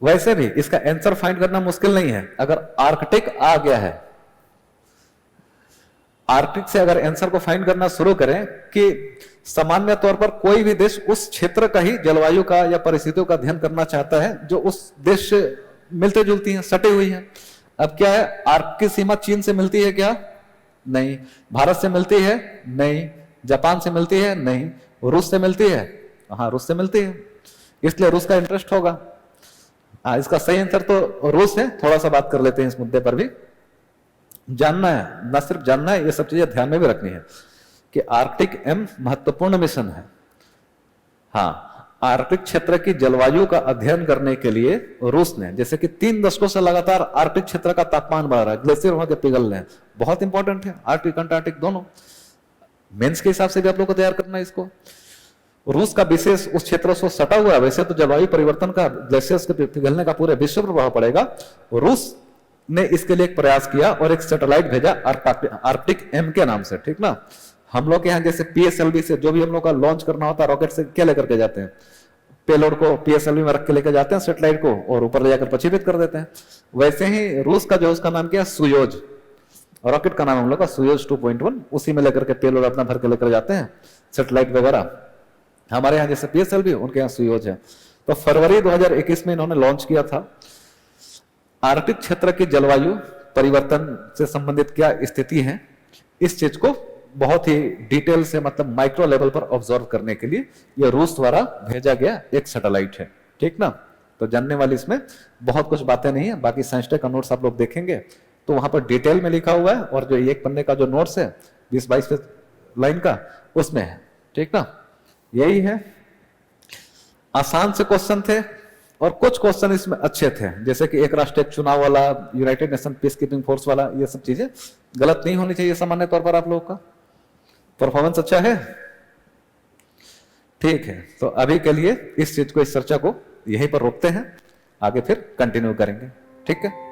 वैसे भी इसका आंसर फाइंड करना मुश्किल नहीं है। अगर आर्कटिक आ गया है, आर्कटिक से अगर आंसर को फाइंड करना शुरू करें कि सामान्य तौर पर कोई भी देश उस क्षेत्र का ही जलवायु का या परिस्थितियों का अध्ययन करना चाहता है जो उस देश से मिलते जुलती हैं, सटी हुई हैं। अब क्या है, आर्क की सीमा चीन से मिलती है क्या? नहीं। भारत से मिलती है? नहीं। जापान से मिलती है? नहीं। रूस से मिलती है? हाँ, रूस से मिलती है, इसलिए रूस का इंटरेस्ट होगा। इसका सही आंसर तो रूस है। थोड़ा सा बात कर लेते हैं इस मुद्दे पर भी। जानना है, ना सिर्फ जानना है, ये सब चीजें ध्यान में भी रखनी है कि आर्कटिक एम महत्वपूर्ण मिशन है। हाँ, आर्कटिक क्षेत्र की जलवायु का अध्ययन करने के लिए रूस ने, जैसे कि 3 दशकों से लगातार आर्कटिक क्षेत्र का तापमान बढ़ रहा है, ग्लेशियर वहां के पिघल रहे हैं, बहुत इंपॉर्टेंट है आर्कटिक अंटार्कटिक दोनों। मेंस के हिसाब से भी आप लोग को तैयार करना है इसको। रूस का विशेष उस क्षेत्र से सटा हुआ है। वैसे तो जलवायु परिवर्तन का, ग्लेशियर्स के पिघलने का पूरे विश्व पर प्रभाव पड़ेगा। रूस ने इसके लिए एक प्रयास किया और एक सैटेलाइट भेजा आर्कटिक एम के नाम से। ठीक ना? हम लोग के यहाँ जैसे पीएसएलवी से जो भी हम लोग का लॉन्च करना होता है, रॉकेट से क्या लेकर के जाते हैं? पेलोड को पीएसएलवी में रख के लेकर जाते हैं सैटेलाइट को, और ऊपर ले जाकर प्रक्षेपित कर देते हैं। वैसे ही रूस का जो उसका नाम क्या है, सुयोज, रॉकेट का नाम हम लोग का सुयोज 2.1, उसी में लेकर के पेलोड अपना भर के लेकर जाते हैं, सैटेलाइट वगैरह। हमारे यहाँ जैसे पीएसएलवी, उनके यहाँ सुयोज है। तो फरवरी 2021 में इन्होंने लॉन्च किया था। आर्कटिक क्षेत्र की जलवायु परिवर्तन से संबंधित क्या स्थिति है, इस चीज को बहुत ही डिटेल से, मतलब माइक्रो लेवल पर ऑब्जर्व करने के लिए यह रूस द्वारा भेजा गया एक सैटेलाइट है। ठीक ना? तो जानने वाली इसमें बहुत कुछ बातें नहीं है। बाकी साइंस टेक का नोट्स आप लोग देखेंगे तो वहां पर डिटेल में लिखा हुआ है, और जो एक पन्ने का जो नोट्स है 20-22 लाइन का, उसमें है। ठीक ना? यही है। आसान से क्वेश्चन थे और कुछ क्वेश्चन इसमें अच्छे थे, जैसे कि एक राष्ट्र एक चुनाव वाला, United nation peace keeping force वाला, ये सब चीजें गलत नहीं होनी चाहिए सामान्य तौर पर। आप लोगों का परफॉर्मेंस अच्छा है? ठीक है, तो अभी के लिए इस चीज को, इस चर्चा को यहीं पर रोकते हैं, आगे फिर कंटिन्यू करेंगे। ठीक है?